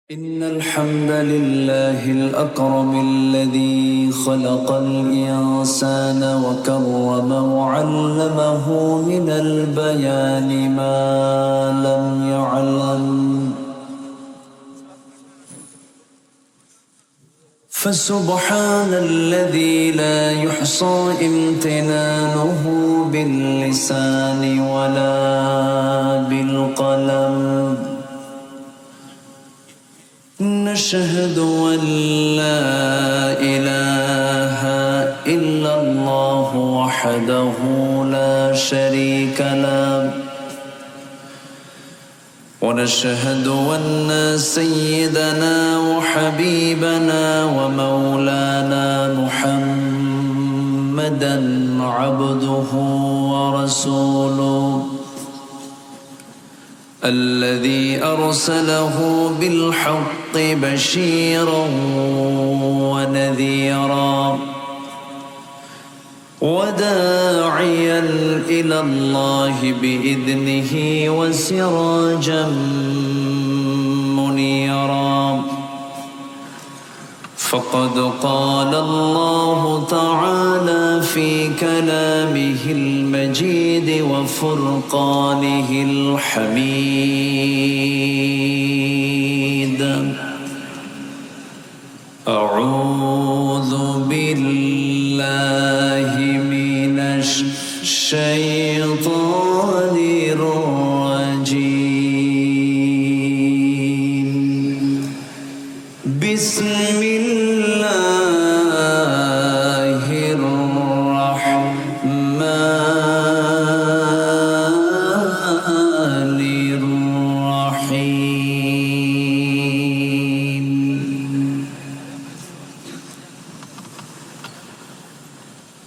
إن الحمد لله الأكرم الذي خلق الإنسان وكرمه وعلمه من البيان ما لم يعلم، فسبحان الذي لا يحصى امتنانه باللسان ولا بالقلم. نشهد أن لا إله إلا الله وحده لا شريك له، ونشهد أن سيدنا وحبيبنا ومولانا محمدًا عبده ورسوله الذي أرسله بالحق بشيرا ونذيرا وداعيا إلى الله بإذنه وسراجا منيرا. فقد قال الله تعالى في كلامه المجيد وفرقانه الحميد: أعوذ بالله من الشيطان الرجيم. بسم الله الرحمن الرحيم.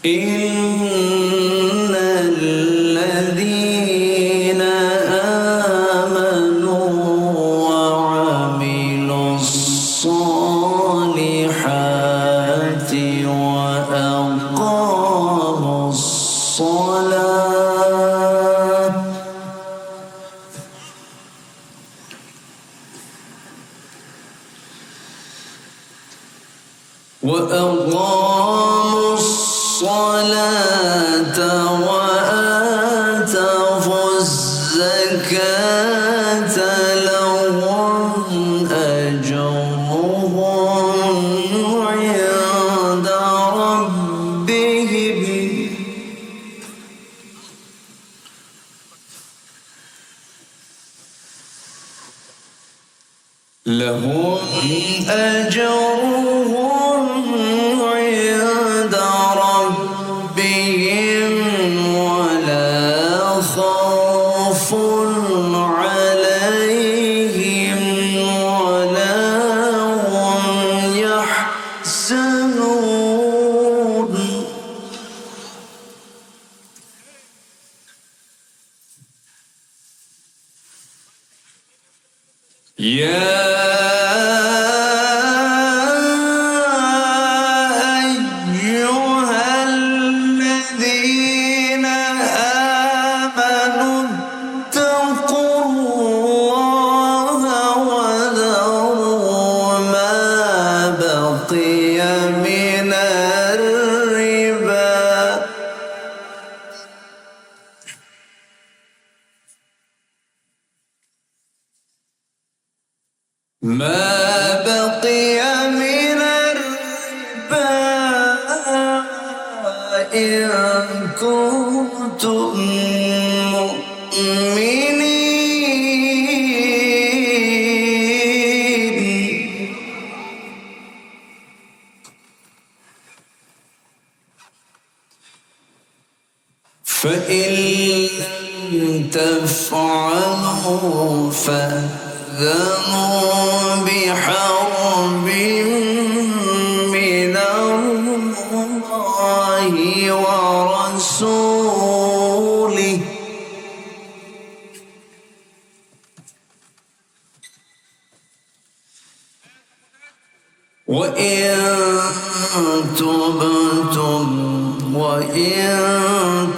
إن الذين آمنوا وعملوا الصالحات وأقاموا الصلاة وآتوا الزكاة لهم أجرهم عند ربهم ولا خوف عليهم ولا هم يحزنون. يا أيها الذين آمنوا اتقوا الله وذروا ما بقي من الربا إن كنتم مؤمنين. فإن لم تفعلوا فأذنوا بحرب من الله ورسوله. وإن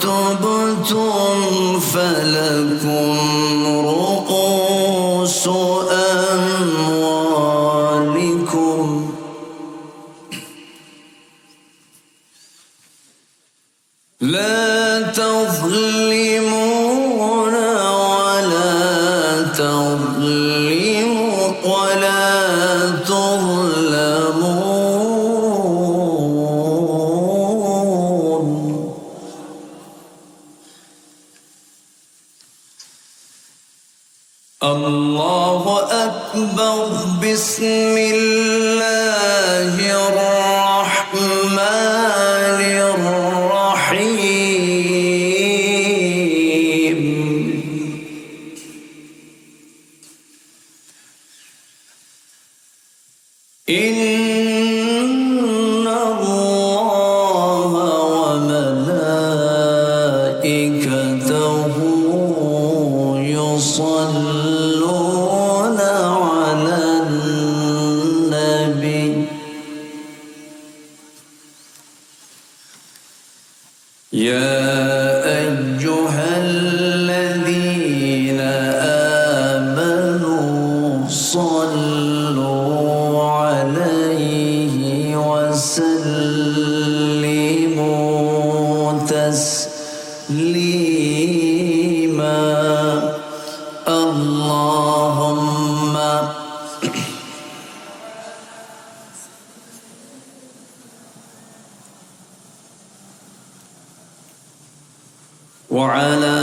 تبتم فلكم رؤوس أموالكم ولا تظلمون الله أكبر بسم الله الرحمن الرحيم إن الله وملائكته يصلون على النبي يا أيها الذين آمنوا صلوا عليه وسلموا تسليما اللهم وعلى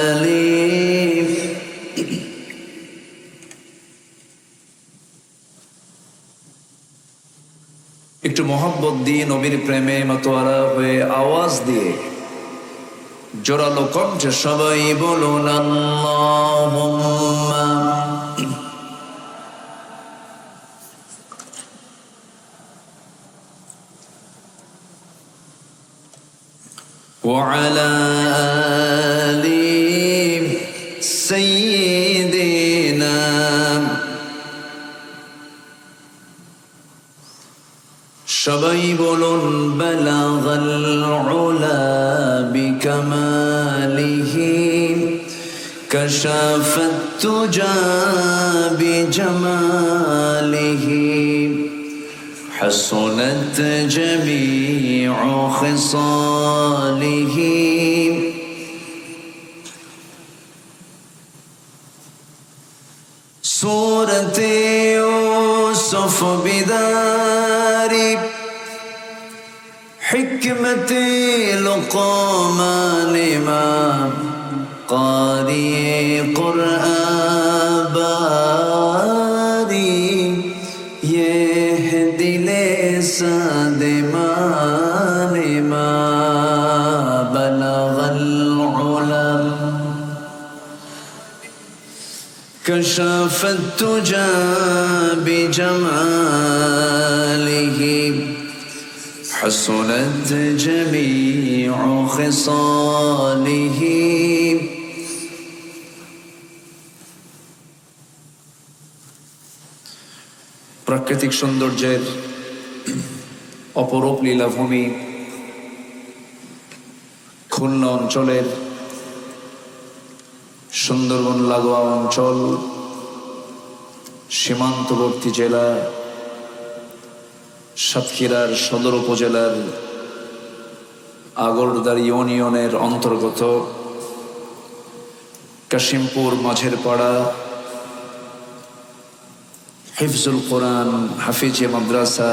آله একটু মোহাব্বত দিয়ে নবীর প্রেমে মাতোয়ারা হয়ে আওয়াজ দিয়ে জোরালো কণ্ঠে সবাই বলুন আল্লাহুম্মা وعلى آل سيدنا সবাই বলুন বালাগাল উলা বিকামালিহি কাশাফাত তুজা বিজামালিহি حسنت جميع خصاله سورة يوسف بدار حكمة لقمان ما قارئ قرآن باري يهدي لسان ما بلغ العلا كشف التجى بجماله حسنت جميع خصاله প্রাকৃতিক সৌন্দর্যের অপরূপ লীলাভূমি খুলনা অঞ্চলের সুন্দরবন লাগোয়া অঞ্চল সীমান্তবর্তী জেলা সাতক্ষীরার সদর উপজেলার আগরদার ইউনিয়নের অন্তর্গত কাশিমপুর মাঝের পাড়া হিফজুল কোরআন হাফিজিয়া মাদ্রাসা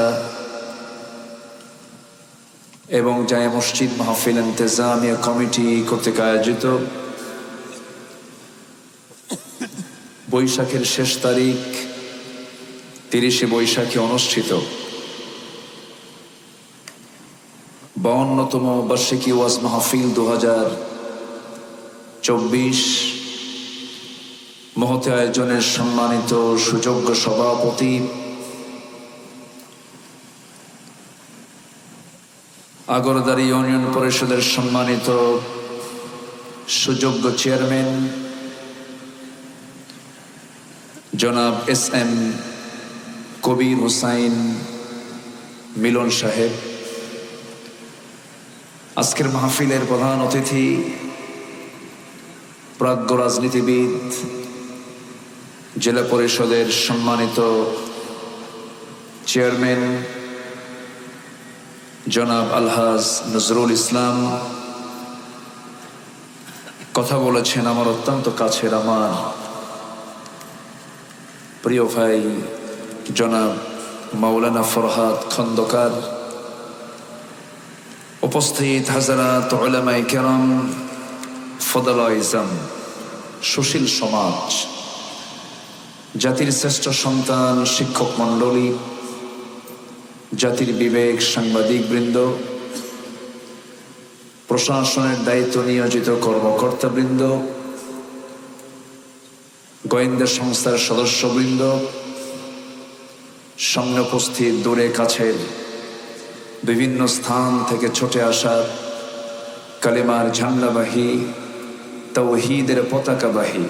এবং জায়ে মসজিদ মাহফিল ইন্তেজামিয়া কমিটি কর্তৃক আয়োজিত বৈশাখের শেষ তারিখ 30 বৈশাখে অনুষ্ঠিত 52তম বার্ষিকী ওয়াজ মাহফিল 2024 মহতে আয়োজনের সম্মানিত সুযোগ্য সভাপতি আগরদারি ইউনিয়ন পরিষদের সম্মানিত সুযোগ্য চেয়ারম্যান জনাব এস.এম. কবির হুসাইন মিলন সাহেব, আজকের মাহফিলের প্রধান অতিথি প্রাজ্ঞ রাজনীতিবিদ জেলা পরিষদের সম্মানিত চেয়ারম্যান জনাব আলহাজ নজরুল ইসলাম, কথা বলেছেন আমার অত্যন্ত কাছের আমার প্রিয় ভাই জনাব মাওলানা ফরহাদ খন্দকার, উপস্থিত হাজারাত উলামায়ে কেরাম, ফদলায়ে ইজম, সুশীল সমাজ, জাতির শ্রেষ্ঠ সন্তান, শিক্ষক মণ্ডলী, জাতির বিবেক, সাংবাদিক বৃন্দ, প্রশাসনের দায়িত্ব নিয়োজিত কর্মকর্তাবৃন্দ, গোয়েন্দা সংস্থার সদস্যবৃন্দ, সামনে উপস্থিত দূরে কাছের বিভিন্ন স্থান থেকে ছুটে আসা কালেমার ঝান্ডাবাহী, তাওহীদের পতাকাবাহী,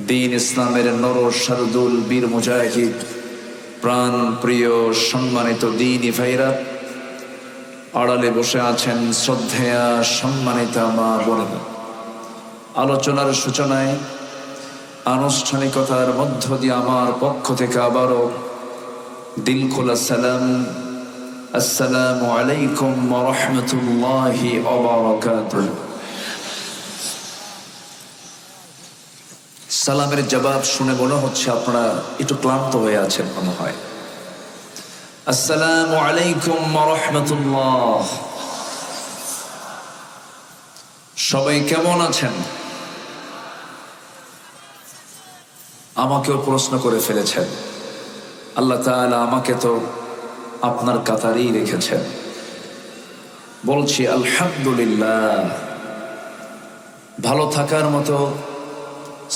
দ্বীন ইসলামের নর শারদুল বীর মুজাহিদ, প্রাণ প্রিয় সম্মানিত দ্বীনি ভাইরা, আড়ালে বসে আছেন শ্রদ্ধেয়া সম্মানিতা মা বোনেরা। আলোচনার সূচনায় আনুষ্ঠানিকতার মধ্য দিয়ে আমার পক্ষ থেকে আবারও দিল খোলা সালাম, আসসালামু আলাইকুম ওয়া রাহমাতুল্লাহি ওয়া বারাকাতুহু। সালামের জবাব শুনে মনে হচ্ছে আপনারা একটু ক্লান্ত হয়ে আছেন মনে হয়। আসসালামু আলাইকুম ওয়া রাহমাতুল্লাহ। সবাই কেমন আছেন? আমাকেও প্রশ্ন করে ফেলেছেন। আল্লাহ তাআলা আমাকে তো আপনার কাতারেই রেখেছেন। বলছি আলহামদুলিল্লাহ। ভালো থাকার মতো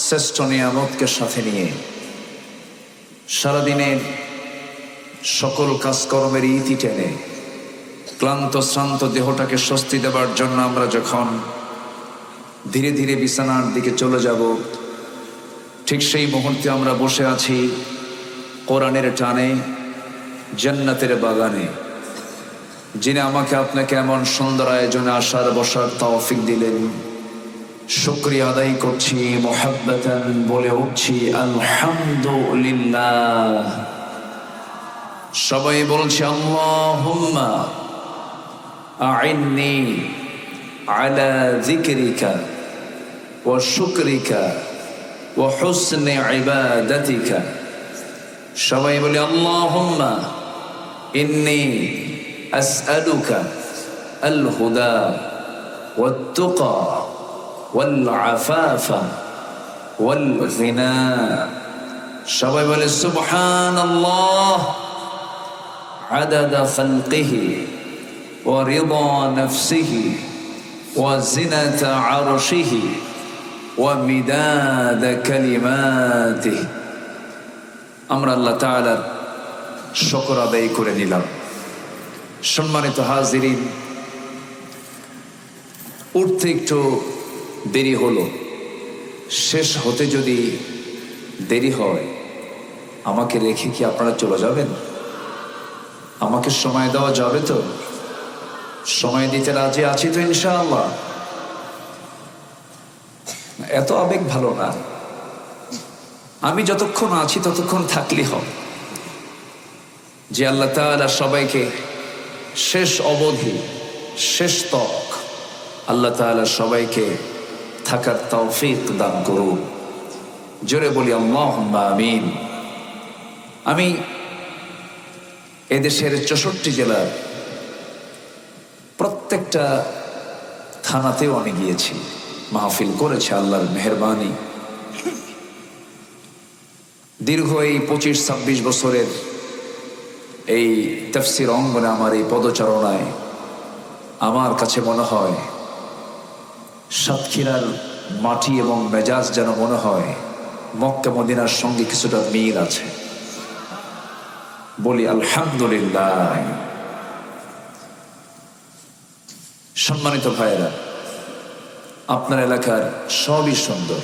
শ্রেষ্ঠ নিয়ামতকে সাথে নিয়ে সারাদিনের সকল কাজকর্মের ইতি টেনে ক্লান্ত শ্রান্ত দেহটাকে স্বস্তি দেবার জন্য আমরা যখন ধীরে ধীরে বিছানার দিকে চলে যাব, ঠিক সেই মুহূর্তে আমরা বসে আছি কোরআনের টানে, জান্নাতের বাগানে। যিনি আমাকে আপনাকে এমন সুন্দর আয়োজনে আসার বসার তৌফিক দিলেন, শুকরিয়া আদায় করছি, মুহাব্বাতান বলে উঠছি আলহামদুলিল্লাহ। সবাই বলছি আল্লাহুম্মা আইন্নি আলা যিকরিকা ওয়া শুকরিকা ওয়া হুসনি ইবাদাতিকা। সবাই বলি আল্লাহুম্মা ইন্নী আসআলুকা আল হুদা ওয়াত তুকা ওয়াল আফাফা ওয়াল গিনা। সবাই বলে সুবহানাল্লাহ আদাদা খালকিহি ওয়া রিদা নাফসিহি ওয়া জিনাতা আরশিহি ওয়া মিদাদা কালিমাতিহি। আমরা আল্লাহ তাআলার শুকর আদায় করে নিলাম। সম্মানিত হাজিরিন, উঠতে একটু দেরি হলো, শেষ হতে যদি দেরি হয় আমাকে রেখে কি আপনারা চলে যাবেন? আমাকে সময় দেওয়া যাবে তো? সময় দিতে রাজি আছি তো ইনশাআল্লাহ? এত আবেগ ভালো না। আমি যতক্ষণ আছি ততক্ষণ থাকলেই হবে। যে আল্লাহ তাআলা সবাইকে শেষ অবধি, শেষ তক আল্লাহ তাআলা সবাইকে থাকার তৌফিক দান করুন। জোরে বলি আল্লাহুম্মা আমিন। আমি এদেশের 64 জেলার প্রত্যেকটা থানাতেও আমি গিয়েছি, মাহফিল করেছে আল্লাহর মেহেরবানি। দীর্ঘ এই 25-26 বছরের এই তাফসীর অঙ্গনে আমার এই পদচারণায় আমার কাছে মনে হয় সাতক্ষীরার মাটি এবং মেজাজ যেন মনে হয় মক্কা মদিনার সঙ্গে কিছুটা মিল আছে। বলি আলহামদুলিল্লাহ। সম্মানিত ভাইয়েরা, আপনার এলাকার সবই সুন্দর,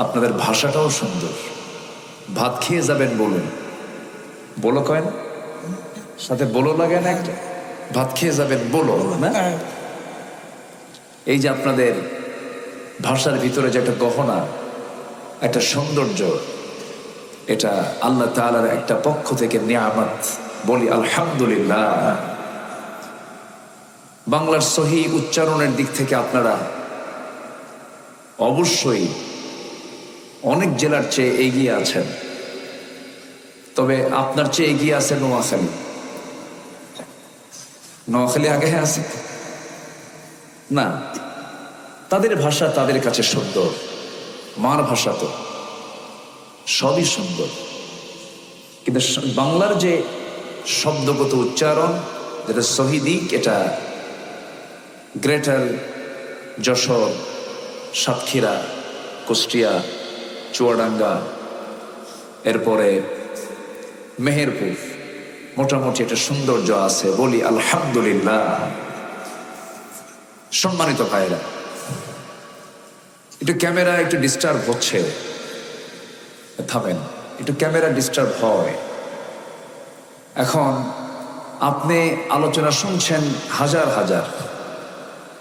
আপনাদের ভাষাটাও সুন্দর। ভাত খেয়ে যাবেন বলুন, বলো কয় না, সাথে বলো লাগে না একটা, ভাত খেয়ে যাবেন বলো না। এই যে আপনাদের ভাষার ভিতরে যে একটা গহনা, একটা সৌন্দর্য, এটা আল্লাহ তাআলার একটা পক্ষ থেকে নিয়ামত। বলি আলহামদুলিল্লাহ। বাংলার সহি উচ্চারণের দিক থেকে আপনারা অবশ্যই অনেক জেলার চেয়ে এগিয়ে আছেন। তবে আপনার চেয়ে এগিয়ে আছে নোয়াখালী। নোয়াখালী আগে আছে না? তাদের ভাষা তাদের কাছে সুন্দর, মার ভাষা তো সবই সুন্দর, কিন্তু বাংলার যে শব্দগত উচ্চারণ, যেটা শহীদিক, এটা গ্রেটার, যশোর, সাতক্ষীরা, কুষ্টিয়া, চুয়াডাঙ্গা, এরপরে মেহেরপুর, মোটামুটি একটা সৌন্দর্য আছে। বলি আলহামদুলিল্লাহ। সম্মানিত ভাইরা, একটু ক্যামেরা একটু ডিস্টার্ব হচ্ছে, থামেন, একটু ক্যামেরা ডিস্টার্ব হয়। এখন আপনি আলোচনা শুনছেন হাজার হাজার,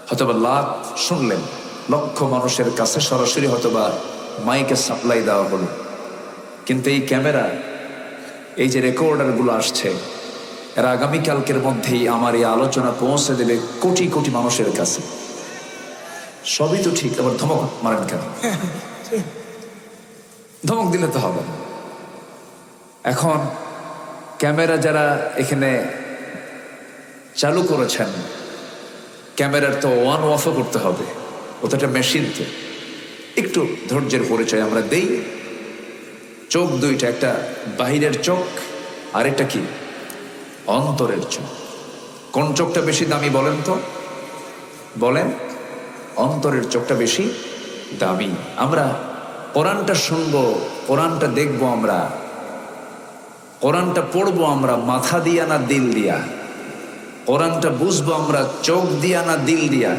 হয়তোবা লাখ শুনলেন, লক্ষ মানুষের কাছে সরাসরি হয়তোবা মাইকে সাপ্লাই দেওয়া হলো, কিন্তু এই ক্যামেরা, এই যে রেকর্ডারগুলো আসছে, এরা আগামীকালকের মধ্যেই আমার এই আলোচনা পৌঁছে দেবে কোটি কোটি মানুষের কাছে। সবই তো ঠিক, আবার ধমক মারেন কেন? ধমক দিলে তো হবে না। এখন ক্যামেরা যারা এখানে চালু করেছেন, ক্যামেরার তো ওয়ান অফও করতে হবে, ও তো একটা মেশিন। তো একটু ধৈর্যের পরিচয় আমরা দেই। চোখ দুইটা, একটা বাহিরের চোখ আর একটা কি অন্তরের চোখ। কোন চোখটা বেশি দামি বলেন তো? বলেন। অন্তরের চোখটা বেশি দামি। আমরা কোরআনটা শুনবো, কোরআনটা দেখবো, আমরা কোরআনটা পড়বো আমরা মাথা দিয়া না দিল দিয়া, কোরআনটা বুঝবো আমরা চোখ দিয়া না দিল দিয়া?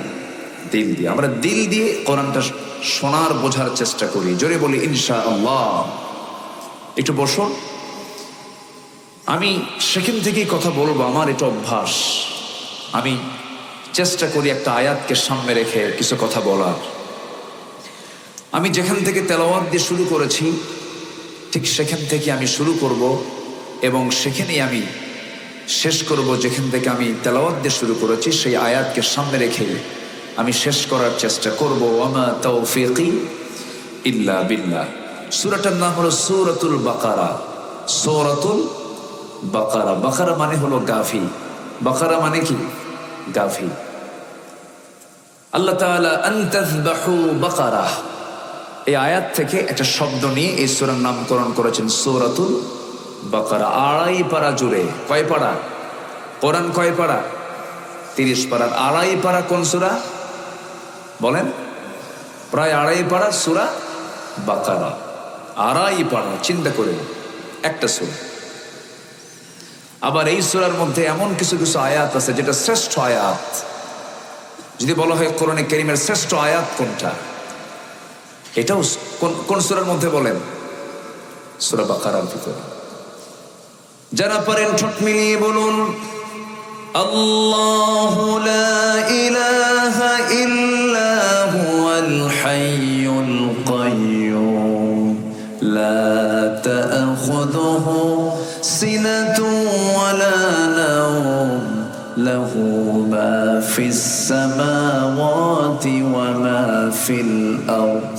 দিল দিয়ে। আমরা দিল দিয়ে কোরআনটা শোনার বোঝার চেষ্টা করি। জোরে বলি ইনশাআল্লাহ। একটু বসুন, আমি সেখান থেকেই কথা বলবো, আমার এটা অভ্যাস। আমি চেষ্টা করি একটা আয়াতকে সামনে রেখে কিছু কথা বলার। আমি যেখান থেকে তেলাওয়াত দিয়ে শুরু করেছি, ঠিক সেখান থেকে আমি শুরু করব এবং সেখানেই আমি শেষ করব। যেখান থেকে আমি তেলাওয়াত দিয়ে শুরু করেছি সেই আয়াতকে সামনে রেখে আমি শেষ করার চেষ্টা করব। ওয়ামা তাওফীকি ইল্লা বিল্লাহ। সূরাটার নাম হলো সূরাতুল বাকারা। সূরাতুল বাকারা। বাকারা মানে হলো গাভী। বাকারা মানে কি? গাভী। আল্লাহ তাআলা আন তাযবাহু বাকারা, এই আয়াত থেকে একটা শব্দ নিয়ে এই সূরার নামকরণ করেছেন সূরাতুল বাকারা। 2.5 পারা জুড়ে। কয় পারা? কোরআন কয় পারা? 30 পারা। 2.5 পারা কোন সূরা বলেন? প্রায় 2.5 পারা সূরা বাকারা। 2.5 পারা, চিন্তা করে, একটা সূরা। আবার এই সূরার মধ্যে এমন কিছু কিছু আয়াত আছে যেটা শ্রেষ্ঠ আয়াত। যদি বলা হয় কোরআনে কারীমের শ্রেষ্ঠ আয়াত কোনটা, এটাও কোন সূরার মধ্যে বলেন? সূরা বাকারার ভিতরে। যারা পারেন ঠোঁট মিলিয়ে বলুন আল্লাহু লা ইলাহা ইল্লা হুয়াল হাইয়ুল কাইয়্যুম লা তা'খুযুহু সিনাতুন ওয়ালা নাওম লাহু মা ফিস সামাওয়াতি ওয়া মা ফিল আরদ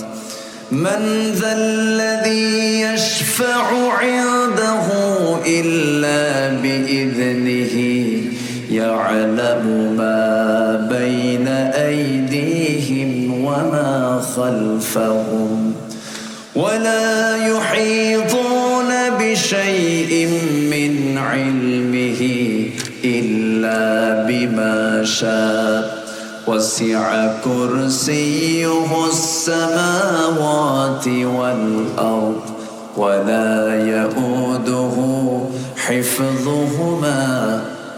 من ذا الذي يشفع عنده إلا بإذنه يعلم ما بين أيديهم وما خلفهم ولا يحيطون بشيء من علمه إلا بما شاء وسع كرسيه السماوات والأرض ولا يؤوده حفظهما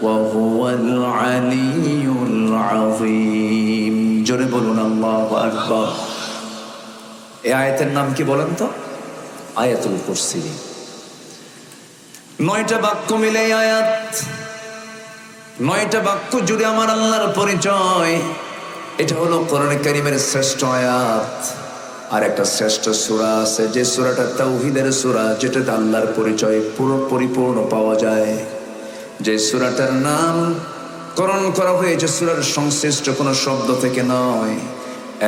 وهو العلي العظيم জোরে বলুন আল্লাহু আকবার। এই আয়াতের নাম কি বলেন তো? আয়াতুল কুরসি। 9টা বাক্য মিলে আয়াত, 9টা বাক্য জুড়ে আমার আল্লাহর পরিচয়। এটা হলো কোরআনে কারীমের শ্রেষ্ঠ আয়াত। আর একটা শ্রেষ্ঠ সূরা আছে, যে সূরাটা তাওহীদের সূরা, যেটাতে আল্লাহর পরিচয় পুরো পরিপূর্ণ পাওয়া যায়। যে সূরাটার নাম করণ করা হয়েছে সূরার সংশ্লিষ্ট কোনো শব্দ থেকে নয়।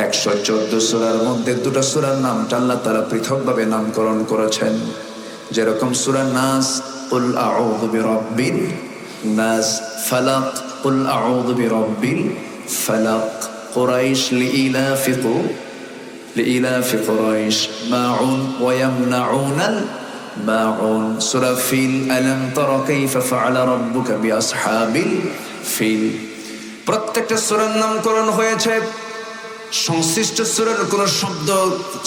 114 সূরার মধ্যে 2টা সূরার নামটা আল্লাহ তাআলা পৃথকভাবে নামকরণ করেছেন। যেরকম সূরা নাস, কুল আউযু বিরাব্বিন নাস, ফালাক, কুল আউযু বিরাব্বিল ফালাক, কুরাইশ লিইলাফি কুরাইশ মাউন ওয়া ইয়ামনাউনাল মাউন, সূরা ফিল, আলাম তারা কাইফা ফাআলা রাব্বুকা বিআসহাবিল ফিল। প্রত্যেকটা সূরার নামকরণ হয়েছে, সংশ্লিষ্ট সূরার কোন শব্দ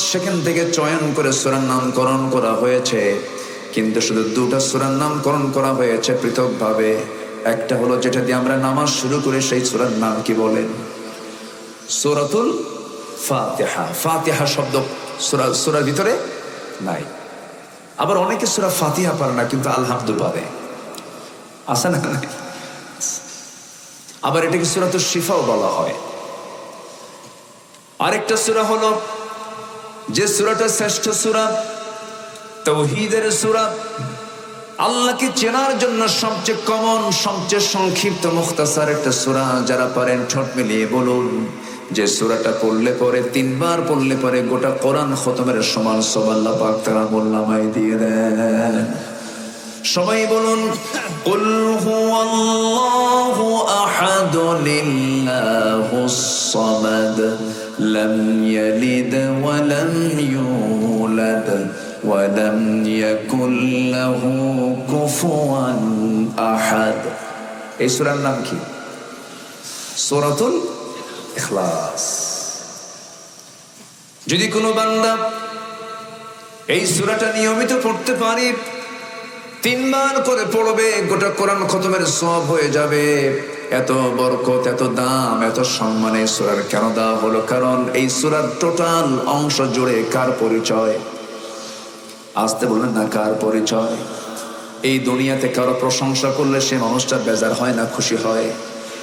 সেখান থেকে চয়ন করে সূরার নামকরণ করা হয়েছে, কিন্তু শুধু দুটো সূরার নামকরণ করা হয়েছে পৃথকভাবে। একটা হলো যেটা দিয়ে আমরা নামাজ শুরু করি, সেই সূরার নাম কি বলেন? সূরাতুল ফাতিহা। ফাতিহা শব্দ সূরার ভিতরে নাই। আবার অনেকে সূরা ফাতিহা পারে না, কিন্তু আলহামদু পারে, আছে না? আবার এটাকে সূরাতুল শিফাও বলা হয়। আরেকটা সূরা হলো যে সূরাটা শ্রেষ্ঠ সূরা, তাওহীদের সূরা, আল্লাহকে চেনার জন্য সবচেয়ে কমন, সবচেয়ে সংক্ষিপ্ত, মুখতাসার একটা সূরা। যারা পারেন ঠোঁট মিলিয়ে বলুন যে সূরাটা পড়লে পরে, 3 বার পড়লে পরে গোটা কোরআন খতমের সমান সব আল্লাহ পাক তার আমলনামায় দিয়ে দেন। সবাই বলুন, কুল হুয়াল্লাহু আহাদ লিল্লাহুস সামাদ লাম ইয়ালিদ ওয়া লাম ইউলাদ ওয়া লাম ইয়াকুল লাহু কুফুয়ান আহাদ। এই সূরার নাম কি? সূরাতুল ইখলাস। যদি কোনো বান্দা এই সূরাটা নিয়মিত পড়তে পারে, 3 বার করে পড়বে, গোটা কোরআন খতমের সওয়াব হয়ে যাবে। এত বরকত, এত দাম, এত সম্মান এই সূরার কেন দেওয়া হলো? কারণ এই সূরার টোটাল অংশ জুড়ে কার পরিচয়? আসতে বললেন না, কার পরিচয়? এই দুনিয়াতে কারো প্রশংসা করলে সে মানুষটা বেজার হয় না খুশি হয়?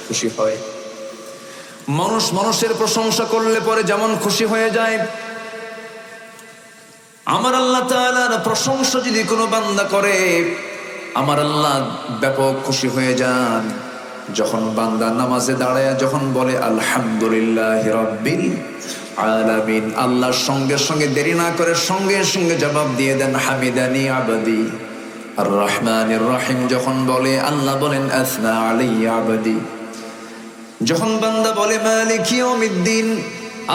খুশি হয়। মানুষ মানুষের প্রশংসা করলে পরে যেমন খুশি হয়ে যায়, আমার আল্লাহ তাআলার প্রশংসা যদি কোনো বান্দা করে, আমার আল্লাহ ব্যাপক খুশি হয়ে যান। যখন বান্দা নামাজে দাঁড়ায় যখন বলে আলহামদুলিল্লাহি রাব্বিল আলামিন, আল্লাহর সঙ্গে সঙ্গে দেরি না করে সঙ্গে সঙ্গে জবাব দিয়ে দেন হামিদানি আবদি। আর রহমানির রহিম যখন বলে, আল্লাহ বলেন আসনা আলাইয়া আবদি। যখন বান্দা বলে মালিক ইয়াউমিদ্দিন,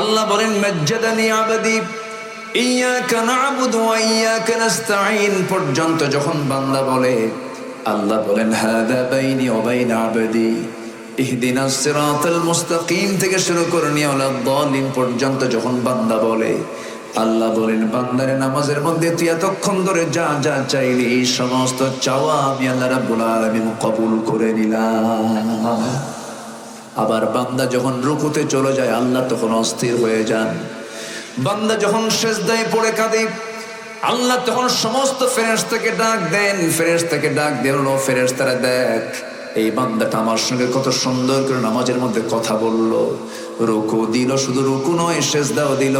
আল্লাহ বলেন মাজ্জাদানি আবদি। ইয়াকা না'বুদু ওয়া ইয়াকা নাস্তাঈন পর্যন্ত যখন বান্দা বলে, আল্লাহ বলেন হাদা বাইনি ওয়া বাইনা আবদি। ইহদিনাস সিরাতাল মুস্তাকিম থেকে শুরু করে নিয়ালাদ দালিন পর্যন্ত যখন বান্দা বলে, আল্লাহ বলেন বান্দারে নামাজের মধ্যে তুই এতক্ষণ ধরে যা যা চাইলি এই সমস্ত চাওয়া আমি আল্লাহ রাব্বুল আলামিন কবুল করে নিলাম। আবার বান্দা যখন রুকুতে চলে যায়, আল্লাহ তখন অস্থির হয়ে যান। বান্দা যখন সিজদায় পড়ে কাঁদে, আল্লাহ তখন সমস্ত ফেরেশতাকে ডাক দেন। ফেরেশতাকে ডাক দেন, ও ফেরেশতারা দেখ এই বান্দাটা আমার সঙ্গে কত সুন্দর করে নামাজের মধ্যে কথা বললো, রুকু দিল, শুধু রুকু নয় সিজদাও দিল।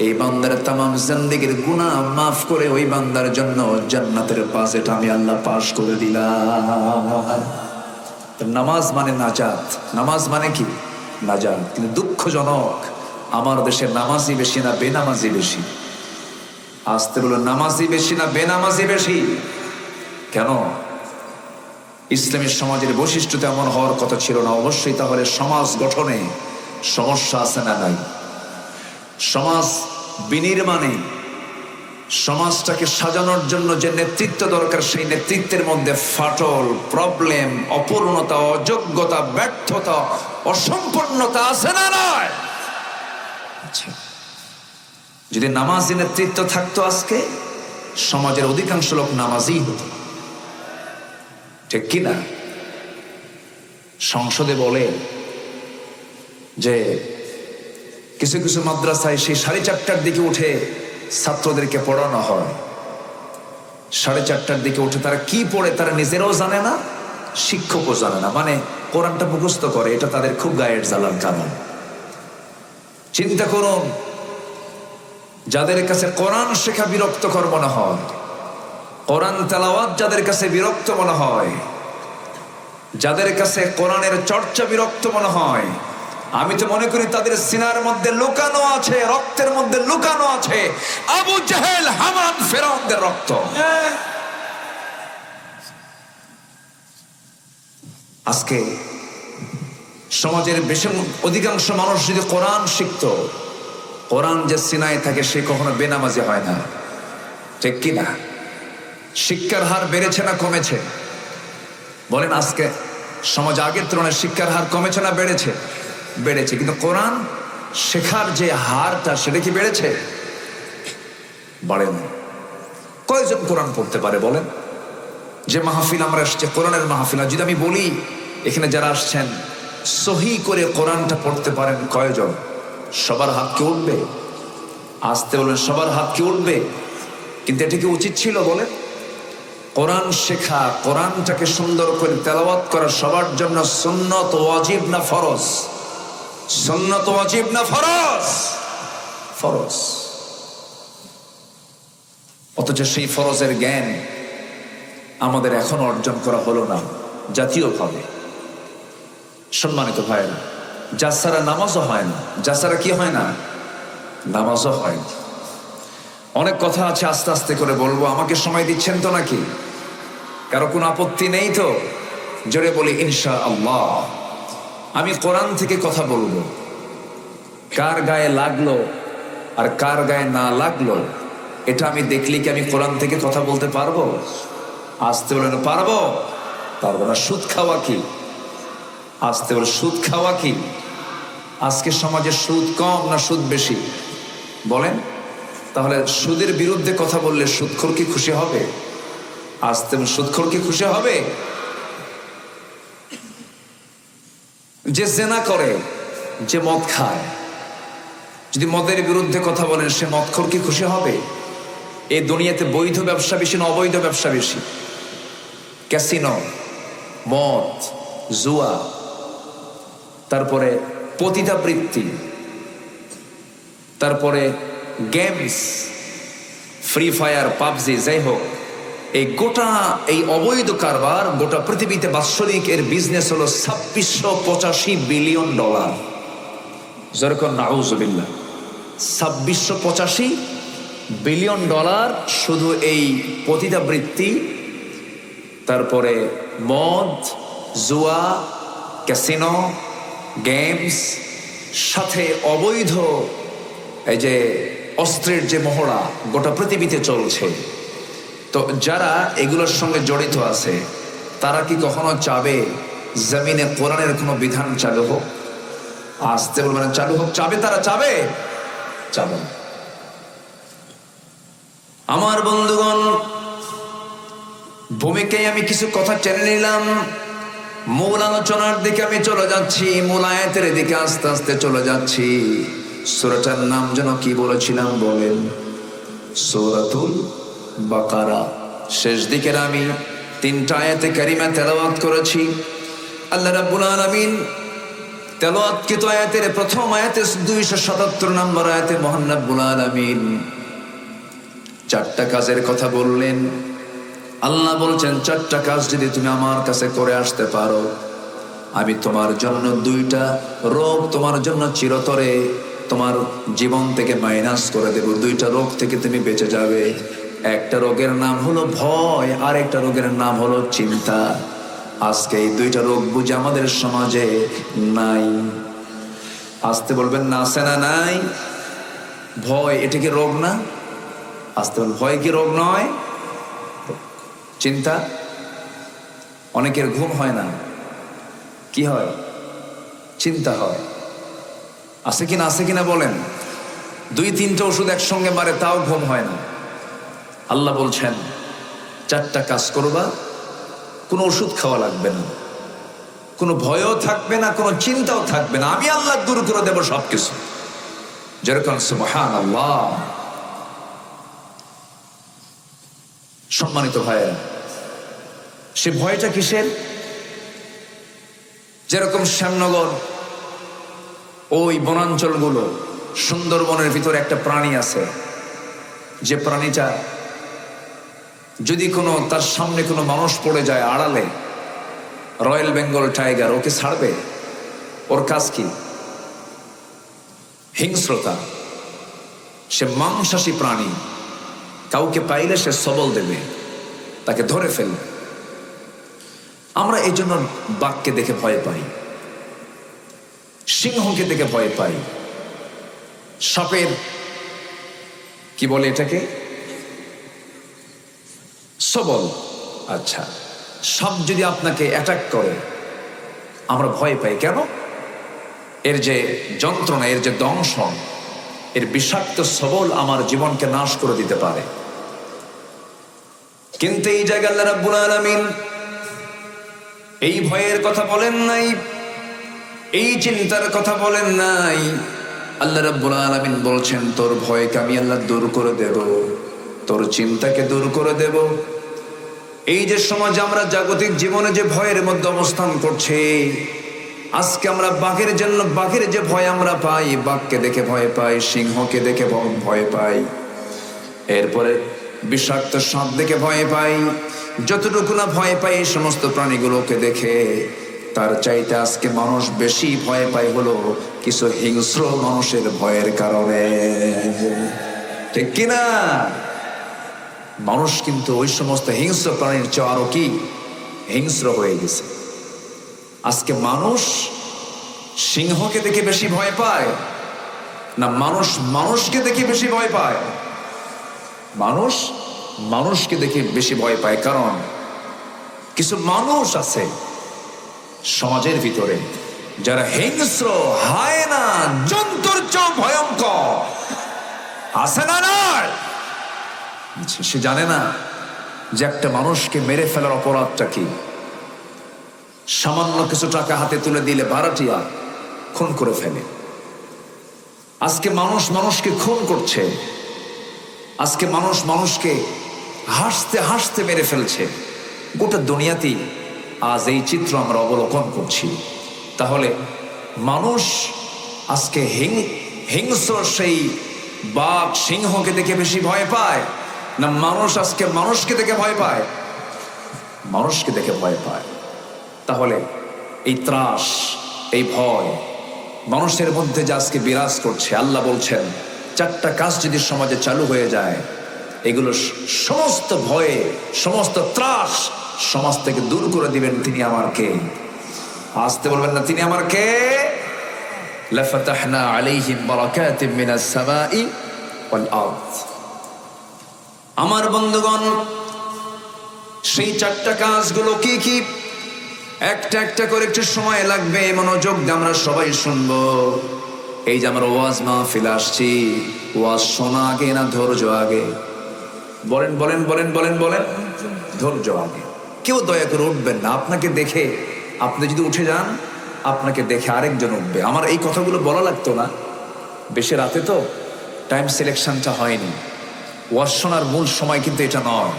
এই বান্দার তামাম জিন্দেগীর গুনাহ মাফ করে ওই বান্দার জন্য জান্নাতের বাজেট আমি আল্লাহ পাস করে দিলাম। নামাজ মানে নাজাত, নামাজ মানে কি? নাজাত। কিন্তু দুঃখজনক, আমার দেশে নামাজি বেশি না বেনামাজি বেশি? আসতে বলো, নামাজি বেশি না বেনামাজি বেশি? কেন? ইসলামী সমাজের বৈশিষ্ট্য তেমন হওয়ার কথা ছিল না। অবশ্যই তাহলে সমাজ গঠনে সমস্যা আছে না নাই? সমাজ বিনির্মাণে, সমাজটাকে সাজানোর জন্য যে নেতৃত্ব দরকার, সেই নেতৃত্বের মধ্যে ফাটল, প্রবলেম, অপূর্ণতা, অযোগ্যতা, ব্যর্থতা, অসম্পূর্ণতা আছে না নাই? যদি নামাজি নেতৃত্ব থাকতো, আজকে সমাজের অধিকাংশ লোক নামাজি হতো, ঠিক কিনা? সংসদে বলে যে কিছু কিছু মাদ্রাসায় সেই 4:30টার দিকে উঠে ছাত্রদেরকে পড়ানো হয়। 4:30টার দিকে উঠে তারা কি পড়ে তারা নিজেরাও জানে না, শিক্ষকও জানে না। মানে কোরআনটা মুখস্থ করে, এটা তাদের খুব গায়ের জ্বালার কারণ। চিন্তা করুন, যাদের কাছে কোরআন শেখা বিরক্তকর মনে হয়, কোরআন তেলাওয়াত যাদের কাছে বিরক্ত মনে হয়, যাদের কাছে কোরআনের চর্চা বিরক্ত মনে হয়, আমি তো মনে করি তাদের সিনার মধ্যে লুকানো আছে, রক্তের মধ্যে লুকানো আছে আবু জাহেল, হামান, ফেরাউনদের রক্ত। আজকে সমাজের বেশি অধিকাংশ মানুষ যদি কোরআন শিখত, কোরআন যে সিনায় থাকে সে কখনো বেনামাজি হয় না, ঠিক কি না? শিক্ষার হার বেড়েছে না কমেছে বলেন? আজকে সমাজ আগের তুলনায় শিক্ষার হার কমেছে না বেড়েছে? বেড়েছে। কিন্তু কোরআন শেখার যে হারটা সেটা কি বেড়েছে? বাড়ে না। কয়জন কোরআন পড়তে পারে বলেন? যে মাহফিল আমরা এসছে কোরআনের মাহফিল, যদি আমি বলি এখানে যারা আসছেন সহি করে কোরআনটা পড়তে পারেন কয়জন? সবার হাত কি উঠবে? আসতে বলেন, সবার হাত কি উঠবে? কিন্তু এটা কি উচিত ছিল বলেন? কোরআন শেখা, কোরআনটাকে সুন্দর করে তেলাওয়াত করা সবার জন্য সুন্নত ওয়াজিব না ফরজ? সুন্নত ওয়াজিব না ফরজ? ফরজ। অথচ সেই ফরজের জ্ঞান আমাদের এখন অর্জন করা হলো না জাতীয়ভাবে। সম্মানিত ভাইরা, যার ছাড়া নামাজও হয় না, যার ছাড়া কি হয় না? নামাজও হয় না। অনেক কথা আছে, আস্তে আস্তে করে বলবো। আমাকে সময় দিচ্ছেন তো নাকি? কারো কোনো আপত্তি নেই তো? জোরে বলি ইনশাআল্লাহ। আমি কোরআন থেকে কথা বলবো। কার গায়ে লাগলো আর কার গায়ে না লাগলো এটা আমি দেখলে কি আমি কোরআন থেকে কথা বলতে পারবো? আসতে বলেন পারবো? পারবো না। সুদ খাওয়া কি? আসতে বলে সুদ খাওয়া কি? আজকে সমাজে সুদ কম না সুদ বেশি বলেন? তাহলে সুদের বিরুদ্ধে কথা বললে সুদখোর কি খুশি হবে? আসতে সুদখোর কি খুশি হবে? যে জেনা করে, যে মদ খায়, যদি মদের বিরুদ্ধে কথা বলেন সে মদখোর কি খুশি হবে? এই দুনিয়াতে বৈধ ব্যবসা বেশি না অবৈধ ব্যবসা বেশি? ক্যাসিনো, মদ, জুয়া, তারপরে পতিতাবৃত্তি, তারপরে গেমস, ফ্রি ফায়ার, পাবজি, যাই হোক, এই গোটা এই অবৈধ কারবার গোটা পৃথিবীতে বাৎসরিক এর বিজনেস হলো 2685 বিলিয়ন ডলার। যেরকম নাউজুবিল্লাহ, 2685 বিলিয়ন ডলার শুধু এই পতিতাবৃত্তি, তারপরে মদ, জুয়া, ক্যাসিনো, গেমস, সাথে অবৈধ এই যে অস্ত্রের যে মহড়া গোটা পৃথিবীতে চলছে। তো যারা এগুলোর সঙ্গে জড়িত আছে তারা কি কখনো চাবে জমিনে কোরআনের কোনো বিধান চালু হোক? আসতে বলবেন চালু হোক। চাবে তারা? চাবে? চাবে না। আমার বন্ধুগণ, ভূমিকায় আমি কিছু কথা টেনে নিলাম, মূল আলোচনার দিকে আমি চলে যাচ্ছি, মূল আয়াতের দিকে আস্তে আস্তে চলে যাচ্ছি। সূরাটার নাম যেন কি বলেছিলাম বলেন? সূরাতুল বাকারা। শেষ দিকের আমি 3টা আয়াতে কারিমা তেলাওয়াত করেছি। আল্লাহ রাব্বুল আলামিন তেলাওয়াতকৃত আয়াতের প্রথম আয়াতে 277 নম্বর আয়াতে মহান রাব্বুল আলামিন 4টা কাজের কথা বললেন। আল্লাহ বলছেন 4টা কাজ যদি তুমি আমার কাছে করে আসতে পারো, আমি তোমার জন্য 2টা রোগ তোমার জন্য চিরতরে তোমার জীবন থেকে মাইনাস করে দেব। 2টা রোগ থেকে তুমি বেঁচে যাবে। একটা রোগের নাম হলো ভয়, আর একটা রোগের নাম হলো চিন্তা। আজকে এই 2টা রোগ বুঝে আমাদের সমাজে নাই। আসতে বলবেন না আছে না? নাই। ভয় এটা কি রোগ না? আসতে বলবেন ভয় কি রোগ নয়? চিন্তা, অনেকের ঘুম হয় না, কি হয়? চিন্তা হয়। আছে কিনা? আছে কিনা বলেন? 2-3টা ওষুধ একসঙ্গে মারে তাও ঘুম হয় না। আল্লাহ বলছেন 4টা কাজ করবা, কোনো ওষুধ খাওয়া লাগবে না, কোনো ভয়ও থাকবে না, কোনো চিন্তাও থাকবে না, আমি আল্লাহ দূর করে দেব সবকিছু। যেরকম সুবহানাল্লাহ। সম্মানিত ভাইয়েরা, সে ভয়টা কিসের? যেরকম শ্যামনগর ওই বনাঞ্চলগুলো, সুন্দরবনের ভিতরে একটা প্রাণী আছে, যে প্রাণীটা যদি কোনো তার সামনে কোনো মানুষ পড়ে যায় আড়ালে, রয়্যাল বেঙ্গল টাইগার ওকে ছাড়বে? ওর কাজ কি? হিংস্রতা, সে মাংসাশী প্রাণী। কাউকে পাইলে সে সবল দেবে, তাকে ধরে ফেলবে। আমরা এই জন্য বাঘকে দেখে ভয় পাই, সিংহকে দেখে ভয় পাই, সাপের কি বলে এটাকে, সবল। আচ্ছা, সাপ যদি আপনাকে অ্যাটাক করে আমরা ভয় পাই কেন? এর যে যন্ত্রণা, এর যে দংশন, এর বিষাক্ত সবল আমার জীবনকে নাশ করে দিতে পারে। কিন্তু এই জায়গায় আল্লাহ রাব্বুল আলামিন এই ভয়ের কথা বলেন নাই, এই চিন্তার কথা বলেন নাই। আল্লাহ রাব্বুল আলামিন বলছেন, তোর ভয়কে আমি আল্লাহ দূর করে দেব, তোর চিন্তাকে দূর করে দেব। এই যে সমাজ, আমরা জাগতিক জীবনে যে ভয়ের মধ্যে অবস্থান করছে, আজকে আমরা বাঘের জন্য, বাঘের যে ভয় আমরা পাই, বাঘকে দেখে ভয় পাই, সিংহকে দেখে ভয় পাই, এরপরে বিষাক্ত সাপ দেখে ভয় পাই। যতটুকু না ভয় পাই এই সমস্ত প্রাণীগুলোকে দেখে, তার চাইতে আজকে মানুষ বেশি ভয় পায় হলো কিছু হিংস্র মানুষের ভয়ের কারণে। ঠিক কিনা? মানুষ কিন্তু ওই সমস্ত হিংস্র প্রাণীর চেয়ে আরো কি হিংস্র হয়ে গেছে। আজকে মানুষ সিংহকে দেখে বেশি ভয় পায় না মানুষ মানুষকে দেখে বেশি ভয় পায়? মানুষ মানুষকে দেখে বেশি ভয় পায়। কারণ কিছু মানুষ আছে সমাজের ভিতরে যারা হিংস্র, হায়না, জন্তুর চেয়েও ভয়ঙ্কর। আছে না? নয়, সে জানে না যে একটা মানুষকে মেরে ফেলার অপরাধটা কি। সামান্য কিছু টাকা হাতে তুলে দিলে ভাড়াটিয়া খুন করে ফেলে। আজকে মানুষ মানুষকে খুন করছে, আজকে মানুষ মানুষকে হাসতে হাসতে মেরে ফেলছে। গোটা দুনিয়াতেই আজ এই চিত্র আমরা অবলোকন করছি। তাহলে মানুষ আজকে হিংস্র সেই বাঘ, সিংহকে দেখে বেশি ভয় পায় না মানুষ আজকে মানুষকে দেখে ভয় পায়? মানুষকে দেখে ভয় পায়। তাহলে এই ত্রাস, এই ভয় মানুষের মধ্যে যে আজকে বিরাজ করছে, আল্লাহ বলছেন চারটা কাজ যদি সমাজে চালু হয়ে যায়, এগুলো সমস্ত ভয়ে, সমস্ত ত্রাস সমাজ থেকে দূর করে দিবেন। তিনি আমার কে? আসতে বলবেন না, তিনি আমার কে? লাফাতাহনা আলাইহিম বারাকাতিম মিনাস সামাই ওয়াল আরদ। আমার বন্ধুগণ, সেই চারটা কাজগুলো কি কি? একটা একটা করে একটু সময় লাগবে, মনোযোগ দিয়ে আমরা সবাই শুনবো। এই যে আমরা ওয়াজ মাহফিল আসছি, ওয়াজ শোনা আগে না ধৈর্য আগে? বলেন বলেন বলেন বলেন বলেন, ধৈর্য আগে। কেউ দয়া করে উঠবেন না। আপনাকে দেখে, আপনি যদি উঠে যান, আপনাকে দেখে আরেকজন উঠবে। আমার এই কথাগুলো বলা লাগতো না, বেশি রাতে তো টাইম সিলেকশনটা হয়নি। ওয়াজ শোনার মূল সময় কিন্তু এটা নয়।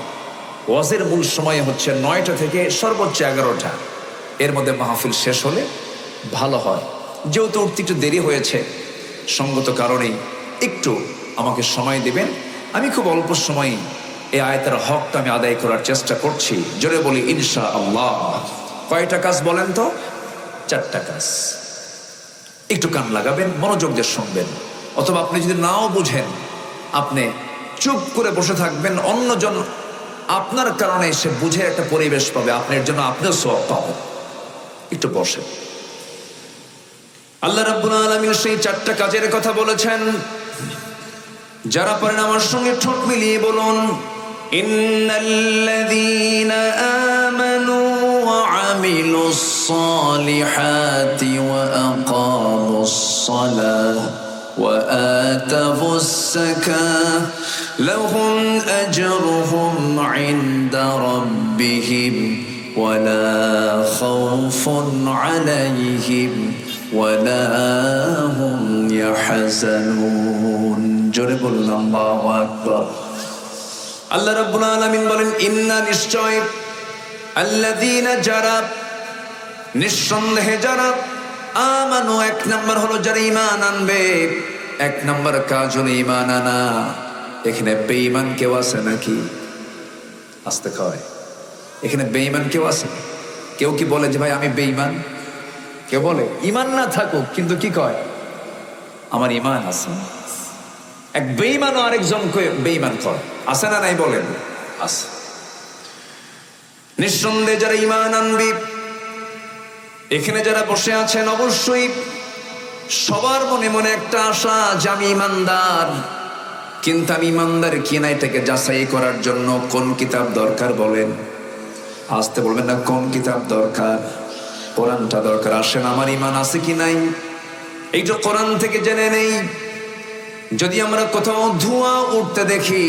ওয়াজের মূল সময় হচ্ছে 9টা থেকে সর্বোচ্চ 11টা। এর মধ্যে মাহফিল শেষ হলে ভালো হয়। যেহেতু উঠতে একটু দেরি হয়েছে, সঙ্গত কারণেই একটু আমাকে সময় দিবেন। আমি খুব অল্প সময়ে এই আয়াতের হকটা আমি আদায় করার চেষ্টা করছি। জোরে বলি ইনশাআল্লাহ। কয়টা কাজ বলেন তো? চারটা কাজ। একটু কান লাগাবেন, মনোযোগ দিয়ে শুনবেন। অথবা আপনি যদি নাও বুঝেন, আপনি চুপ করে বসে থাকবেন, অন্যজন আপনার কারণে সে বুঝে একটা পরিবেশ পাবে, আপনার জন্য আপনিও সওয়াব পাবেন। একটু বসে। আল্লাহ রাব্বুল আলামিন সেই চারটা কাজের কথা বলেছেন। যারা পারেন আমার সঙ্গে ঠোঁট মিলিয়ে বলুন, ইন্নাল্লাযীনা আমানু ওয়া আমিলুস সালিহাতি ওয়া আকামুস সালাহ ওয়া আতাবুস যাকাহ লাহুম আজরুহুম ইনদা রাব্বিহিম ওয়া লা খাউফুন আলাইহিম ওয়া লা হুম ইয়াহজানুন। জোরে বললাম আল্লাহু আকবার। আল্লাহ রাব্বুল আলামিন বলেন, ইন্না, নিশ্চয়, আল্লাযীনা, যারা, নিঃসন্দেহে যারা, আমানু, এক নাম্বার হলো যারা ঈমান আনবে। এক নাম্বার কাজ হলো ঈমান আনা। এখানে বেঈমান কেউ আছে নাকি? আসতে কয়, এখানে বেঈমান কেউ আছে? কেউ কি বলে যে ভাই আমি বেঈমান? কেউ বলে? ঈমান না থাকুক, কিন্তু কি কয় আমার ইমান আছে। এক বেঈমানও আরেকজনকে বেঈমান করে, আছে না নাই বলেন? আছে। নিঃসন্দেহে যারা ইমান আনবি, এখানে যারা বসে আছেন, অবশ্যই সবার মনে মনে একটা আশা যে আমি ইমানদার, কিন্তু আমি ইমানদার কিনা এটাকে যাচাই করার জন্য কোন কিতাব দরকার বলেন? আসতে বলবেন না, কোন কিতাব দরকার? কোরআনটা দরকার। আসেন, আমার ইমান আছে কি নাই এইটা কোরআন থেকে জেনে নেই। যদি আমরা কোথাও ধোঁয়া উঠতে দেখি,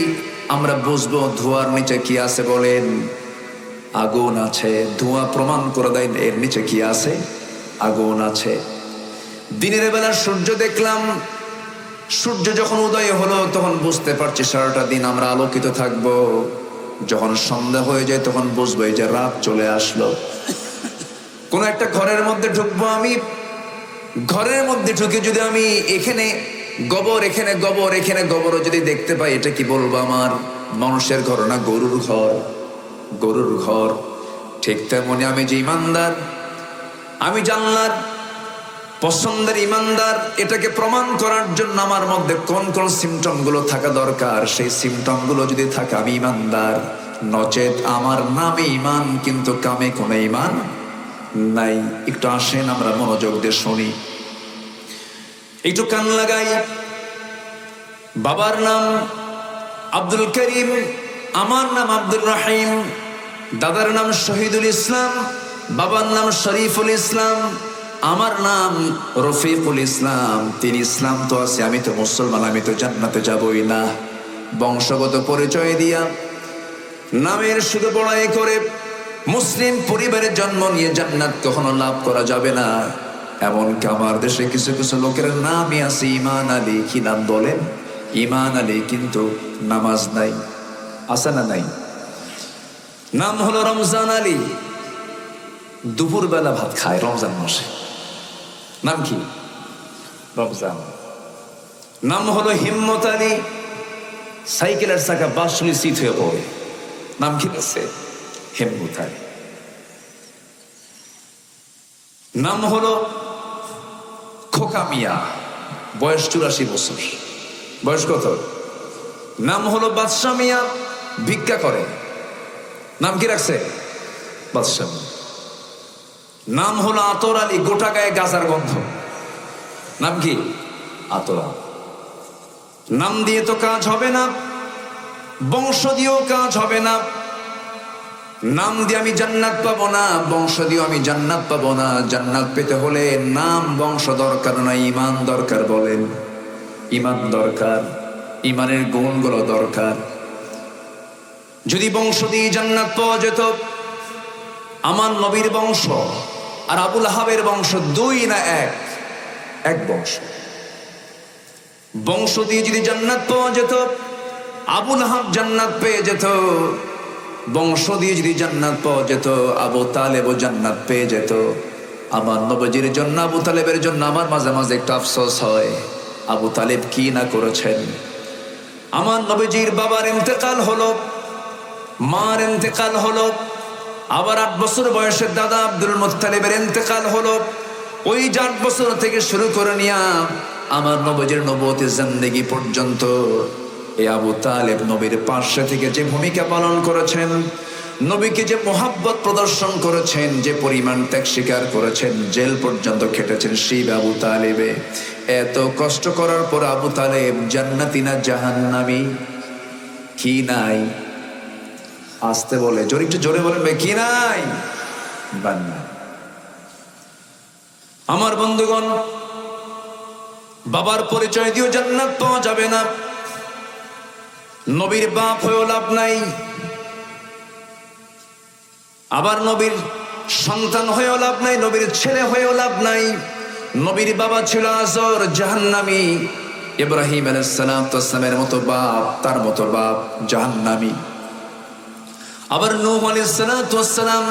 আমরা বুঝবো ধোঁয়ার নিচে কি আছে বলেন? আগুন আছে। ধোঁয়া প্রমাণ করে দেয় এর নিচে কি আছে? আগুন আছে। দিনের বেলা সূর্য দেখলাম, সূর্য যখন উদয় হলো তখন বুঝতে পারছি সারাটা দিন আমরা আলোকিত থাকবো। যখন সন্ধ্যা হয়ে যায় তখন বুঝবো এই যে রাত চলে আসলো। কোন একটা ঘরের মধ্যে ঢুকবো, আমি ঘরের মধ্যে ঢুকে যদি আমি এখানে গোবর, এখানে গোবর, এখানে গোবরও যদি দেখতে পাই, এটা কি বলবো আমার মানুষের ঘর না গরুর ঘর? গরুর ঘর। ঠিক তেমনি আমি যে ইমানদার, আমি জানলার পছন্দের ইমানদার, এটাকে প্রমাণ করার জন্য আমার মধ্যে কোন কোন সিমটম গুলো থাকা দরকার, সেই সিমটম গুলো যদি থাকে আমি ইমানদার। নচেত আমার নামে ইমান কিন্তু কামে কোনো ইমান নাই। একটু আসেন আমরা মনোযোগ দিয়ে শুনি, একটু কান লাগাই। বাবার নাম আব্দুল করিম, আমার নাম আব্দুর রহিম, দাদার নাম শহীদুল ইসলাম, বাবার নাম শরীফুল ইসলাম, আমার নাম রফিকুল ইসলাম। তিনি ইসলাম তো আছে, আমি তো মুসলমান, আমি তো জান্নাতে যাবই না। বংশগত পরিচয় দিয়া নামের শুধু বড়াই করে মুসলিম পরিবারে জন্ম নিয়ে জান্নাত কখনো লাভ করা যাবে না। এমনকি আমার দেশে কিছু কিছু লোকের নামই আছে ইমান আলী। কি নাম বলেন? ইমান আলী, কিন্তু নামাজ নাই। আছে না নাই? নাম হলো রমজান আলী, দুপুর বেলা ভাত খায় রমজান মাসে। নাম কি? রমজান। নাম হলো হিম্মত আলী, সাইকেলের চাকা বাসুলি সিট হয়ে পড়ে। নাম কি আছে? হিম্মত আলী। নাম হলো খোকা মিয়া, বয়স 84 বছর। বয়স কত? নাম হলো বাদশাহ মিয়া, ভিক্ষা করে। নাম কি রাখছে? বাদশাহ মিয়া। নাম হলো আতর আলী, গোটা গায়ে গাজার গন্ধ। নাম কি? আতর। নাম দিয়ে তো কাজ হবে না, বংশ দিয়েও কাজ হবে না। নাম দিয়ে আমি জান্নাত পাবো না, বংশ দিয়েও আমি জান্নাত পাবো না। জান্নাত পেতে হলে নাম বংশ দরকার না, ইমান দরকার। বলেন, ইমান দরকার, ইমানের গুণগুলো দরকার। যদি বংশ দিয়ে জান্নাত পাওয়া যেত, আমার নবীর বংশ আর আবুল আহাবের বংশ দুই না এক? এক বংশ। বংশ দিয়ে যদি জান্নাত পাওয়া যেত, আবুল আহাব জান্নাত পেয়ে যেত। বংশ দিয়ে যদি জান্নাত পাওয়া যেত, আবু তালেবও জান্নাত পেয়ে যেত। আমার নবীর জন্য, আবু তালেবের জন্য আমার মাঝে মাঝে একটু আফসোস হয়, আবু তালেব কি না করেছেন। আমার নবীজির বাবার ইন্তেকাল হলো, মার ইন্তেকাল হলো, আবার 8 বছর বয়সের দাদা আব্দুল মুত্তালিবের ইন্তেকাল হলো। ওই 8 বছর থেকে শুরু করে নিয়া আমার নবীজির নবুয়তের জিন্দেগি পর্যন্ত এই আবু তালেব নবীর পাশে থেকে যে ভূমিকা পালন করেছেন, নবীকে যে মোহাব্বত প্রদর্শন করেছেন, যে পরিমাণ ত্যাগ স্বীকার করেছেন, জেল পর্যন্ত খেটেছেন, সেই আবু তালেবে। এত কষ্ট করার পর আবু তালেব জান্নাতি না জাহান্নামী? কি নাই? আসতে বলে, জোরে একটু জোরে বলেন ভাই, কি নাই? বান্না। আমার বন্ধুগণ, বাবার পরিচয় দিয়েও জান্নাত পাওয়া যাবে না। নবীর বাপ হয়েও লাভ নাই, আবার নবীর সন্তান হয়েও লাভ নাই, নবীর ছেলে হয়েও লাভ নাই। নবীর বাবা ছিল আজর, জাহান্নামী। ইব্রাহিম আলাইহিস সালামের মতো বাপ, তার মতো বাপ জাহান্নামী। আবার নূহ আলাইহিস সালাম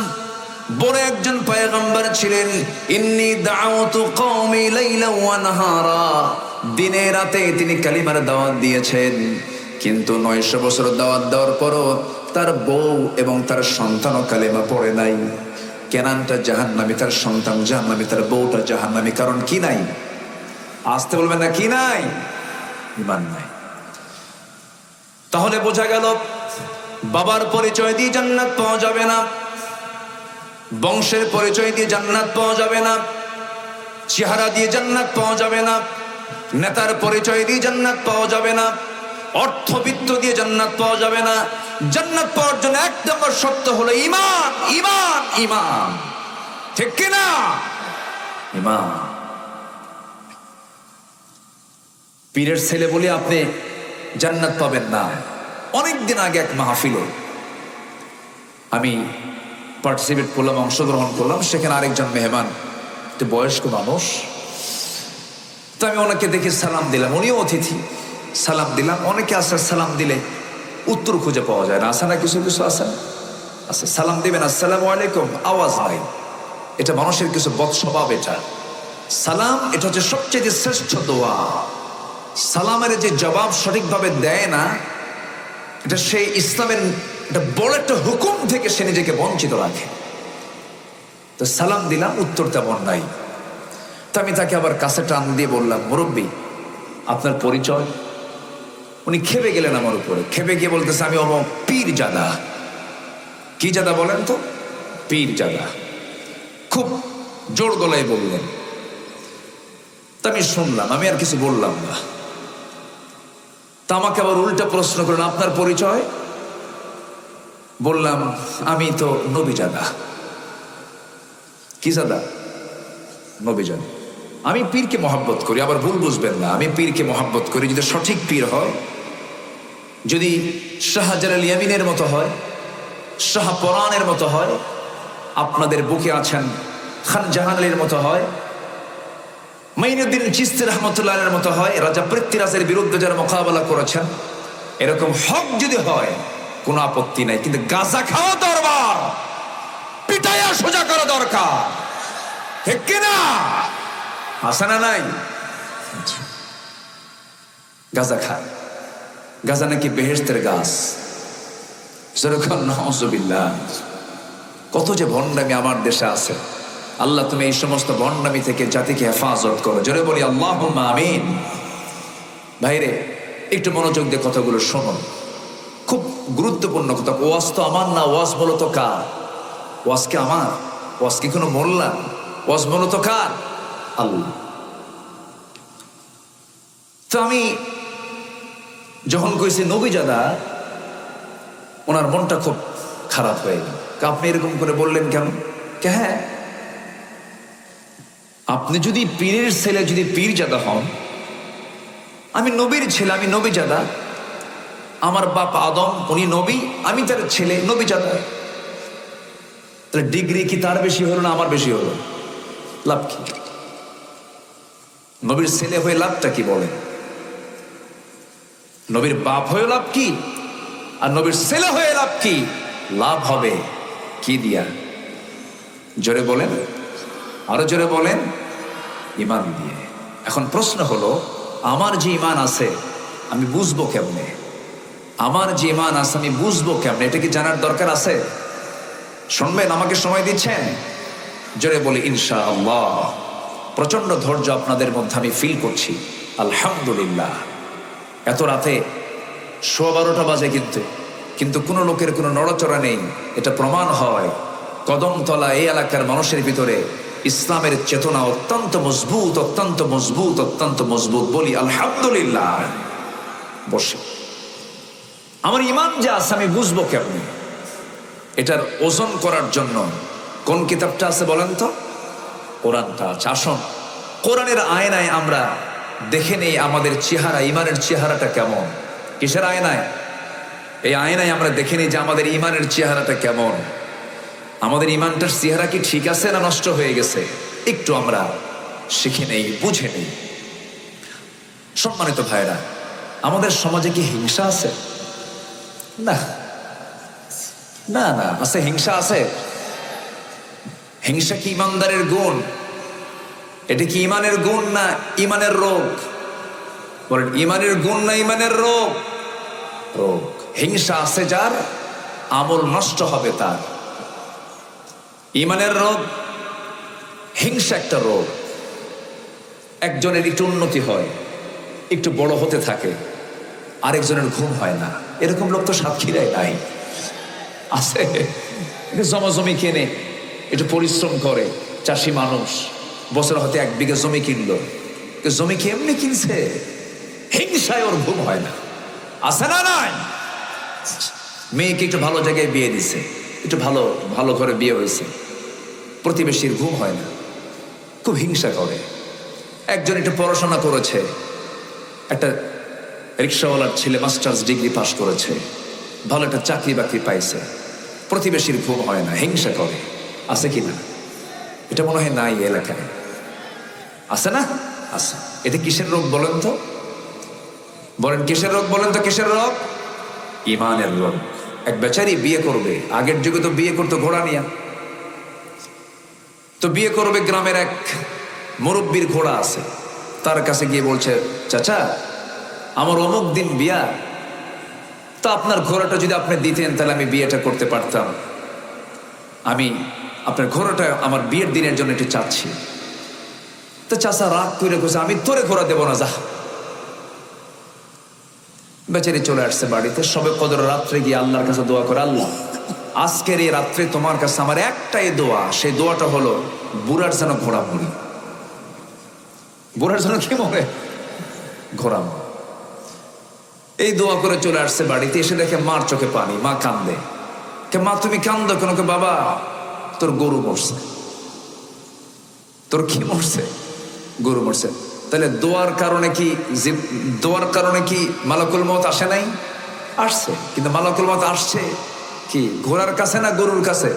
বড় একজন পয়গম্বর ছিলেন। ইন্নী দাউতু কওমি লাইলান ওয়া নাহারা, দিনে রাতে তিনি কালিমার দাওয়াত দিয়েছেন। কিন্তু 900 বছর দাওয়াত দেওয়ার পরও তার বউ এবং তার সন্তানও কালেমা পড়ে নাই। কেনানটা জাহান্নামী, তার সন্তান জাহান্নামী, তার বউটা জাহান্নামী। কারণ কি নাই? আসতে বলবেন না, কি নাই? ইমান নাই। তাহলে বোঝা গেল বাবার পরিচয় দিয়ে জান্নাত পাওয়া যাবে না, বংশের পরিচয় দিয়ে জান্নাত পাওয়া যাবে না, চেহারা দিয়ে জান্নাত পাওয়া যাবে না, নেতার পরিচয় দিয়ে জান্নাত পাওয়া যাবে না, অর্থবিত্ত দিয়ে জান্নাত পাওয়া যাবে না। জান্নাত পাওয়ার জন্য এক নম্বর শর্ত হলো ঈমান, ঈমান, ঈমান। ঠিক কিনা? ঈমান। পীরের ছেলে বলে আপনি জান্নাত পাবেন না। অনেকদিন আগে এক মাহফিলে আমি পার্টিসিপেট করলাম, অংশগ্রহণ করলাম। সেখানে আরেকজন মেহমান, একটু বয়স্ক মানুষ। তো আমি ওনাকে দেখে সালাম দিলাম, উনিও অতিথি। সালাম দিলাম। অনেকে আছে সালাম দিলে উত্তর খুঁজে পাওয়া যায় না, আসে না? কিছু কিছু আসেন, আচ্ছা সালাম দিবেন আসসালামু আলাইকুম, আওয়াজ নাই। এটা মানুষের কিছু বদস্বভাব। এটা সালাম, এটা হচ্ছে সবচেয়ে শ্রেষ্ঠ দোয়া। সালামের যে জবাব সঠিকভাবে দেয় না, এটা সেই ইসলামের একটা বড় একটা হুকুম থেকে সে নিজেকে বঞ্চিত রাখে। তো সালাম দিলাম, উত্তর তেমন নাই। তো আমি তাকে আবার কাছে টান দিয়ে বললাম, মুরব্বী আপনার পরিচয়? উনি খেপে গেলেন আমার উপরে। খেপে গিয়ে বলতেছে, আমি অমুক পীর জাদা। কি জাদা বলেন তো? পীর জাদা। খুব জোর গলায় বললেন। তা আমি শুনলাম, আমি আর কিছু বললাম না। তা আমাকে আবার উল্টা প্রশ্ন করলেন, আপনার পরিচয়? বললাম, আমি তো নবী জাদা। কি জাদা? নবী জাদা। আমি পীরকে মহব্বত করি, আবার ভুল বুঝবেন না। আমি পীরকে মহব্বত করি যদি সঠিক পীর হয়, যদি শাহজালাল ইয়ামিনের মতো হয়, শাহ পরানের মতো হয়, আপনাদের বুকে আছেন খান জাহানের মতো হয়, মাইনুদ্দিন চিশতি রহমতুল্লাহের মতো হয়, রাজা পৃথ্বীরাজের বিরুদ্ধে যারা মোকাবেলা করেছেন, এরকম হক যদি হয় কোনো আপত্তি নাই। কিন্তু গাঁজা খাওয়া দরবার, পিটাইয়া সোজা করা দরকার। ঠিক কিনা? আছে না নাই? গাঁজা খায়, গাঁজা নাকি বেহেশতের গাছ। যেরকম নাউজুবিল্লাহ। কত যে ভণ্ডামি আমার দেশে আছে। আল্লাহ তুমি এই সমস্ত ভণ্ডামি থেকে জাতিকে হেফাজত করো। জোরে বলি আল্লাহুম্মা আমিন। ভাইরে একটু মনোযোগ দিয়ে কথাগুলো শোনো, খুব গুরুত্বপূর্ণ কথা। ওয়াজ তো আমার না, ওয়াজ মূলত কার? ওয়াজ কি আমার? ওয়াজ কি কোনো মোল্লা? ওয়াজ মূলত কার? আল্লাহ। তো আমি যখন কইছি নবী জাদা, ওনার মনটা খুব খারাপ হয়ে গেল। আপনি এরকম করে বললেন কেন? হ্যাঁ, আপনি যদি পীরের ছেলে, যদি পীর জাদা হন, আমি নবীর ছেলে, আমি নবী জাদা। আমার বাপ আদম, উনি নবী, আমি তার ছেলে, নবী জাদা। তাহলে ডিগ্রি কি তার বেশি হলো না আমার বেশি হলো? লাভ কি? নবীর ছেলে হয়ে লাভটা কি বলে? নবীর বাপ হয়ে লাভ কি? আর নবীর ছেলে হয়ে লাভ কি? লাভ হবে কি দিয়া? জোরে বলেন, আরো জোরে বলেন। ঈমান দিয়ে। এখন প্রশ্ন হলো, আমার যে ঈমান আছে আমি বুঝবো কেমনে? আমার যে ঈমান আছে আমি বুঝবো কেমনে? এটা কি জানার দরকার আছে? শুনবেন, আমাকে সময় দিচ্ছেন? জোরে বলি ইনশাআল্লাহ। প্রচন্ড ধৈর্য আপনাদের মধ্যে আমি ফিল করছি, আলহামদুলিল্লাহ। এত রাতে 12:15 বাজে, কিন্তু কোনো লোকের কোনো নড়াচড়া নেই। এটা প্রমাণ হয় কদমতলা এই এলাকার মানুষের ভিতরে ইসলামের চেতনা অত্যন্ত মজবুত, অত্যন্ত মজবুত, অত্যন্ত মজবুত। বলি আলহামদুলিল্লাহ। বসে আমার ঈমান যে আছে আমি বুঝবো কেমনি? এটার ওজন করার জন্য কোন কিতাবটা আছে বলেন তো? কোরআনটা আছে। আসুন কোরআনের আয়নায় আমরা দেখে নেই আমাদের চেহারা, ঈমানের চেহারাটা কেমন। কিসের আয়নায়? এই আয়নায় আমরা দেখে নিই যে আমাদের ঈমানের চেহারাটা কেমন। আমাদের ঈমানটার চেহারা কি ঠিক আছে না নষ্ট হয়ে গেছে? একটু আমরা শিখে নেই, বুঝে নেই। সম্মানিত ভাইরা, আমাদের সমাজে কি হিংসা আছে? না না না, আছে? হিংসা আছে? হিংসা কি ঈমানদারের গুণ? এটা কি ঈমানের গুণ না ঈমানের রোগ? বলেন, ঈমানের গুণ না ঈমানের রোগ? রোগ। হিংসা আছে যার, আমল নষ্ট হবে তার। ঈমানের রোগ, হিংসা একটা রোগ। একজনের একটু উন্নতি হয়, একটু বড় হতে থাকে, আরেকজনের ঘুম হয় না। এরকম লোক তো সাতক্ষীরায় নাই, আছে। জমাজমি কেনে, একটু পরিশ্রম করে, চাষি মানুষ, বছর হতে 1 বিঘা জমি কিনলো। জমি কি এমনি কিনছে? হিংসায় ওর ঘুম হয় না, আছে না নাই? মেয়েকে একটু ভালো জায়গায় বিয়ে দিছে, একটু ভালো ভালো ঘরে বিয়ে হয়েছে, প্রতিবেশীর ঘুম হয় না, খুব হিংসা করে। একজন একটু পড়াশোনা করেছে, একটা রিক্সাওয়ালার ছেলে মাস্টার্স ডিগ্রি পাস করেছে, ভালো একটা চাকরি বাকরি পাইছে, প্রতিবেশীর ঘুম হয় না, হিংসা করে। আছে কি না? এটা মনে হয় নাই এলাকায়, আছে না? আছে। এটা কিসের রোগ বলেন তো? বলেন কিসের রোগ? বলেন তো কিসের রোগ? ইমানের রোগ। এক বেচারি বিয়ে করবে, আগের যুগে তো বিয়ে করতো ঘোড়া নিয়া, তো বিয়ে করবে গ্রামের এক মুরব্বীর ঘোড়া আছে, তার কাছে গিয়ে বলছে, চাচা আমার অমুক দিন বিয়া, তা আপনার ঘোড়াটা যদি আপনি দিতেন তাহলে আমি বিয়েটা করতে পারতাম, আমি আপনার ঘোড়াটা আমার বিয়ের দিনের জন্য একটু চাচ্ছি। তো চাচা রাগ করে বলছে, আমি তোরে ঘোড়া দেবো না, যা। বেচারি চলে আসছে বাড়িতে, সবে কদর রাত্রে গিয়ে আল্লাহর কাছে দোয়া করে, আল্লাহ আজকের এই রাত্রে তোমার কাছে আমার একটাই দোয়া, সেই দোয়াটা হলো বুড়ার যেন ঘোড়া মরি। বুড়ার যেন কি মরে? ঘোড়া মরে। এই দোয়া করে চলে আসছে বাড়িতে, এসে দেখে মার চোখে পানি, মা কান্দে। কে মা তুমি কান্দো কেন? কে বাবা তোর গরু মরছে। তোর কি মরছে? গরু মরছে। তাহলে দোয়ার কারণে কি মালাকুল মওত আসে নাই? আসছে, কিন্তু মালাকুল মওত আসছে কি ঘোড়ার কাছে না গরুর কাছে?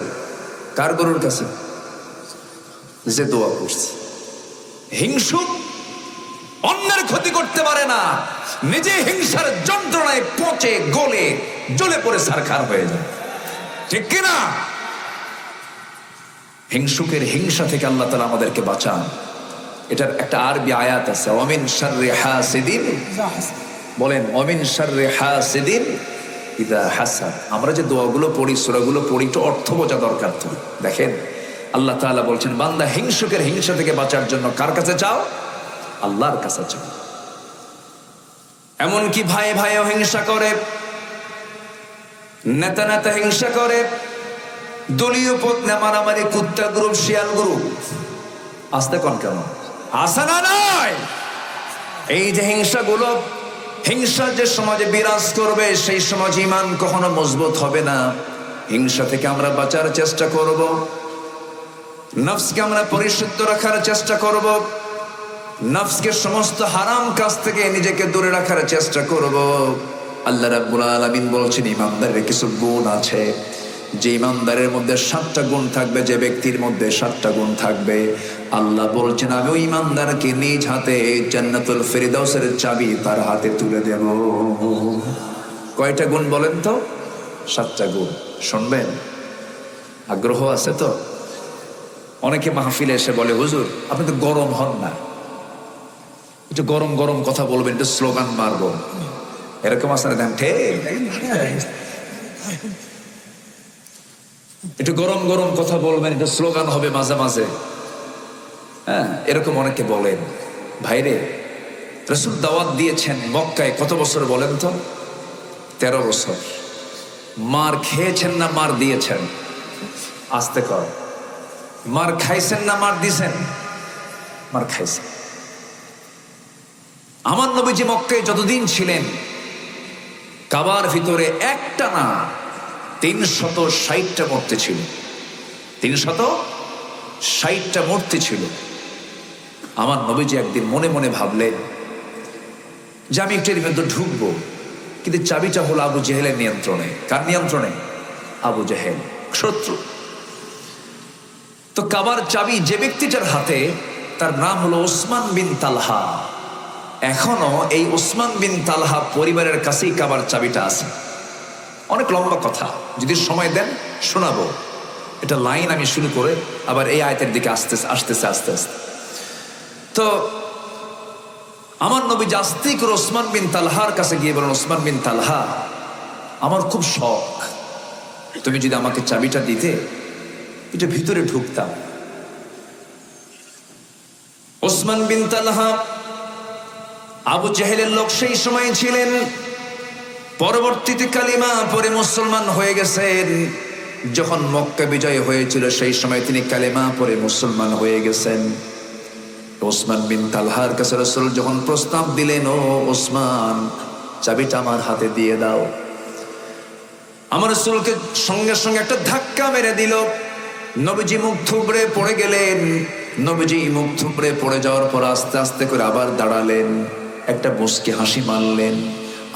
কার গরুর কাছে? যে দোয়া করছে। হিংসুক অন্যের ক্ষতি করতে পারে না, নিজে হিংসার যন্ত্রণায় পচে গলে জ্বলে পড়ে ছারখার হয়ে যায়, ঠিক কিনা? হিংসুকের হিংসা থেকে আল্লাহ তাআলা আমাদেরকে বাঁচান। এটার একটা আরবি আয়াত আছে, ওয়ামিন শাররি হাসিদিন, বলেন ওয়ামিন শাররি হাসিদিন ইযা হাসাদ। আমরা যে দোয়াগুলো পড়ি, সূরাগুলো পড়ি, একটু অর্থ বোঝা দরকার। তো দেখেন আল্লাহ তাআলা বলছেন, বান্দা হিংসুকের হিংসা থেকে বাঁচার জন্য কার কাছে চাও? আল্লাহর কাছে চাও। এমনকি ভাই ভাইও হিংসা করে, নেতা নেতা হিংসা করে, দলীয় পথ মারামারি, কুত্তা গ্রুপ, শিয়াল গ্রুপ, আসতে কোন কেন? আসে না নাই? এই যে হিংসাগুলো, হিংসা যে সমাজে বিরাজ করবে, সেই সমাজ ঈমান কখনো মজবুত হবে না। হিংসা থেকে আমরা বাঁচার চেষ্টা করব, নফসকে আমরা পরিশুদ্ধ রাখার চেষ্টা করব, নফসকে সমস্ত হারাম কাজ থেকে নিজেকে দূরে রাখার চেষ্টা করব। আল্লাহ রাব্বুল আলামিন বলছেন, ইমানদারের কিছু গুণ আছে, যে ইমানদারের মধ্যে 7টা গুণ থাকবে, যে ব্যক্তির মধ্যে 7টা গুণ থাকবে, আল্লাহ বলছেন আমি ওই ইমানদারকে নিজ হাতে জান্নাতুল ফেরদাউসের চাবি তার হাতে তুলে দেব। কয়টা গুণ বলেন তো? 7টা গুণ। শুনবেন? আগ্রহ আছে তো? অনেকে মাহফিলে এসে বলে, হুজুর আপনি তো গরম হন না, একটু গরম গরম কথা বলবেন, একটু স্লোগান মারবো, এরকম আছে না? একটু গরম গরম কথা বলবেন, একটু স্লোগান হবে মাঝে মাঝে, হ্যাঁ, এরকম অনেকে বলেন। ভাইরে, রাসূল দাওয়াত দিয়েছেন মক্কায় কত বছর বলেন তো? 13 বছর। মার খেয়েছেন না মার দিয়েছেন? আস্তে কর। মার খাইছেন না মার দিছেন? মার খাইছেন। আমার নবীজি মক্কায় যতদিন ছিলেন, কাবার ভিতরে একটা না 360টা মূর্তি ছিল। 360টা মূর্তি ছিল। আমার নবীজি একদিন মনে মনে ভাবলেন যে আমি একটু এর মধ্যে ঢুকবো, কিন্তু চাবিটা হলো আবু জেহেলের নিয়ন্ত্রণে। কার নিয়ন্ত্রণে? আবু জেহেল, শত্রু। তো কাবার চাবি যে ব্যক্তিটার হাতে, তার নাম হলো ওসমান বিন তালহা। এখনো এই ওসমান বিন তালহা পরিবারের কাছেই কাবার চাবিটা আছে। অনেক লম্বা কথা, যদি সময় দেন শোনাবো। এটা লাইন আমি শুরু করে আবার এই আয়াতের দিকে আসতেছে আস্তে আস্তে। তো আমার নবী আস্তে করে ওসমান বিন তালহার কাছে গিয়ে বলেন, ওসমান বিন তালহা, আমার খুব শখ, তুমি যদি আমাকে চাবিটা দিতে, এটা ভিতরে ঢুকতাম। ওসমান বিন তালহা আবু জেহেলের লোক সেই সময় ছিলেন, পরবর্তীতে কালিমা পরে মুসলমান হয়ে গেছেন। যখন মক্কা বিজয় হয়েছিল সেই সময় তিনি কালিমা পরে মুসলমান হয়ে গেছেন। ওসমান বিন তালহার কাছে রাসূল যখন প্রস্তাব দিলেন, ও ওসমান, চাবিটা আমার হাতে দিয়ে দাও, আমার রাসূলকে সঙ্গে সঙ্গে একটা ধাক্কা মেরে দিল। নবীজি মুখ থুবড়ে পড়ে গেলেন। নবীজি মুখ থুবড়ে পড়ে যাওয়ার পর আস্তে আস্তে করে আবার দাঁড়ালেন, একটা মুচকি হাসি মারলেন।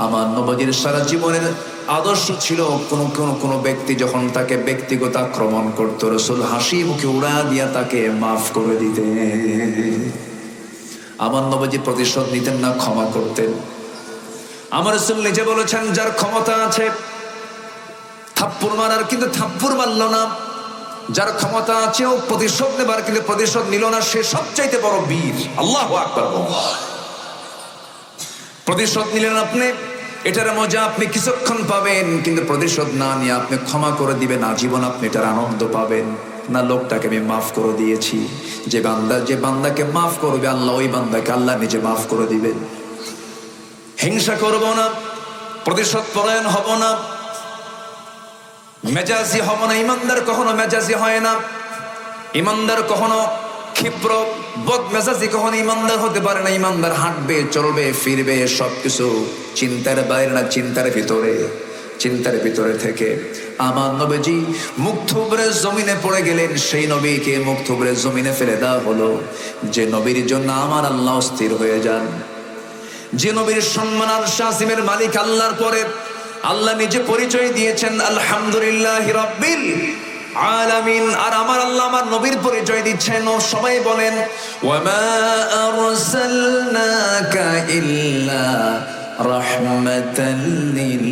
আমার নবীজির সারা জীবনের আদর্শ ছিল, কোন ব্যক্তি যখন তাকে ব্যক্তিগত আক্রমণ করতো, রাসূল হাসি মুখে উড়া দিয়া তাকে মাফ করে দিতেন। আমার নবীজি প্রতিশোধ নিতেন না, ক্ষমা করতেন। আমার রাসূল নিজে বলেছেন, যার ক্ষমতা আছে থাপ্পড় মারার, কিন্তু থাপ্পড় মারল না। যার ক্ষমতা আছে ও প্রতিশোধ নেবার, কিন্তু প্রতিশোধ নিল না, সে সবচাইতে বড় বীর। আল্লাহু আকবার। প্রতিশোধ নিলেন আপনি, এটার মজা আপনি কিছুক্ষণ পাবেন, কিন্তু প্রতিশোধ না নিয়ে আপনি ক্ষমা করে দিবেন, আজীবন আপনি এটার আনন্দ পাবেন না। লোকটাকে আমি মাফ করে দিয়েছি, যে বান্দাকে মাফ করবে আল্লাহ, ওই বান্দাকে আল্লাহ নিজে মাফ করে দিবেন। হিংসা করব না, প্রতিশোধ পরায়ণ হব না, মেজাজি হব না। ইমানদার কখনো মেজাজি হয় না, ইমানদার কখনো ক্ষিপ্র বদ মেজাজি কখনো ইমানদার হতে পারে না। ইমানদার হাঁটবে, চলবে, ফিরবে, সবকিছু চিন্তার বাইরে না, চিন্তার ভিতরে থেকে। আমার নবীজি মুখ থুবড়ে জমিনে পড়ে গেলেন। সেই নবীকে মুখ থুবড়ে জমিনে ফেলে দেওয়া হলো, যে নবীর জন্য আমার আল্লাহ স্থির হয়ে যান, যে নবীর সম্মান আর শাসিমের মালিক আল্লাহর পরে আল্লাহ নিজে পরিচয় দিয়েছেন, আলহামদুলিল্লাহি রাব্বিল আলামিন। আর আমার আল্লাহ আমার নবীর পরিচয় দিচ্ছেন, ও সবাই বলেন, ওয়ামা আরসালনাকা ইল্লা রাহমাতাল লিল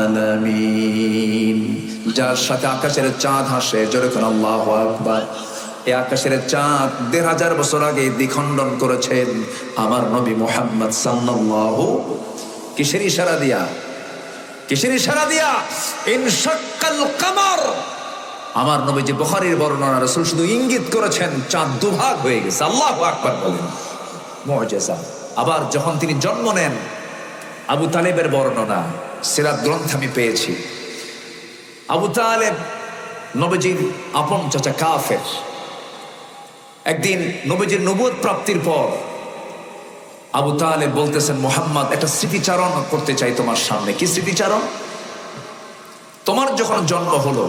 আলামিন। যার সাথে আকাশের চাঁদ হাসে, জোরে কোন আল্লাহু আকবার। এই আকাশের চাঁদ ১৫০০ বছর আগে দ্বিখণ্ডন করেছেন আমার নবী মুহাম্মদ সাল্লাল্লাহু কিসের ইশারা দিয়া ইনশাক্কাল কামার। আমার নবীজি বুখারীর বর্ণনা, রাসূল শুধু ইঙ্গিত করেছেন, চাঁদ দুভাগ হয়ে গেছে। আল্লাহু আকবার বলেন, মুআজিজা। আবার যখন তিনি জন্ম নেন, আবু তালেবের বর্ণনা সিরাত গ্রন্থে আমি পেয়েছি। আবু তালেব নবীজির আপন চাচা, কাফের। একদিন নবীজির নবুয়ত প্রাপ্তির পর আবু তালেব বলতেছেন, মুহাম্মদ, একটা স্মৃতিচারণ করতে চাই তোমার সামনে। কি স্মৃতিচারণ? তোমার যখন জন্ম হলো,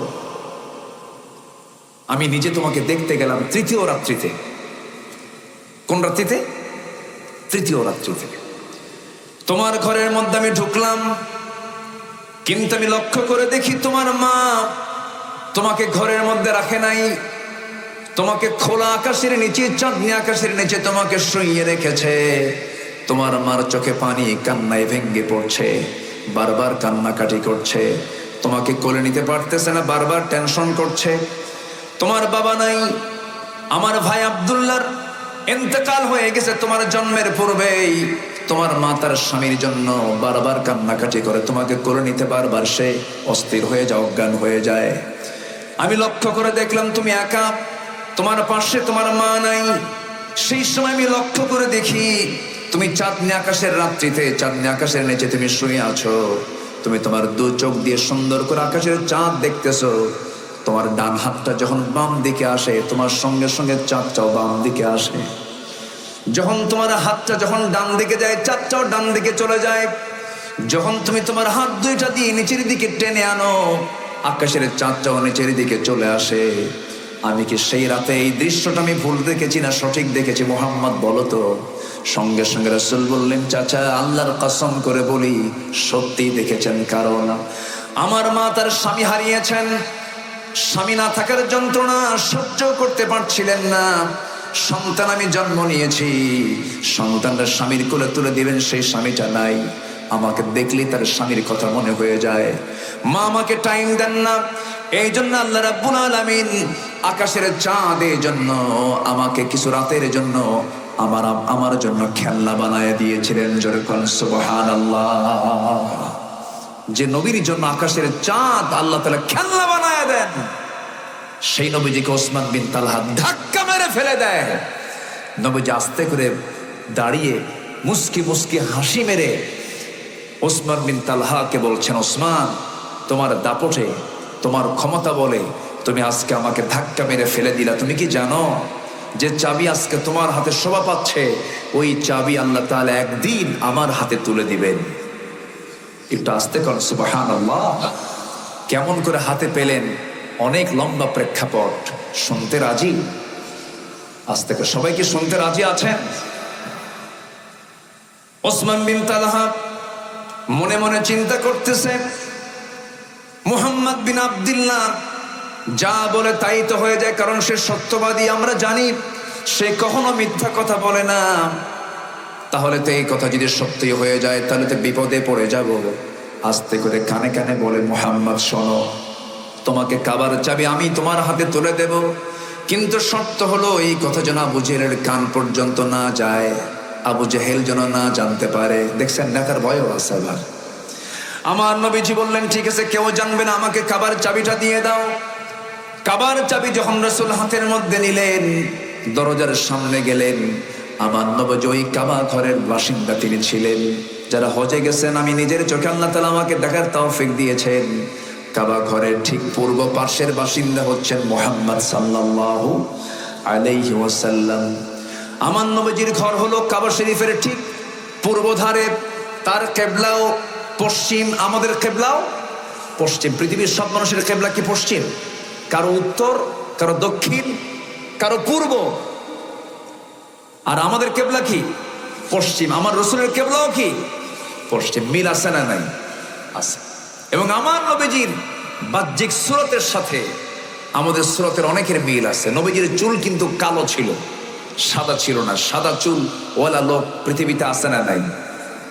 আমি নিজে তোমাকে দেখতে গেলাম তৃতীয় রাত্রিতে। কোন রাত্রিতে? তৃতীয় রাত্রিতে। তোমার ঘরের মধ্যে আমি ঢুকলাম, কিন্তু আমি লক্ষ্য করে দেখি তোমার মা তোমাকে ঘরের মধ্যে রাখে নাই, তোমাকে খোলা আকাশের নিচে, চাঁদনি আকাশের নিচে তোমাকে শুইয়ে রেখেছে। তোমার মার চোখে পানি, কান্নায় ভেঙ্গে পড়ছে, বারবার কান্নাকাটি করছে, তোমাকে কোলে নিতে পারতেছে না, বারবার টেনশন করছে। তোমার বাবা নাই, আমার ভাই আব্দুল্লাহর ইন্তেকাল হয়ে গেছে তোমার জন্মের পূর্বেই। তোমার মা তার স্বামীর জন্য বারবার কান্নাকাটি করে, তোমাকে কোলে নিতে বারবার সে অস্থির হয়ে যায়, অজ্ঞান হয়ে যায়। আমি লক্ষ্য করে দেখলাম তুমি একা, তোমার পাশে তোমার মা নাই। সেই সময় আমি লক্ষ্য করে দেখি তুমি চাঁদনি আকাশের রাত্রিতে, চাঁদনি আকাশের নিচে তুমি শুয়ে আছো। তুমি তোমার দু চোখ দিয়ে সুন্দর করে আকাশের চাঁদ দেখতেছো। তোমার ডান হাতটা যখন বাম দিকে আসে, তোমার সঙ্গে সঙ্গে চাঁদটাও বাম দিকে আসে। যখন তোমার হাতটা যখন ডান দিকে যায়, চাঁদটাও ডান দিকে চলে যায়। যখন তুমি তোমার হাত দুইটা দিয়ে নিচের দিকে টেনে আনো, আকাশের চাঁদটাও নিচের দিকে চলে আসে। আমি কি সেই রাতে এই দৃশ্যটা আমি ভুল দেখেছি না সঠিক দেখেছি? মুহাম্মদ বলো তো। সঙ্গে সঙ্গে রাসূল বললেন, চাচা, আল্লাহর কসম করে বলি, সত্যি দেখেছেন। কারণ আমার মা তার স্বামী হারিয়েছেন, স্বামী না থাকার যন্ত্রণা সহ্য করতে পারছিলেন না। সন্তান আমি জন্ম নিয়েছি, সন্তানরা স্বামীর কোলে তুলে দিবেন, সেই স্বামীটা নাই। আমাকে দেখলেই তার স্বামীর কথা মনে হয়ে যায়। মা আমাকে টাইম দেন না, এই জন্য আল্লাহ রাব্বুল আলামিন আকাশের চাঁদ এই জন্য আমাকে কিছু রাতের জন্য আমার জন্য খেলনা বানায় দিয়েছিলেন। জোরে বলেন সুবহানাল্লাহ। যে নবীর জন্য আকাশের চাঁদ আল্লাহ তাআলা খেলনা বানায় দেন, সেই নবীজিকে ওসমান বিন তালহা ধাক্কা মেরে ফেলে দেয়। নবীজি আস্তে করে দাঁড়িয়ে মুস্কি মুস্কি হাসি মেরে ওসমান বিন তালহাকে বলছেন, ওসমান, তোমার দাপটে, তোমার ক্ষমতা বলে তুমি আজকে আমাকে ধাক্কা মেরে ফেলে দিলা। তুমি কি জানো যে চাবি আজকে তোমার হাতে শোভা পাচ্ছে, ওই চাবি আল্লাহ তাআলা একদিন আমার হাতে তুলে দিবেন। একটু আস্তে করেন সুবহানাল্লাহ। কেমন করে হাতে পেলেন? অনেক লম্বা প্রেক্ষাপট। শুনতে রাজি? আস্তে করে সবাই কি শুনতে রাজি আছেন? ওসমান বিন তালহা মনে মনে চিন্তা করতেছে, মুহাম্মদ বিন আব্দুল্লাহ যা বলে তাই তো হয়ে যায়, কারণ সে সত্যবাদী। আমরা জানি সে কখনো মিথ্যা কথা বলে না। তাহলে তো এই কথা যদি সত্যি হয়ে যায় তাহলে তো বিপদে পড়ে যাব। আস্তে করে কানে কানে বলে, মুহাম্মদ শোনো, তোমাকে কাবার চাবি আমি তোমার হাতে তুলে দেব, কিন্তু শর্ত হলো এই কথা যেন আবু জেহেলের কান পর্যন্ত না যায়, আবু জেহেল যেন না জানতে পারে। দেখছেন নেতার ভয়ও আছে। আবার আমার নবীজি বললেন, ঠিক আছে, কেউ জানবে না, আমাকে কাবার চাবিটা দিয়ে দাও। কাবার চাবি যখন রাসূল হাতের মধ্যে নিলেন, দরজার সামনে গেলেন। আমার নবীজি ওই কাবা ঘরের বাসিন্দা তিনি ছিলেন। যারা হজে গেছেন, আমি নিজের চোখে আল্লাহ তাআলা আমাকে দেখার তৌফিক দিয়েছেন, কাবা ঘরের ঠিক পূর্ব পাশের বাসিন্দা হচ্ছেন মুহাম্মদ সাল্লাল্লাহু আলাইহি ওয়াসাল্লাম। আমার নবীজির ঘর হলো কাবা শরীফের ঠিক পূর্ব ধারে। তার কিবলাও পশ্চিম, আমাদের কিবলাও পশ্চিম। পৃথিবীর সব মানুষের কিবলা কি পশ্চিম? কারো উত্তর, কারো দক্ষিণ, কারো পূর্ব। আর আমাদের কিবলা কি? পশ্চিম। আমার রাসূলের কিবলাও কি? পশ্চিম। মিল আছে না নাই? আছে। এবং আমার নবীজির বাহ্যিক সুরতের সাথে আমাদের সুরতের অনেকের মিল আছে। নবীজির চুল কিন্তু কালো ছিল, সাদা ছিল না। সাদা চুল ওয়ালা লোক পৃথিবীতে আছে না নাই?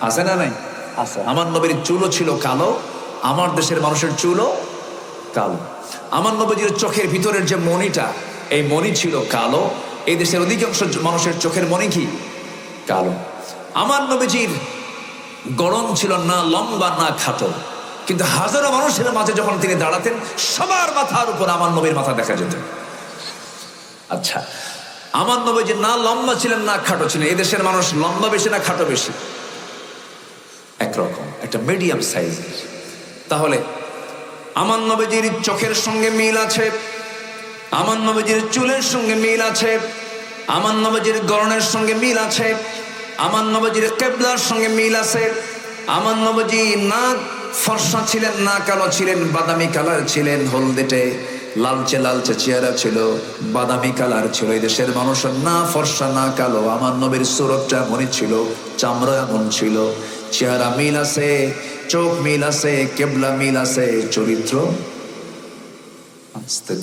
আছে না নাই? আছে। আমার নবীর চুলও ছিল কালো, আমার দেশের মানুষের চুলও কালো। আমার নবীজির চোখের ভিতরের যে মণিটা, এই মণি ছিল কালো। এই দেশের অধিকাংশ মানুষের চোখের মণি কি? কালো। আমার নবীজির গড়ন ছিল না লম্বা না খাটো, কিন্তু হাজারো মানুষের মাঝে যখন তিনি দাঁড়াতেন, সবার মাথার উপর আমার নবীর মাথা দেখা যেত। আচ্ছা, আমার নবীজি না লম্বা ছিলেন না খাটো ছিলেন। এই দেশের মানুষ লম্বা বেশি না খাটো বেশি? একরকম, একটা মিডিয়াম সাইজ। তাহলে আমার নবীজির চোখের সঙ্গে মিল আছে, আমার নবীজির চুলের সঙ্গে মিল আছে, আমার নবীজির গড়নের সঙ্গে মিল আছে, আমার নবীজির কিবলার সঙ্গে মিল আছে। আমার নবীজি না ফর্সা ছিলেন না কালো ছিলেন, বাদামি কালার ছিলেন। হলদেটে লালচে লালচে চেহারা ছিল, বাদামি কালার ছিল। এই দেশের মানুষ না ফর্সা না কালো। আমার নবীর সুরতটা এমনই ছিল, চামড়া এমন ছিল। চেহারা মিল আছে, চোখ মিল আছে, কিবলা মিল আছে, চরিত্র আস্তে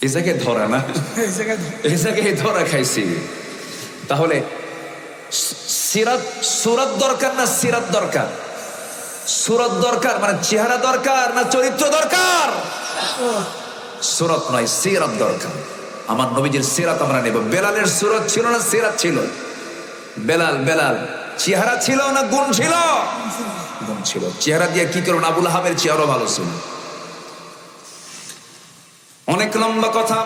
এই জায়গায় ধরা না, এই জায়গায় ধরা খাইছি। তাহলে সুরত দরকার না সিরাত দরকার? সুরত দরকার মানে চেহারা দরকার না চরিত্র দরকার? সুরত নয়, সিরাত দরকার। আমার নবীজির সিরাত আমরা নেব। বেলালের সুরত ছিল না সিরাত ছিল? বেলাল চেহারা ছিল না গুণ ছিল? গুণ ছিল। চেহারা দিয়ে কি করুন? আবুল আহাবের চেহারা ভালো ছিল। অনেক লম্বা কথা,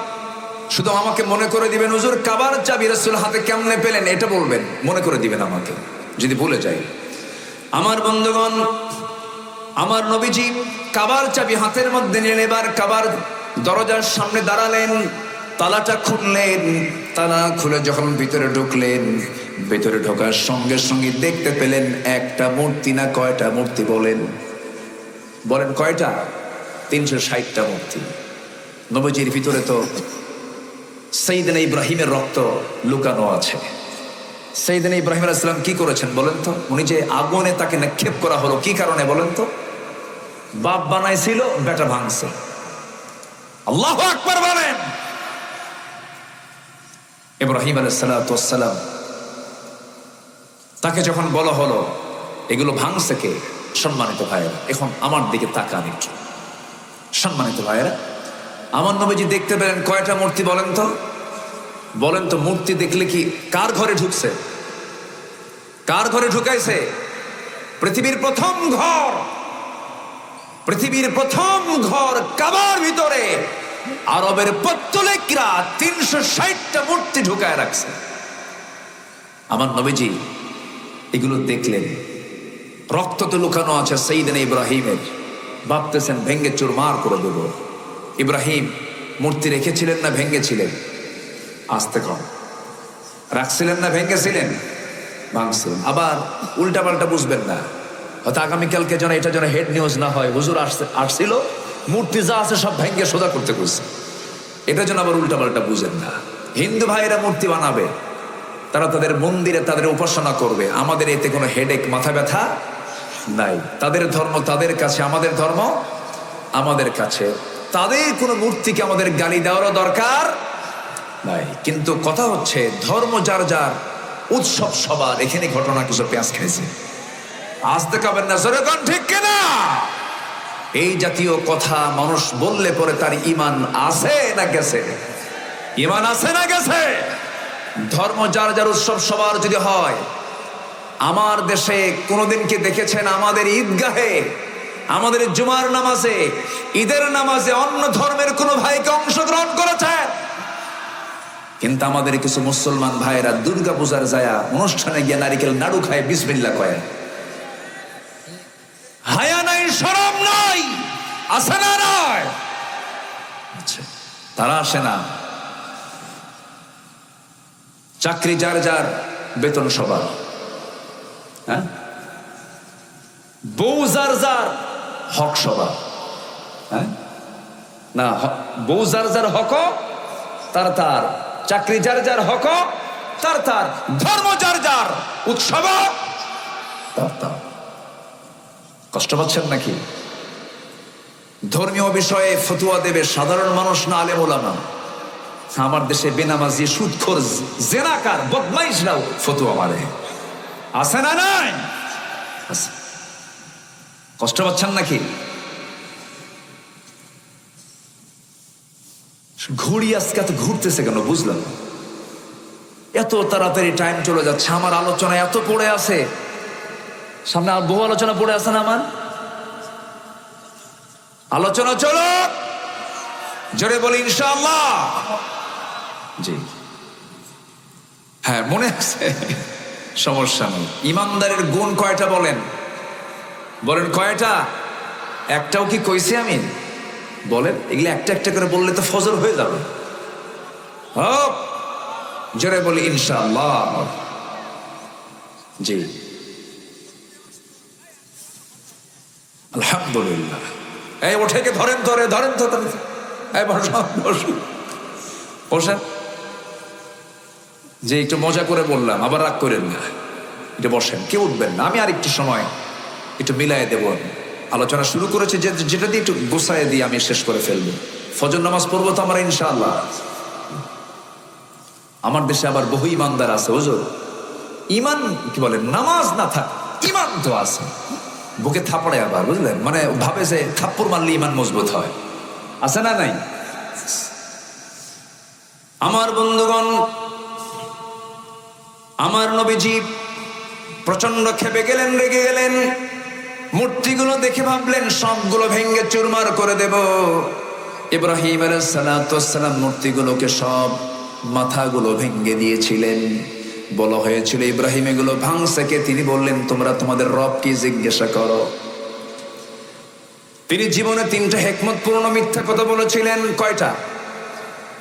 শুধু আমাকে মনে করে দিবেন, হুজুর কাবার চাবি রাসূল হাতে কেমনে পেলেন এটা বলবেন, মনে করে দিবেন আমাকে যদি ভুলে যাই। আমার বন্ধুগণ, আমার নবীজি কাবার চাবি হাতের মধ্যে নিলেন। এবার কাবার দরজার সামনে দাঁড়ালেন, তালাটা খুললেন। তালা খুলে যখন ভিতরে ঢুকলেন, ভিতরে ঢোকার সঙ্গে সঙ্গে দেখতে পেলেন একটা মূর্তি। না কয়টা মূর্তি? বলেন বলেন কয়টা? 360টা মূর্তি। নবীজির ভিতরে তো সাইয়েদনা ইব্রাহিমের রক্ত লুকানো আছে। সাইয়েদনা ইব্রাহিম আলাইহিস সালাম কি করেছেন বলেন তো? উনি যে আগুনে তাকে নিক্ষেপ করা হলো কি কারণে বলেন তো? বাপ বানাইছিল, বেটা ভাঙছে। আল্লাহু আকবার বলেন। ইব্রাহিম আলাইহিস সালাম তাকে যখন বলা হলো এগুলো ভাঙছে কে? সম্মানিত ভাইয়েরা, এখন আমার দিকে তাকান একটু। সম্মানিত ভাইয়েরা, আমার নবীজি দেখতে পেলেন কয়টা মূর্তি বলেন তো? বলেন তো, মূর্তি দেখলে কি কার ঘরে ঢুকছে? কার ঘরে ঢুকাইছে? পৃথিবীর প্রথম ঘর, পৃথিবীর প্রথম ঘর কাবার ভিতরে আরবের পত্তলিকরা 360টা মূর্তি ঢুকায় রাখছে। আমার নবীজি এগুলো দেখলেন, রক্ত তো লুকানো আছে সাইয়েদনা ইব্রাহিমের, ভাবতেছেন ভেঙ্গে চুরমার করে দেব। ইব্রাহিম মূর্তি রেখেছিলেন না ভেঙ্গেছিলেন? আস্তে কম। রাখছিলেন না ভেঙ্গেছিলেন? ভাঙছিলেন। আবার উল্টাপাল্টা বুঝবেন না, হয়তো আগামীকালকে যেন এটা যেন হেড নিউজ না হয়, হুজুর আসছিল মূর্তি যা আছে সব ভেঙ্গে সোজা করতে করছে, এটা যেন আবার উল্টাপাল্টা বুঝেন না। হিন্দু ভাইয়েরা মূর্তি বানাবে, তারা তাদের মন্দিরে তাদের উপাসনা করবে, আমাদের এতে কোনো হেডেক মাথা ব্যথা নাই। তাদের ধর্ম তাদের কাছে, আমাদের ধর্ম আমাদের কাছে। তাদের কোনো মূর্তিকে আমাদের গালি দেওয়ারও দরকার নাই। কিন্তু কথা হচ্ছে ধর্ম যার যার, উৎসব সবার। এখানে ঘটনা কিছু পেঁয়াজ খেয়েছে, আসতে কাবেন না, জোরে কোন ঠিক কিনা? এই জাতীয় কথা মানুষ বললে পরে তার ইমান আছে না গেছে? ইমান আছে না গেছে? ধর্ম যার যার, উৎসব সবার যদি হয়। আমার দেশে কোনোদিন কি দেখেছেন আমাদের ঈদগাহে, আমাদের জুমার নামাজে, ঈদের নামাজে অন্য ধর্মের কোনো ভাইকে অংশগ্রহণ করেছে? কিন্তু আমাদের কিছু মুসলমান ভাইরা দুর্গা পূজার যায় অনুষ্ঠানে গিয়ে নারিকেল নাড়ু খায়, বিসমিল্লাহ কয়। হায়া নাই, শরম নাই, আসে না? নয়, আচ্ছা, তারা আসে না। চাকরি যার যার, বেতন সবার। হ্যাঁ, বউ যার যার, হক সবার। হ্যাঁ না, বউ যার যার হক তার তার, চাকরি যার যার হক তার তার, ধর্ম যার যার, উৎসব তার তার। কষ্ট পাচ্ছেন নাকি? ধর্মীয় বিষয়ে ফতুয়া দেবে সাধারণ মানুষ না আলেম ওলামা। আমার দেশে বেনামাজি, সুদখোর, জেনাকার, বদমাইশরাও ফতুয়া মারে, আছে না? নাই, কষ্ট পাচ্ছেন নাকি? ঘুড়ি আজকে এত ঘুরতেছে কেন বুঝলাম? এত তাড়াতাড়ি টাইম চলে যাচ্ছে। আমার আলোচনা এত পড়ে আছে, সামনে আর বহু আলোচনা পড়ে আছে না? আমার আলোচনা চলো, জোরে বলি ইনশাআল্লাহ। জি হ্যাঁ, মনে আছে, সমস্যা নেই। ইমানদারের গুণ কয়টা বলেন? বলেন কয়টা? একটাও কি কইছি আমি? বলেন, এগুলো একটা একটা করে বললে তো ফজর হয়ে যাবে। হোক, জোরে বলি ইনশাআল্লাহ। জি আলহামদুলিল্লাহ। এই ওঠে কে, ধরেন ধরে, ধরেন তো, বসেন। যে একটু মজা করে বললাম, আবার রাগ করেন না, একটু বসেন, কেউ উঠবেন না। আমি আর একটু সময় একটু মিলাই দেব। আলোচনা শুরু করেছে যেটা দিয়ে একটু গোছায় দিয়ে আমি শেষ করে ফেলবো। ফজর নামাজ পড়বো তো আমরা ইনশাআল্লাহ। আমার দেশে আবার বহু ইমানদার আছে হুজুর, ইমান কি বলে, নামাজ না থাক ইমান তো আছে, বুকে থাপড়ে আবার, বুঝলেন, মানে ভাবে যে থাপ্পড় মারলে ইমান মজবুত হয়, আছে না? নাই। আমার বন্ধুগণ, আমার নবীজি প্রচন্ড ক্ষেপে গেলেন, রেগে গেলেন। মূর্তিগুলো দেখে ভাবলেন সবগুলো ভেঙ্গে চুরমার করে দেব। ইব্রাহিম আলাইহিস সালাম মূর্তিগুলোকে সব মাথাগুলো ভেঙ্গে দিয়েছিলেন। বলা হয়েছিল ইব্রাহিম এগুলো ভাঙছে কে? তিনি বললেন তোমরা তোমাদের রবকে জিজ্ঞাসা করো। তিনি জীবনে 3টা হিকমতপূর্ণ মিথ্যা কথা বলেছিলেন। কয়টা?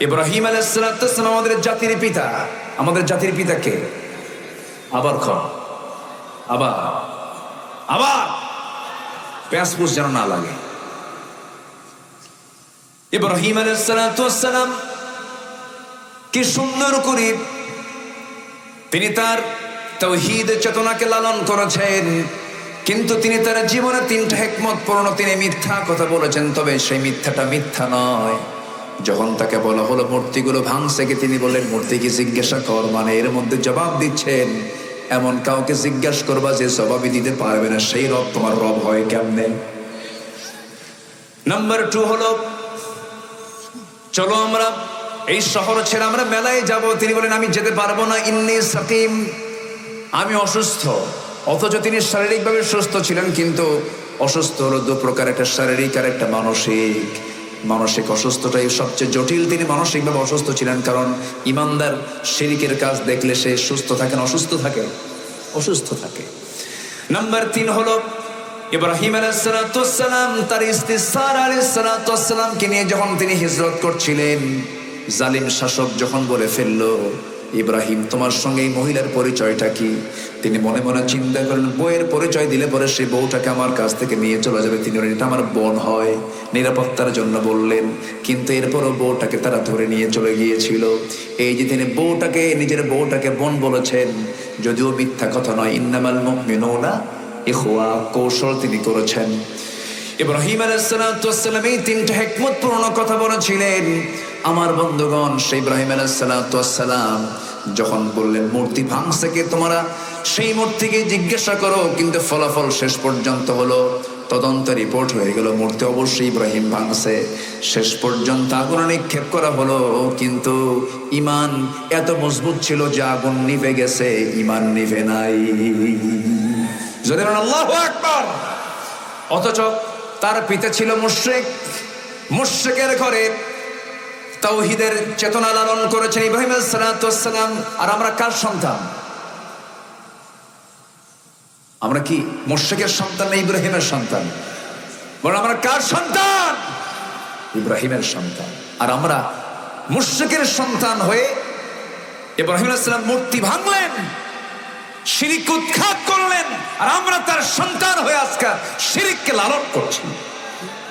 ইব্রাহিম আলাইহিস সালাম আমাদের জাতির পিতা। আমাদের জাতির পিতা কে? আবার আবার প্যাসপুস যেন না লাগে। ইব্রাহিম আলাইহিস সালাম কি সুন্দর করে তিনি তার তাওহীদ চেতনাকে লালন করেছেন, কিন্তু তিনি তার জীবনে 3টা হিকমতপূর্ণ তিনি মিথ্যা কথা বলেছেন। তবে সেই মিথ্যাটা মিথ্যা নয়। যখন তাকে বলা হলো মূর্তিগুলো ভাঙছে কে, তিনি বললেন মূর্তিকে জিজ্ঞাসা কর। মানে এর মধ্যে জবাব দিচ্ছেন এমন কাউকে জিজ্ঞাসা করবা যে জবাবই দিতে পারবে না, সেই রব তোমার রব হয় কেমনে? নাম্বার 2 হলো, চলো আমরা এই শহর ছেড়ে আমরা মেলায় যাব। তিনি বলেন আমি যেতে পারবো না, ইন্নী সাকিম, আমি অসুস্থ। অথচ তিনি শারীরিকভাবে সুস্থ ছিলেন, কিন্তু অসুস্থ হলো 2 প্রকার, একটা শারীরিক আর একটা মানসিক। মানসিক অসুস্থটাই সবচেয়ে জটিল। তিনি মানসিকভাবে অসুস্থ ছিলেন, কারণ ইমানদার শিরকের কাজ দেখলে সে সুস্থ থাকে না অসুস্থ থাকে? অসুস্থ থাকে। নাম্বার 3 হলো ইব্রাহিম আলাইহিস সালাম তার স্ত্রী সারা আলাইহিস সালামকে নিয়ে যখন তিনি হিজরত করছিলেন, জালিম শাসক যখন বলে ফেললো, ইব্রাহিম তোমার সঙ্গে এই মহিলার পরিচয়টা কি? তিনি মনে মনে চিন্তা করেন, বউয়ের পরিচয় দিলে পরে সেই বউটাকে আমার কাছ থেকে নিয়ে চলে যাবে, তিনি এটা আমার বোন হয়, নিরাপত্তার জন্য বললেন। কিন্তু এরপরও বউটাকে তারা ধরে নিয়ে চলে গিয়েছিল। এই যে তিনি বউটাকে, নিজের বউটাকে বোন বলেছেন, যদিও মিথ্যা কথা নয়, ইন্নামাল মুমিনুনা ইখওয়া, কৌশল তিনি করেছেন। ইব্রাহিম আলাইহিস সালাম এই 3টা হিকমতপূর্ণ কথা বলেছিলেন। আমার বন্ধুগণ, সেই ইব্রাহিম আলাইহিস সালাম যখন বললেন মূর্তি ভাঙছে কে, তোমরা সেই মূর্তিকে জিজ্ঞাসা করো, কিন্তু ফলাফল শেষ পর্যন্ত হলো, তদন্ত রিপোর্ট হয়ে গেল মূর্তি অবশ্যই ইব্রাহিম ভাঙছে। শেষ পর্যন্ত আগুন নিক্ষেপ করা হলো, কিন্তু ইমান এত মজবুত ছিল যে আগুন নিভে গেছে, ইমান নিভে নাই। জোরে বলুন আল্লাহু আকবার। অথচ তার পিতা ছিল মুশরিক, মুশরিকের ঘরে তাওহীদের চেতনা লালন করেছেন ইব্রাহিম আলাইহিস সালাম। আর আমরা কার সন্তান? আমরা কি মুশরিকের সন্তান না ইব্রাহিমের সন্তান? বলেন আমরা কার সন্তান? ইব্রাহিমের সন্তান। আর আমরা মুশরিকের সন্তান হয়ে ইব্রাহিম আলাইহিস সালাম মূর্তি ভাঙলেন, শিরক উৎখাত করলেন, আর আমরা তার সন্তান হয়ে আজকে শিরককে লালন করছি।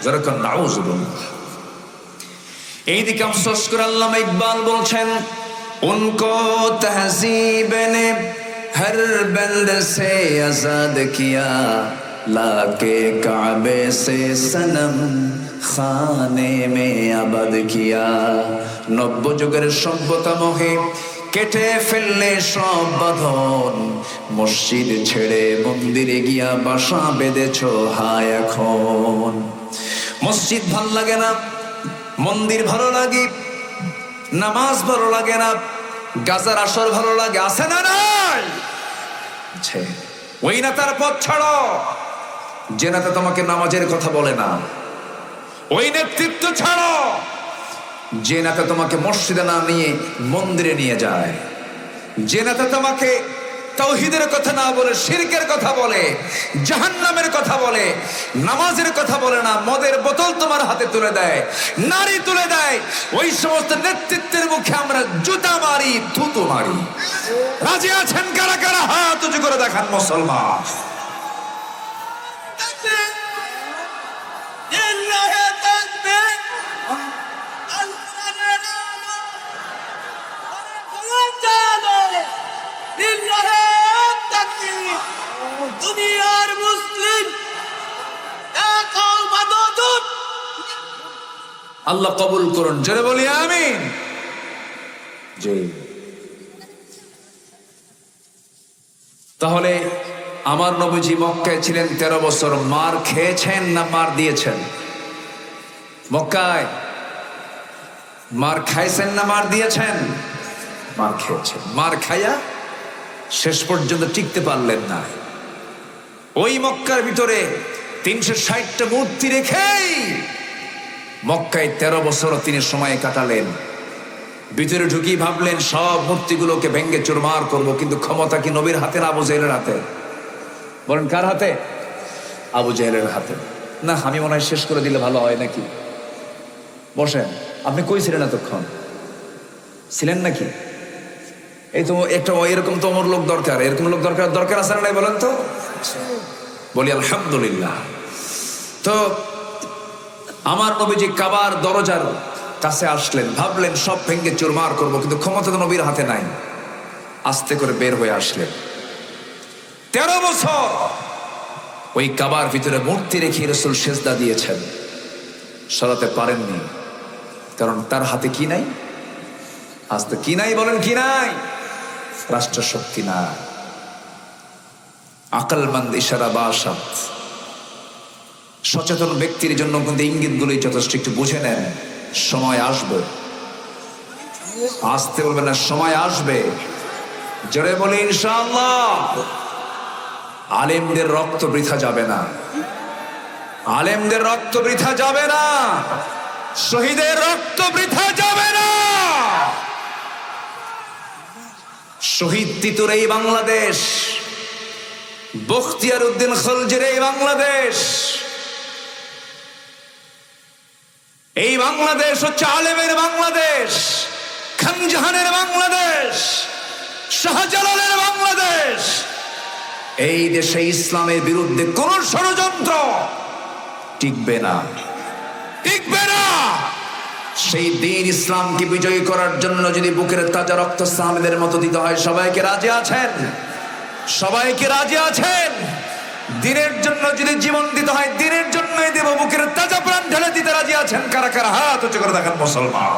যারা কোন নাউজুবিল্লাহ। এইদিকে আফসোস করে আল্লামা ইকবাল বলছেন, উনকো তহযীব নে হর বন্দ সে আজাদ কিয়া, লাকে কাবে সে সনম খানে মে আবাদ কিয়া। নব্য যুগের সভ্যতা মোহে কেটে ফেললে সব বাঁধন, মসজিদ ছেড়ে মন্দিরে গিয়া বাসা বেঁধেছ হায় এখন। মসজিদ ভাল লাগে না, মন্দির ভালো লাগে, নামাজ ভালো লাগে না, গাজার আসর ভালো লাগে, আছে না নাই? ওই নেতার পথ ছাড়ো যে নেতা তোমাকে নামাজের কথা বলে না, ওই নেতৃত্ব ছাড়ো যে নেতা তোমাকে মসজিদে না নিয়ে মন্দিরে নিয়ে যায়, যে নেতা তোমাকে তাওহীদের কথা না বলে শিরকের কথা বলে, জাহান্নামের কথা বলে, নামাজের কথা বলে না, মদের বোতল তোমার হাতে তুলে দেয়, নারী তুলে দেয়, ওই সমস্ত নেতৃত্বের মুখে আমরা জুতা মারি, থুতু মারি। রাজি আছেন কারা কারা? হাত উঁচু করে দেখান মুসলমান। দুনিয়ার মুসলিম আল্লাহ কবুল করুন, জোরে বলি আমিন। জি। তাহলে আমার নবীজি মক্কায় ছিলেন 13 বছর, মার খেয়েছেন না মার দিয়েছেন? মক্কায় মার খাইছেন না মার দিয়েছেন? মার খেয়েছেন। মার খাইয়া শেষ পর্যন্ত টিকতে পারলেন না। ওই মক্কার ভিতরে 360টা মূর্তি রেখেই মক্কায় 13 বছর তিনি সময় কাটালেন। ভিতরে ঢুকি ভাবলেন সব মূর্তিগুলোকে ভেঙ্গে চুরমার করব, কিন্তু ক্ষমতা কি নবীর হাতে না আবু জেহেলের হাতে? বলেন কার হাতে? আবু জেহেলের হাতে। না, আমি মনে হয় শেষ করে দিলে ভালো হয় নাকি? বসেন। আপনি কই ছিলেন এতক্ষণ? ছিলেন নাকি? এই তো একটা এরকম তো আমার লোক দরকার, এরকম লোক দরকার, দরকার আছে না নাই বলেন তো? বলি আলহামদুলিল্লাহ। তো আমার নবীজি কাবার দরজার কাছে আসলেন, ভাবলেন সব ভেঙ্গে চুরমার করবো, কিন্তু ক্ষমতা তো নবীর হাতে নাই। আস্তে করে বের হয়ে আসলেন। 13 বছর ওই কাবার ভিতরে মূর্তি রেখে রাসূল সেজদা দিয়েছেন, সরাতে পারেননি, কারণ তার হাতে কি নাই? আস্তে কি নাই? বলেন কি নাই? রাষ্ট্র শক্তি না। আকলমন্দ ইশারা বাসাত, সচেতন ব্যক্তির জন্য কিন্তু ইঙ্গিতগুলোই যথেষ্ট। একটু বুঝে নেন, সময় আসবে। আসতে বলবে না, সময় আসবে। জোরে বলি ইনশাআল্লাহ। আলেমদের রক্ত বৃথা যাবে না, আলেমদের রক্ত বৃথা যাবে না। শহীদের রক্ত বৃথা যাবে না। শহীদ তিতুর এই বাংলাদেশ, বখতিয়ার উদ্দিন খলজির এই বাংলাদেশ, এই বাংলাদেশ হচ্ছে আলেমের বাংলাদেশ, খানজাহানের বাংলাদেশ, শাহজালালের বাংলাদেশ। এই দেশে ইসলামের বিরুদ্ধে কোন ষড়যন্ত্র টিকবে না, টিকবে না। সেই দিন ইসলামকে বিজয়ী করার জন্য যদি বুকের তাজা রক্ত সাহাবীদের মতো দিতে হয়, সবাইকে রাজি আছেন? সবাইকে রাজি আছেন? দিনের জন্য যদি জীবন দিতে হয়, দিনের জন্যই দেব, বুকের তাজা প্রাণ ঢেলে দিতে রাজি আছেন? কারা কারা হাত উঁচু করে দেখান মুসলমান।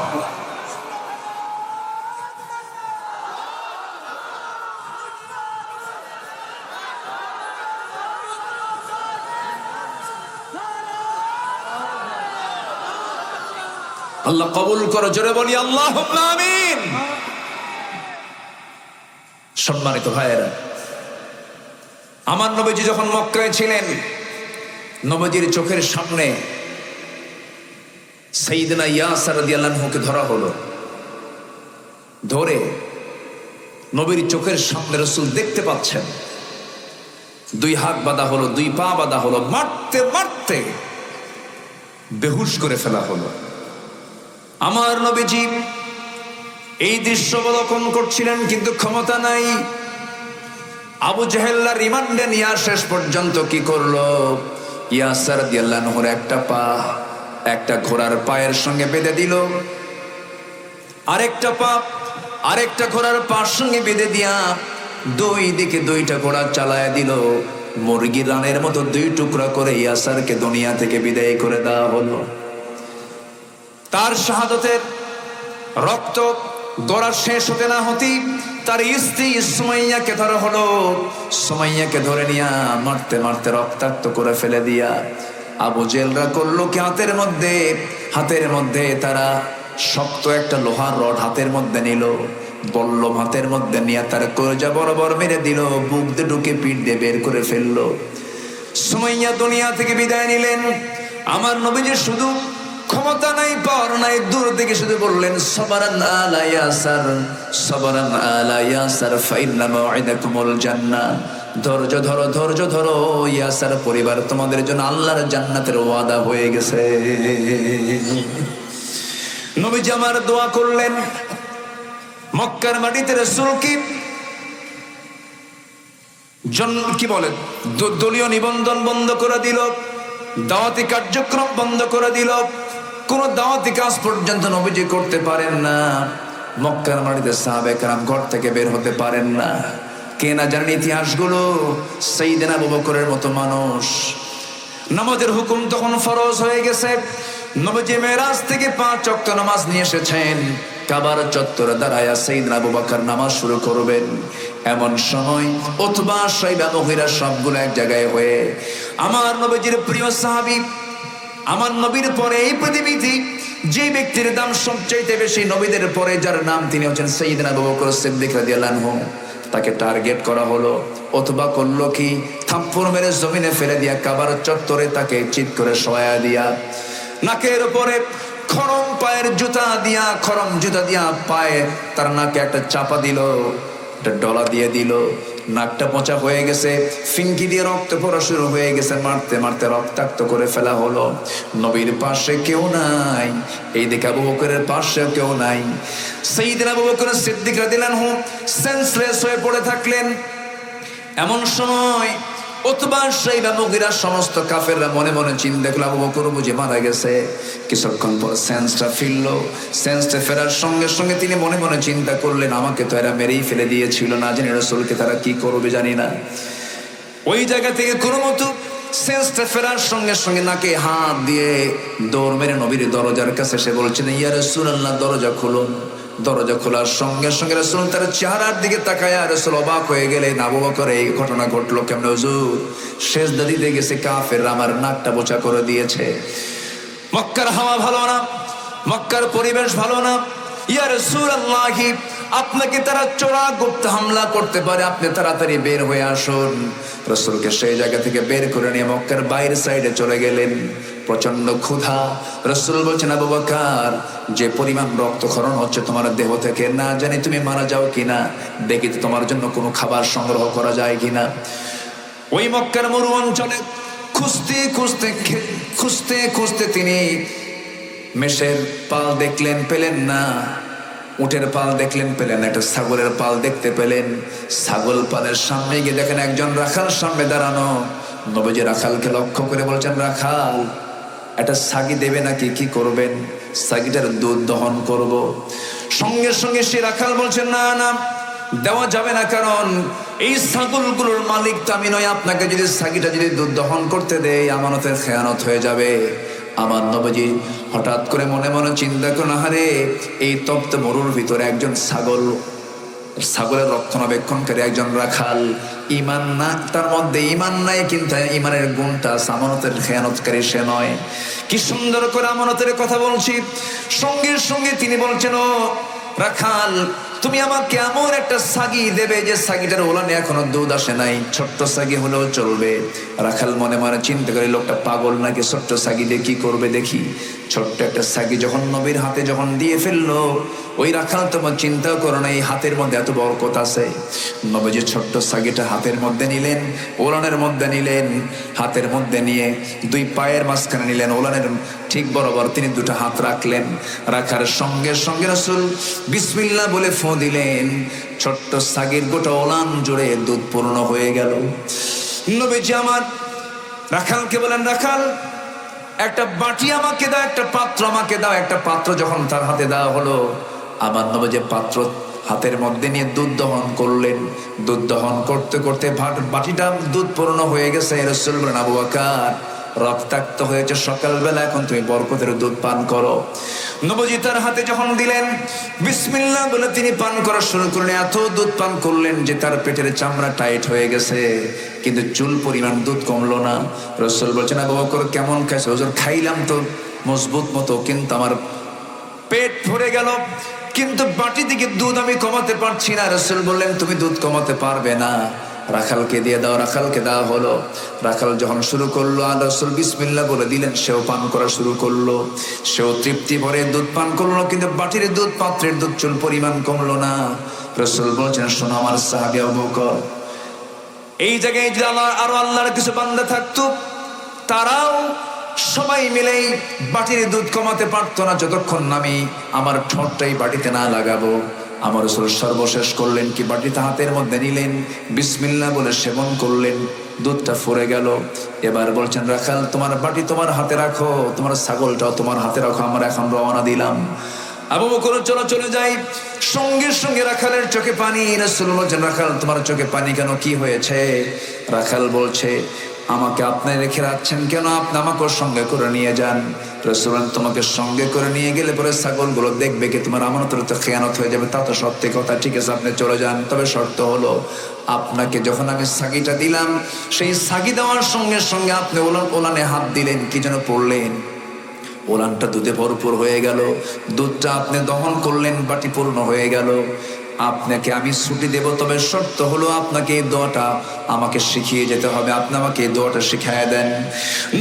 আল্লাহ কবুল করো, জোরে বলি আল্লাহুম্মা আমিন। সম্মানিত ভাইয়েরা, আমার নবীজি যখন মক্কায় ছিলেন, নবীজির চোখের সামনে সাইয়েদনা ইয়াসির রাদিয়াল্লাহু আনহুকে ধরা হলো। ধরে নবীর চোখের সামনে রাসূল দেখতে পাচ্ছেন, দুই হাত বাঁধা হলো, দুই পা বাঁধা হলো, মারতে মারতে বেহুশ করে ফেলা হলো। আমার নবীজি এই দৃশ্য অবলোকন করছিলেন, কিন্তু ক্ষমতা নাই। আবু জেহেল রিমান্ডে নিয়ে শেষ পর্যন্ত কি করলো, ইয়াসির রাদিয়াল্লাহু আনহুর একটা পা একটা ঘোড়ার পায়ের সঙ্গে বেঁধে দিল, আরেকটা পা আরেকটা ঘোড়ার পার সঙ্গে বেঁধে দিয়া দুই দিকে দুইটা ঘোড়া চালায় দিল। মুরগি রানের মতো দুই টুকরা করে ইয়াসিরকে দুনিয়া থেকে বিদায় করে দেওয়া হলো। তার শাহাদতের রক্ত গড়া শেষ হতে না হতেই তার স্ত্রী সুমাইয়াকে ধরা হলো। সুমাইয়াকে ধরে নিয়া মারতে মারতে রক্তাক্ত করে ফেলে দিয়া আবু জেহেলরা করলো কি, হাতের মধ্যে তারা শক্ত একটা লোহার রড হাতের মধ্যে নিল, বল্লম হাতের মধ্যে নিয়ে তার কলিজা বরাবর মেরে দিল, বুক দিয়ে ঢুকে পিঠ দিয়ে বের করে ফেললো। সুমাইয়া দুনিয়া থেকে বিদায় নিলেন। আমার নবীজি শুধু ক্ষমতা নাই, পাওয়ার নাই, দূর থেকে শুধু বললেন সাবরান আলা ইয়াসির, সাবরান আলা ইয়াসির ফাইন্না মাউইদাকুমুল জান্নাহ। ধৈর্য ধরো, ধৈর্য ধরো ইয়াসির পরিবার, তোমাদের জন্য আল্লাহর জান্নাতের ওয়াদা হয়ে গেছে। নবীজি আমার দোয়া করলেন। মক্কার মাটিতে রাসূল কি বলেন, দলীয় নিবন্ধন বন্ধ করে দিল, দাওয়াতি কার্যক্রম বন্ধ করে দিল, কোন দাওয়াতি কাজ পর্যন্ত নবীজি করতে পারেন না। মক্কার মাটিতে সাহাবায়ে কেরাম ঘর থেকে বের হতে পারেন না। কে না জানেন ইতিহাসগুলো, সাইয়েদনা আবু বকরের মতো মানুষ। নামাজের হুকুম তখন ফরজ হয়ে গেছে। নবীজি মেরাজ থেকে 5 ওয়াক্ত নামাজ নিয়ে এসেছেন। কাবার চত্বরে দাঁড়ায়া সাইয়েদনা আবু বকর নামাজ শুরু করবেন। এমন সময় উতবা, শাইবা, মুগীরা সবগুলো এক জায়গায় হয়ে আমার নবীজির প্রিয় সাহাবী, আমার নবীর পরে এই পৃথিবীতে যে ব্যক্তির দাম সবচাইতে বেশি, নবীদের পরে যার নাম তিনি হচ্ছেন সাইয়েদনা আবু বকর সিদ্দিক রাদিয়াল্লাহু আনহু, তাকে টার্গেট করা হলো। অথবা করলো কি, থাপ্পড় মেরে জমিনে ফেলে দিয়া কাবার চত্বরে তাকে চিৎ করে শোয়া দিয়া নাকের উপরে খরম জুতা দিয়া পায়ে তার নাকে একটা চাপা দিল, একটা ডলা দিয়ে দিল। নাকটা পচা হয়ে গেছে, ফিঙ্কি দিয়ে রক্ত পড়া শুরু হয়ে গেছে, মারতে মারতে রক্তাক্ত করে ফেলা হলো। নবীর পাশে কেউ নাই, এইদিকে আবু বকরের পাশে কেউ নাই। সাইয়েদনা আবু বকর সিদ্দিক রাদিয়াল্লাহু আনহু সেন্সলেস হয়ে পড়ে থাকলেন। এমন সময় উতবা, শাইবা, মুগীরা সমস্ত কাফেররা মনে মনে চিন্তা করলো আবু বকর বুঝি মারা গেছে। কিছুক্ষণ পর সেন্সটা ফিরলো। সেন্সটা ফেরার সঙ্গে সঙ্গে তিনি মনে মনে চিন্তা করলেন, আমাকে তো এরা মেরেই ফেলে দিয়েছিল, না জানি রাসূলকে তারা কি করবে জানি না। ওই জায়গা থেকে কোনো মতো সেন্সটা ফেরার সঙ্গে সঙ্গে নাকে হাত দিয়ে দৌড় মেরে নবীর দরজার কাছে সে বলছেন, ইয়া রাসূলুল্লাহ, দরজা খুলুন। দরজা খোলার সঙ্গে সঙ্গে রাসূল তার চেহারার দিকে তাকায়া রাসূল অবাক হয়ে গেলেন, আবু বকর এই ঘটনা ঘটলো কেমনে হুজুর? সেজদা দিতে গেছে কাফেররা আমার নাকটা বোচা করে দিয়েছে। মক্কার হাওয়া ভালো না, মক্কার পরিবেশ ভালো না। ইয়া রাসূলুল্লাহ, আপনাকে তারা চোরা গুপ্ত হামলা করতে পারে, আপনি তাড়াতাড়ি বের হয়ে আসুন। রাসূলকে সেই জায়গা থেকে বের করে নিয়ে মক্কার বাইরের সাইডে চলে গেলেন। প্রচন্ড ক্ষুধা। রাসূল বলছেন, আবু বকর, যে পরিমাণ রক্তক্ষরণ হচ্ছে তোমার দেহ থেকে, না জানি তুমি মারা যাও কিনা, দেখি তো তোমার জন্য কোনো খাবার সংগ্রহ করা যায় কিনা। ওই মক্কার মরু অঞ্চলে খুঁজতে খুঁজতে তিনি মেষের পাল দেখলেন, পেলেন না। উটের পাল দেখলেন, পেলেন না। একটা ছাগলের পাল দেখতে পেলেন। ছাগল পালের সামনে গিয়ে দেখেন একজন রাখাল সামনে দাঁড়ানো। নবীজি রাখালকে লক্ষ্য করে বলছেন, রাখাল, একটা ছাগি দেবে নাকি, কি করবেন? ছাগিটার দুধ দহন করব। সঙ্গে সঙ্গে সে রাখাল বলছেন, না না, দেওয়া যাবে না, কারণ এই ছাগলগুলোর মালিক তো আমি নই। আপনাকে যদি ছাগিটা যদি দুধ দহন করতে দেয়, আমানতের খেয়ানত হয়ে যাবে। আমার নবীজি হঠাৎ করে মনে মনে চিন্তা করলেন, আহারে, এই তপ্ত মরুর ভিতরে একজন ছাগলের রক্ষণাবেক্ষণকারী একজন রাখাল, ইমান না, তার মধ্যে ইমান নাই, কিন্তু ইমানের গুণটা আমানতের খেয়ানতকারী সে নয়। কি সুন্দর করে আমানতের কথা বলছি। সঙ্গে সঙ্গে তিনি বলছেন, ও রাখাল, তুমি আমাকে এমন একটা ছাগি দেবে যে ছাগিটার ওলানে এখনো দুধ আসে নাই, ছোট্ট ছাগি হলেও চলবে। রাখাল মনে মনে চিন্তা করে, লোকটা পাগল নাকি, ছোট্ট ছাগি দিয়ে কি করবে দেখি। ছোট্ট একটা ছাগি যখন নবীর হাতে যখন দিয়ে ফেললো, ওই রাখাল তোমার চিন্তাও করো না, এই হাতের মধ্যে এত বরকত আছে। নবীজি ছোট্ট ছাগিটা হাতের মধ্যে নিলেন, ওলানের মধ্যে নিলেন, হাতের মধ্যে নিয়ে দুই পায়ের মাঝখানে নিলেন, ওলানের ঠিক বরাবর তিনি দুটো হাত রাখলেন। রাখার সঙ্গে সঙ্গে রাসূল বিসমিল্লাহ বলে ফু দিলেন। ছোট্ট ছাগির গোটা ওলান জুড়ে দুধ পূর্ণ হয়ে গেল। নবীজি আমার রাখালকে বলেন, রাখাল, একটা বাটি আমাকে দাও, একটা পাত্র আমাকে দাও। একটা পাত্র যখন তার হাতে দেওয়া হলো, আমার নবীজি পাত্র হাতের মধ্যে নিয়ে দুধ দহন করলেন। দুধ দহন করতে করতে বাটিটা দুধ পূর্ণ হয়ে গেছে। রাসূল বলেন, আবু বকর, রক্তাক্ত হয়েছে সকালবেলা, এখন তুমি বরকতের দুধ পান করো। নবীজি তার হাতে যখন দিলেন, বিসমিল্লাহ বলে তিনি পান করা শুরু করলেন। এত দুধ পান করলেন যে তার পেটের চামড়া টাইট হয়ে গেছে, কিন্তু চুল পরিমাণ দুধ কমলো না। রাসূল বলছেন, আবু বকর, কেমন খাইছো? হুজুর, খাইলাম তো মজবুত মতো, কিন্তু আমার পেট ভরে গেল, কিন্তু বাটি থেকে দুধ আমি কমাতে পারছি না। রাসূল বললেন, তুমি দুধ কমাতে পারবে না, রাখালকে দিয়ে দাও। রাখালকে দেওয়া হলো। রাখাল যখন শুরু করলো, আর রাসূল বিসমিল্লাহ বলে দিলেন, সেও পান করা শুরু করলো। সেও তৃপ্তি ভরে দুধ পান করলো, কিন্তু বাটির দুধ, পাত্রের দুধ চুল পরিমাণ কমলো না। রাসূল বলছেন, শোনো আমার সাহাবী আবু বকর, এই জায়গায় যদি আরো আল্লাহর কিছু বান্দা থাকতো, তারাও সবাই মিলেই বাটির দুধ কমাতে পারতো না, যতক্ষণ আমি আমার ঠোঁটটাই বাটিতে না লাগাবো। আমার রাসূল সর্বশেষ করলেন কি, বাটিতে হাতের মধ্যে নিলেন, বিসমিল্লাহ বলে সেবন করলেন, দুধটা ফুরে গেল। এবার বলছেন, রাখাল, তোমার বাটি তোমার হাতে রাখো, তোমার ছাগলটাও তোমার হাতে রাখো, আমরা এখন রওনা দিলাম। আবু বকর, চলো চলে যাই। সঙ্গে সঙ্গে রাখালের চোখে পানি। রাসূল বলছেন, রাখাল, তোমার চোখে পানি কেন, কি হয়েছে? রাখাল বলছে, আমাকে আপনি রেখে রাখছেন কেন? আপনি আমাকে সঙ্গে করে নিয়ে যান। রাসূল, তোমাকে সঙ্গে করে নিয়ে গেলে পরে ছাগলগুলো দেখবে কি, তোমার আমানতের তো খেয়ানত হয়ে যাবে। তা তো সত্যি কথা, ঠিক আছে, আপনি চলে যান, তবে শর্ত হলো, আপনাকে যখন আমি ছাগিটা দিলাম, সেই ছাগি দেওয়ার সঙ্গে সঙ্গে আপনি ওলানে হাত দিলেন, কি যেন পড়লেন, ওলানটা দুধে ভরপুর হয়ে গেল। দুধটা আপনি দহন করলেন, বাটি পূর্ণ হয়ে গেল। আপনাকে আমি ছুটি দেব, তবে শর্ত হলো আপনাকে এই দোয়াটা আমাকে শিখিয়ে যেতে হবে। আপনি আমাকে এই দোয়াটা শিখায় দেন।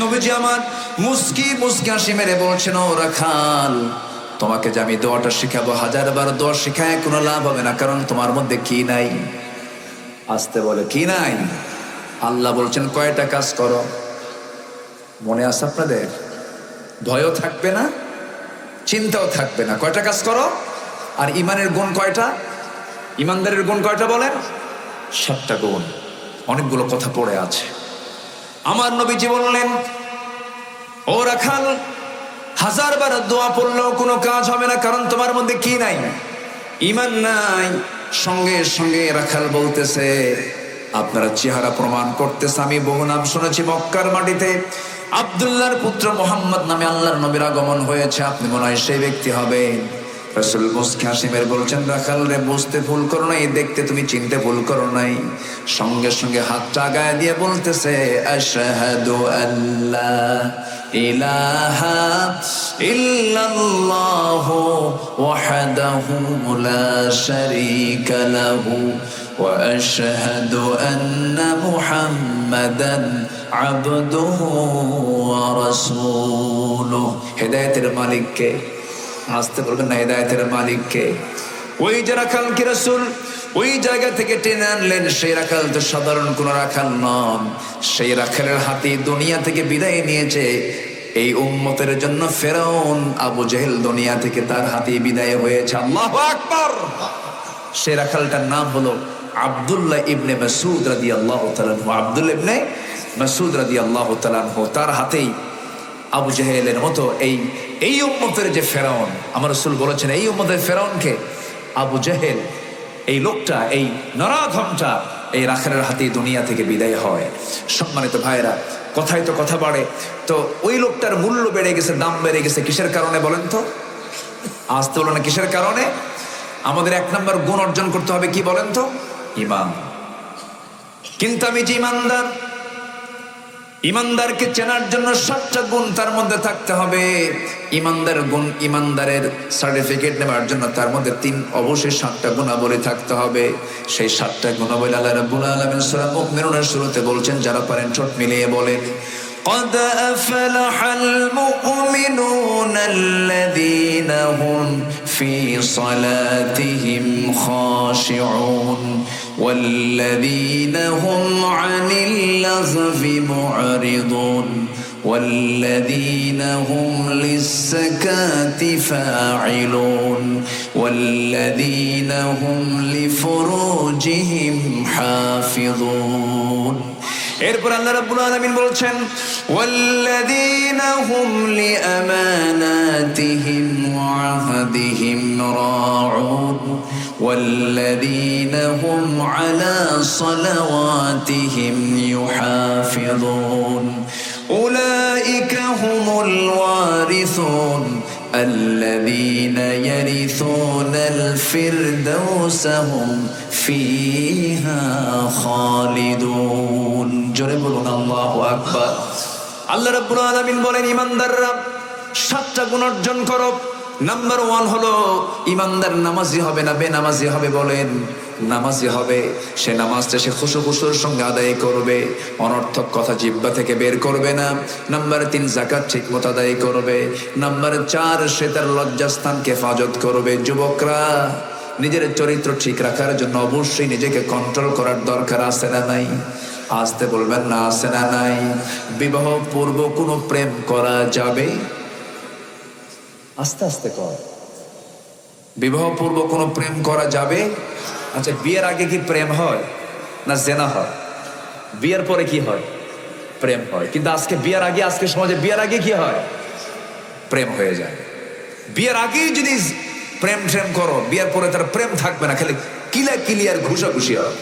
নবীজি আমার মুস্কি হাসি মেরে বলছেন, ও রাখাল, তোমাকে যে আমি দোয়াটা শিখাবো, 1000 বার দোয়া শিখায় কোনো লাভ হবে না, কারণ তোমার মধ্যে কি নাই? আসতে বলে, কি নাই? আল্লাহ বলছেন, কয়টা কাজ করো, মনে আছে আপনাদের? ভয়ও থাকবে না, চিন্তাও থাকবে না। কয়টা কাজ করো? আর ইমানের গুণ কয়টা? ইমানদারের গুণ কয়টা বলেন? 7টা গুণ। অনেকগুলো কথা পড়ে আছে। আমার নবীজি বললেন, ও রাখাল, 1000 বার দোয়া পড়লেও কোনো কাজ হবে না, কারণ তোমার মধ্যে কি নাই? ইমান নাই। সঙ্গে সঙ্গে রাখাল বলতেছে, আপনারা চেহারা প্রমাণ করতেছে, আমি বহু নাম শুনেছি মক্কার মাটিতে, আব্দুল্লাহর পুত্র মুহাম্মদ নামে আল্লাহর নবীর আগমন হয়েছে, আপনি মনে হয় সেই ব্যক্তি হবেন। রাসূল মুস্কি হাসি মেরে বলছেন, রাখাল রে, বুঝতে ভুল করো নাই, দেখতে তুমি চিনতে ভুল করো নাই। সঙ্গে সঙ্গে হাতটা গায়ে দিয়ে বলতেছে, আশহাদু আল্লা ইলাহা ইল্লাল্লাহু ওয়াহদাহু লা শারীকা লাহু ওয়া আশহাদু আন্না মুহাম্মাদান আবদুহু ওয়া রাসূলুহু। হেদায়েতের মালিক কে? আসতে বলবেন না, হেদায়েতের মালিক কে? ওই যে রাখাল কি রাসূল ওই জায়গা থেকে টেনে আনলেন, সেই রাখাল তো সাধারণ কোন রাখাল নন। সেই রাখালের হাতে দুনিয়া থেকে বিদায় নিয়েছে এই উম্মতের জন্য ফেরাউন আবু জেহেল দুনিয়া থেকে তার হাতে বিদায় হয়েছে। আল্লাহু আকবার। সেই রাখালটার নাম হলো আব্দুল্লাহ ইবনে মাসউদ রাদিয়াল্লাহু তাআলা আনহু। আব্দুল্লাহ ইবনে মাসউদ রাদিয়াল্লাহু তাআলা আনহু, তার হাতেই আবু জেহেলের মতো এই উম্মতের যে ফেরাউন, আমার রাসূল বলেছেন এই উম্মতের ফেরাউনকে আবু জেহেল, এই লোকটা, এই নরাধমটা এই রাখালের হাতে দুনিয়া থেকে বিদায় হয়। সম্মানিত ভাইরা, কথায় তো কথা বাড়ে, তো ওই লোকটার মূল্য বেড়ে গেছে, দাম বেড়ে গেছে কিসের কারণে বলেন তো? আসতে বলো না কিসের কারণে? আমাদের 1 নম্বর গুণ অর্জন করতে হবে, কি বলেন তো? ঈমান। কিন্তু আমি যে ঈমানদার, ঈমানদারকে চেনার জন্য 7টা গুণ তার মধ্যে থাকতে হবে। ঈমানদার গুণ, ঈমানদারের সার্টিফিকেট নেবার জন্য তার মধ্যে অবশ্যই 7টা গুণাবলী থাকতে হবে। সেই 7টা গুণাবলী আল্লাহ রাব্বুল আলামিন সূরা মুমিনুনের শুরুতে বলছেন, যারা পারেন ঠোঁট মিলিয়ে বলেন, قد أفلح المؤمنون الذين هم في صلاتهم خاشعون والذين هم عن اللغو معرضون والذين هم للزكاة فاعلون والذين هم لفروجهم حافظون। এরপর আল্লাহ রাব্বুল আলামিন বলছেন, ওয়াল্লাযীনা হুম লিআমানাতিহিম ওয়া আহদিহিম রাউন ওয়াল্লাযীনা হুম আলা সালাওয়াতিহিম ইউহাফিযুন উলাইকা হুমুল ওয়ারিসুন الذين يرثون الفردوس هم فيها خالدون। জোরে বলুন আল্লাহু আকবার। আল্লাহ রাব্বুল আলামিন বলেন, ঈমানদাররা 7টা গুণ অর্জন করো। নাম্বার 1 হলো ঈমানদার নামাজি হবে না বেনামাজি হবে? বলেন, নামাজি হবে। সে নামাজটা সে খুশুর সঙ্গে আদায় করবে, অনর্থক কথা জিহ্বা থেকে বের করবে না। নাম্বার 3, যাকাত ঠিকমতো আদায় করবে। নাম্বার 4, সে তার লজ্জাস্থানকে হেফাজত করবে। যুবকরা, নিজের চরিত্র ঠিক রাখার জন্য অবশ্যই নিজেকে কন্ট্রোল করার দরকার আছে না নাই? আসতে বলবেন না, আছে না নাই? বিবাহ পূর্ব কোনো প্রেম করা যাবে? আস্তে আস্তে কর। বিবাহ পূর্ব কোনো প্রেম করা যাবে? আচ্ছা, বিয়ের আগে কি প্রেম হয় না জেনা হয়? বিয়ের পরে কি হয়? প্রেম হয়। কিন্তু আজকে বিয়ের আগে, আজকে সমাজে বিয়ের আগে কি হয়? প্রেম হয়ে যায়। বিয়ের আগেই যদি প্রেম করো, বিয়ের পরে তার প্রেম থাকবে না, খালি কিলিয়ার ঘুষাঘুষি হবে,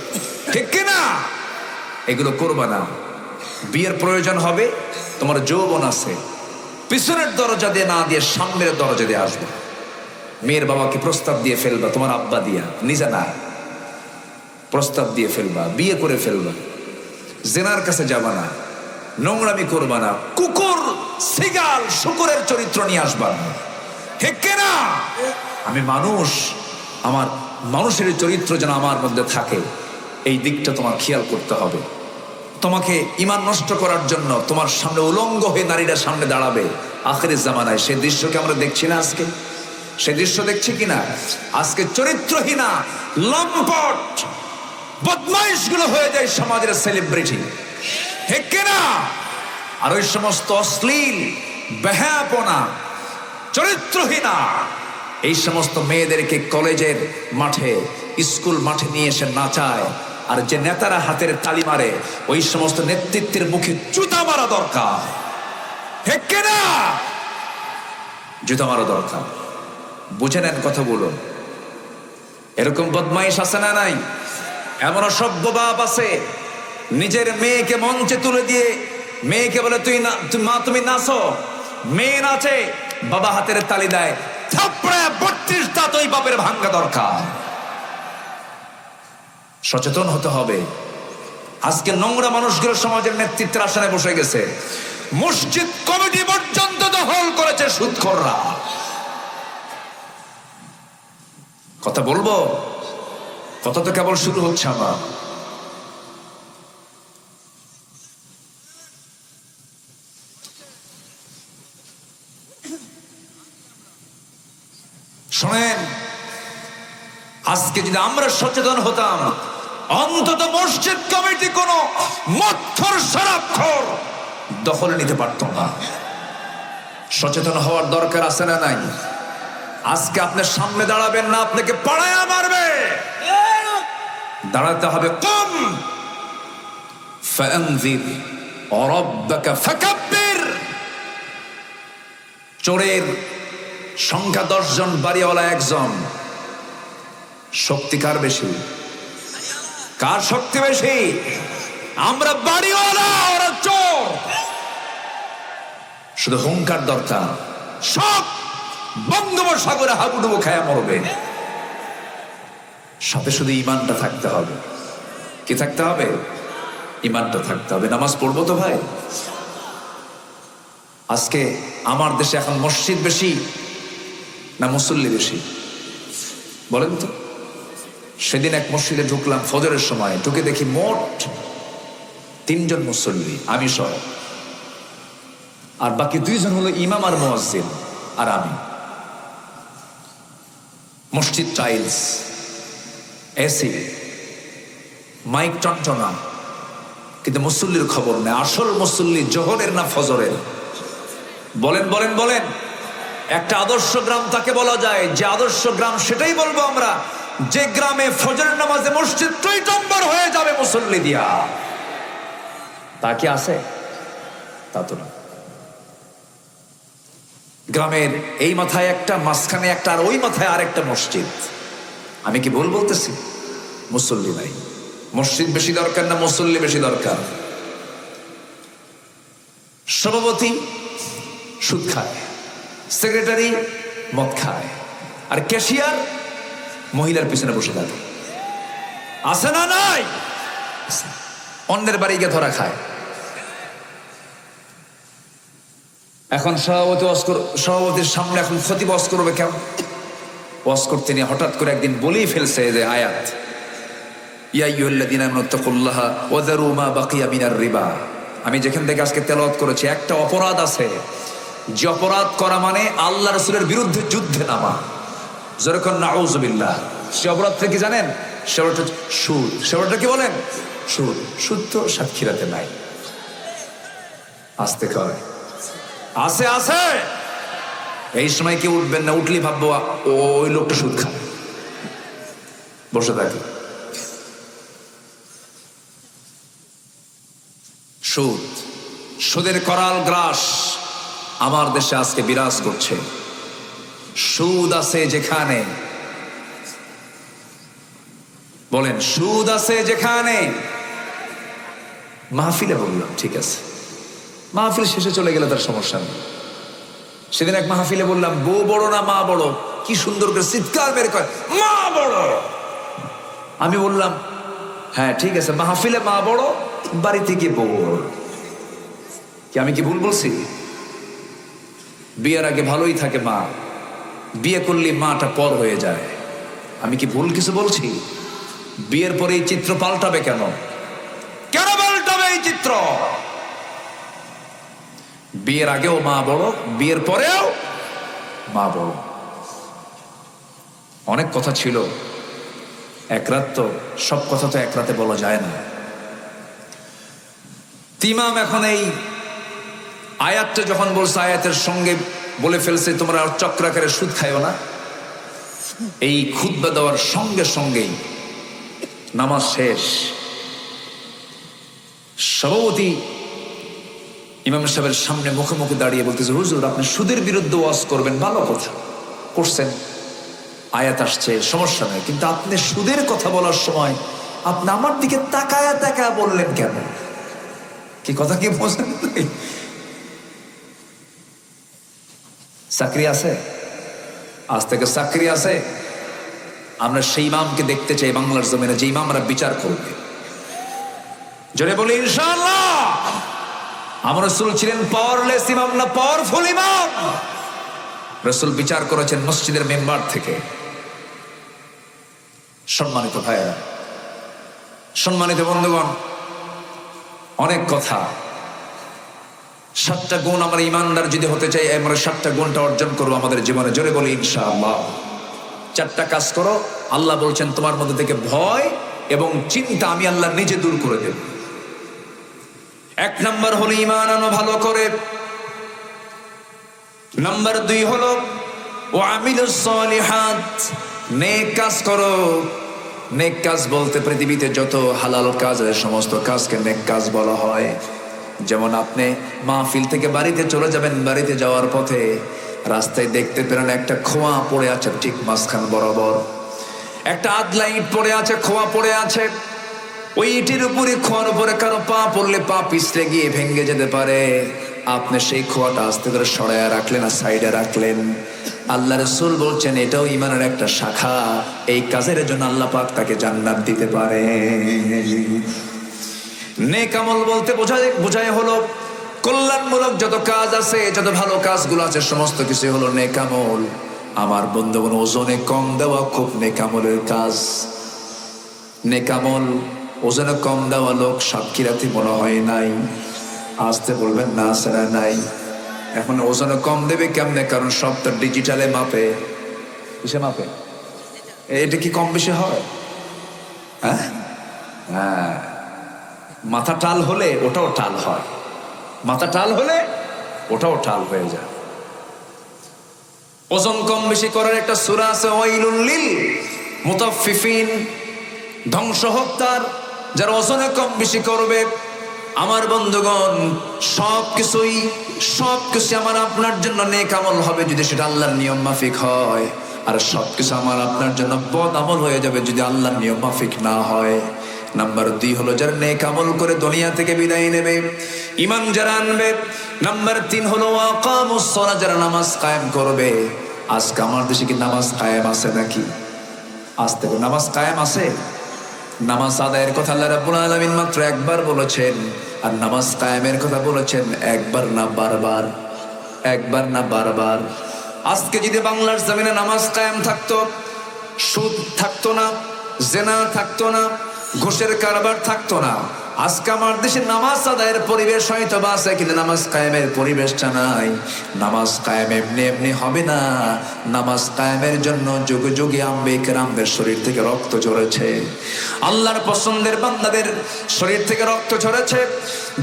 ঠিক কিনা? এগুলো করবা না। বিয়ের প্রয়োজন হবে, তোমার যৌবন আছে, পিছনের দরজা দিয়ে না দিয়ে সামনের দরজা দিয়ে আসবে। মেয়ের বাবাকে প্রস্তাব দিয়ে ফেলবা, তোমার আব্বা দিয়া, নিজে না, প্রস্তাব দিয়ে ফেলবা, বিয়ে করে ফেলবা। জেনার কাছে যাবা না, নোংরামি করবা না, কুকুর সিগাল শুকুরের চরিত্র নিয়ে আসবা না, ঠিক কিনা? আমি মানুষ, আমার মানুষের চরিত্র যেন আমার মধ্যে থাকে, এই দিকটা তোমার খেয়াল করতে হবে। তোমাকে ঈমান নষ্ট করার জন্য তোমার সামনে উলঙ্গ হয়ে নারীরা সামনে দাঁড়াবে আখিরের জামানায়। সে দৃশ্যকে আমরা দেখছি না আজকে? সে দৃশ্য দেখছি কিনা? আজকে চরিত্রহীনা লম্পট বদমাইশগুলো হয়ে যায় সমাজের সেলিব্রিটি, ঠিক কিনা? আর ওই সমস্ত অশ্লীল বেহায়াপনা চরিত্রহীনা এই সমস্ত মেয়েদেরকে কলেজের মাঠে, স্কুল মাঠে নিয়ে এসে নাচায়। আর যে নেতারা হাতের তালি মারে, ওই সমস্ত নেতৃত্বের মুখে জুতা মারা দরকার, ঠিক কিনা? জুতা মারা দরকার। বুঝে নেন কথাগুলো। এরকম বদমাইশ আছে না নাই? এমন অসভ্য বাপ আছে, নিজের মেয়েকে মঞ্চে তুলে দিয়ে মেয়েকে বলে, তুমি নাচো। মেয়ে নাচে, বাবা হাতের তালি দেয়, থাপড়ায় 32 দাঁত ওই বাপের ভাঙ্গা দরকার। সচেতন হতে হবে। আজকে নোংরা মানুষগুলো সমাজের নেতৃত্বের আসনে বসে গেছে। মসজিদ কমিটি পর্যন্ত দখল করেছে সুদখোররা। কথা বলবো, কথা তো কেবল শুরু হচ্ছে। আমার শোনেন, আজকে যদি আমরা সচেতন হতাম, অন্তত মসজিদ কমিটি কোনো মৎখর শরাবখোর দখলে নিতে পারত না। সচেতন হওয়ার দরকার আছে না নাই? আজকে আপনার সামনে দাঁড়াবেন না, আপনাকে পাড়ায়া মারবে। দাঁড়াতে হবে। কুম ফাআনজির রাব্বাকা ফাকাব্বির। চোরের সংখ্যা 10 জন, বাড়িওয়ালা 1 জন। শক্তি কার বেশি? কার শক্তি বেশি? আমরা বাড়িওয়ালা, ওরা চোর। শুধু হুঙ্কার দরকার, সব বঙ্গোপসাগরে হাবুডুবু খায়া মরবে। সাথে শুধু ইমানটা থাকতে হবে। কি থাকতে হবে? ইমানটা থাকতে হবে। নামাজ পড়বো তো ভাই? আজকে আমার দেশে এখন মসজিদ বেশি না মুসল্লি বেশি? বলেন তো। সেদিন এক মসজিদে ঢুকলাম ফজরের সময়, ঢুকে দেখি মোট 3 জন মুসল্লি, আমি সহ, আর বাকি 2 জন হলো ইমাম আর মুয়াজ্জিন আর আমি। মসজিদ টাইলস, এসি, মাইক টনটনা, কিন্তু মুসল্লির খবর নেই। আসল মুসল্লি জোহরের না ফজরের? বলেন বলেন বলেন। একটা আদর্শ গ্রাম তাকে বলা যায়, যে আদর্শ গ্রাম সেটাই বলবো আমরা, যে গ্রামে ফজরের নামাজে মসজিদ টইটম্বর হয়ে যাবে মুসল্লি দিয়া। তা কি আছে? তা তো না। গ্রামের এই মাথায় একটা, মাঝখানে একটা, আর ওই মাথায় আরেকটা মসজিদ। আমি কি ভুল বলতেছি? মুসল্লি নাই। মসজিদ বেশি দরকার না মুসল্লি বেশি দরকার? সভাপতি সুদ খায়, সেক্রেটারি মদ খায়, আর ক্যাশিয়ার মহিলার পিছনে বসে থাকে। আছে না নাই? অন্যের বাড়ি গিয়ে ধরা খায়। এখন সভাপতির সামনে এখন খতিব ওয়াজ করবে কেমন? ওয়াজ করতে নিয়ে হঠাৎ করে একদিন বলেই ফেলছে যে আয়াত, ইয়া আইয়ুহাল্লাযীনা আমানু তাকুল্লাহা ওয়া যারু মা বাকিয়া মিনার রিবা। আমি যেখান থেকে আজকে তেলাওয়াত করেছি, একটা অপরাধ আছে যে অপরাধ করা মানে আল্লাহ রাসূলের বিরুদ্ধে যুদ্ধে নামা। যেরকম নাউযুবিল্লাহ। সে অপরাধটা কি জানেন? সেটা সুদ। সেটা কি বলেন? সুদ। সুদ তো সাতক্ষীরাতে নাই। আসতে কয় আছে আছে। এই সময় কি উঠবেন না? উঠলি ভাববো ওই লোকটা সুদ খায়, বসে থাকে। সুদ, সুদের করাল গ্রাস আমার দেশে আজকে বিরাজ করছে। সুদ আছে যেখানে, বলেন সুদ আছে যেখানে। মাহফিলে বললাম ঠিক আছে, মাহফিল শেষে চলে গেলে তার সমস্যা নেই। সেদিন এক মাহফিলে বললাম, বউ বড় না মা বড়? কি সুন্দর করে চিৎকার বের করে, মা বড়। আমি বললাম হ্যাঁ ঠিক আছে, মাহফিলে মা বড়, বাড়িতে গিয়ে বউ বড়। কি আমি কি ভুল বলছি? বিয়ের আগে ভালোই থাকে মা, বিয়ে করলে মাটা পর হয়ে যায়। আমি কি ভুল কিছু বলছি? বিয়ের পরে এই চিত্র পাল্টাবে কেন? কেন পাল্টাবে এই চিত্র? বিয়ের আগেও মা বড়, বিয়ের পরেও মা বড়। অনেক কথা ছিল, এক রাত তো, সব কথা তো এক রাতে বলা যায় না। ইমাম এখন এই আয়াতটা যখন বলছে, আয়াতের সঙ্গে বলে ফেলছে তোমরা চক্রাকারে সুদ খাইও না। এই খুতবা দেওয়ার সঙ্গে সঙ্গেই নামাজ শেষ। সভাপতি ইমাম সাহেবের সামনে মুখে মুখে দাঁড়িয়ে বলতেছে, হুজুর আপনি সুদের বিরুদ্ধে ওয়াজ করবেন, ভালো কথা করছেন, আয়াত আসছে, সমস্যা নেই, কিন্তু আপনি সুদের কথা বলার সময় আপনি আমার দিকে তাকায়া তাকায়া বললেন কেন? কি কথা কি বোঝেন? চাকরি আছে, আজ থেকে চাকরি আছে। আমরা সেই ইমামকে দেখতে চাই বাংলার জমিনে, যে ইমামরা বিচার করবে। জোরে বলি ইনশাআল্লাহ। আমার রাসূল ছিলেন পাওয়ারলেস ইমাম না, পাওয়ারফুল ইমাম। রাসূল বিচার করেছেন মসজিদের মেম্বার থেকে। সম্মানিত ভাইয়েরা, সম্মানিত বন্ধুগণ, অনেক কথা। 7টা গুণ আমরা ইমানদার যদি হতে চাই, আমরা 7টা গুণটা অর্জন করবো আমাদের জীবনে। জোরে বলি ইনশাআল্লাহ। 4টা কাজ করো, আল্লাহ বলছেন তোমার মধ্যে থেকে ভয় এবং চিন্তা আমি আল্লাহ নিজে দূর করে দেব। 1 নাম্বার হলো ঈমান আনো ভালো করে। নাম্বার 2 হলো ওয়ামিলুস সলিহাত, নেক কাজ করো। নেক কাজ বলতে পৃথিবীতে যত হালাল কাজ আছে সমস্ত কাজকে নেক কাজ বলা হয়। যেমন আপনি মাহফিল থেকে বাড়িতে চলে যাবেন, বাড়িতে যাওয়ার পথে রাস্তায় দেখতে পেলেন একটা খোয়া পড়ে আছে ঠিক মাঝখান বরাবর, একটা আদলা ইট পড়ে আছে, খোয়া পড়ে আছে। ওই ইটের উপরে খোয়ার উপরে কারো পা পড়লে পা পিছলে গিয়ে ভেঙে যেতে পারে। আপনি সেই খোয়াটা আস্তে করে সরাইয়া রাখলেন আর সাইডে রাখলেন। আল্লাহ রাসূল বলছেন এটাও ঈমানের একটা শাখা, এই কাজের জন্য আল্লাহ পাক তাকে জান্নাত দিতে পারে। নেক আমল বলতে বোঝায় হলো কল্যাণমূলক যত কাজ আছে, যত ভালো কাজগুলো আছে সমস্ত কিছু হলো নেক আমল। আমার বন্ধুগণ, ওজনে কম দেওয়া খুব নেক আমলের কাজ। নেক আমল ওজনে কম দেওয়া লোক সাতক্ষীরাতে মনে হয় নাই। আসতে বলবেন না সেরা নাই। এখন ওজনে কম দেবে কেমনে? কারণ সব তো ডিজিটালে মাপে। কিসে মাপে? এটা কি কম বেশি হয়? হ্যাঁ, মাথা টাল হলে ওটাও টাল হয়, মাথা টাল হলে ওটাও টাল হয়ে যায়। ওজন কম বেশি করার একটা সূরা আছে, ওয়াইলুল লিল মুতাফফিফিন, ধ্বংস হোক তার যারা ওজনে কম বেশি করবে। আমার বন্ধুগণ, সবকিছু আমার আপনার জন্য নেক আমল হবে যদি সেটা আল্লাহর নিয়ম মাফিক হয়, আর সবকিছু আমার আপনার জন্য বদ আমল হয়ে যাবে যদি আল্লাহর নিয়ম মাফিক না হয়। নাম্বার 2 হলো যারা নেক আমল করে দুনিয়া থেকে বিদায় নেবে, ঈমান যারা আনবে। নাম্বার 3 হলো ওয়াকামুস সালাত, যারা নামাজ কায়েম করবে। আজকে আমার দেশে কি নামাজ কায়েম আছে নাকি? আজকে নামাজ কায়েম আছে? নামাজ আদায়ের কথা আল্লাহ রাব্বুল আলামিন মাত্র একবার বলেছেন, আর নামাজ কায়েমের কথা বলেছেন একবার না বারবার, একবার না বারবার। আজকে যদি বাংলার জমিনে নামাজ কায়েম থাকতো, সুদ থাকতো না, জেনা থাকতো না, ঘুষের কারবার থাকতো না। আজকে আমার দেশে নামাজ আদায়ের পরিবেশ হয়তো বা আছে, কিন্তু নামাজ কায়েমের পরিবেশটা নাই। নামাজ কায়েম এমনি এমনি হবে না। নামাজ কায়েমের জন্য যুগে যুগে আম্বে কেরামদের শরীর থেকে রক্ত ঝরেছে, আল্লাহর পছন্দের বান্দাদের শরীর থেকে রক্ত ঝরেছে।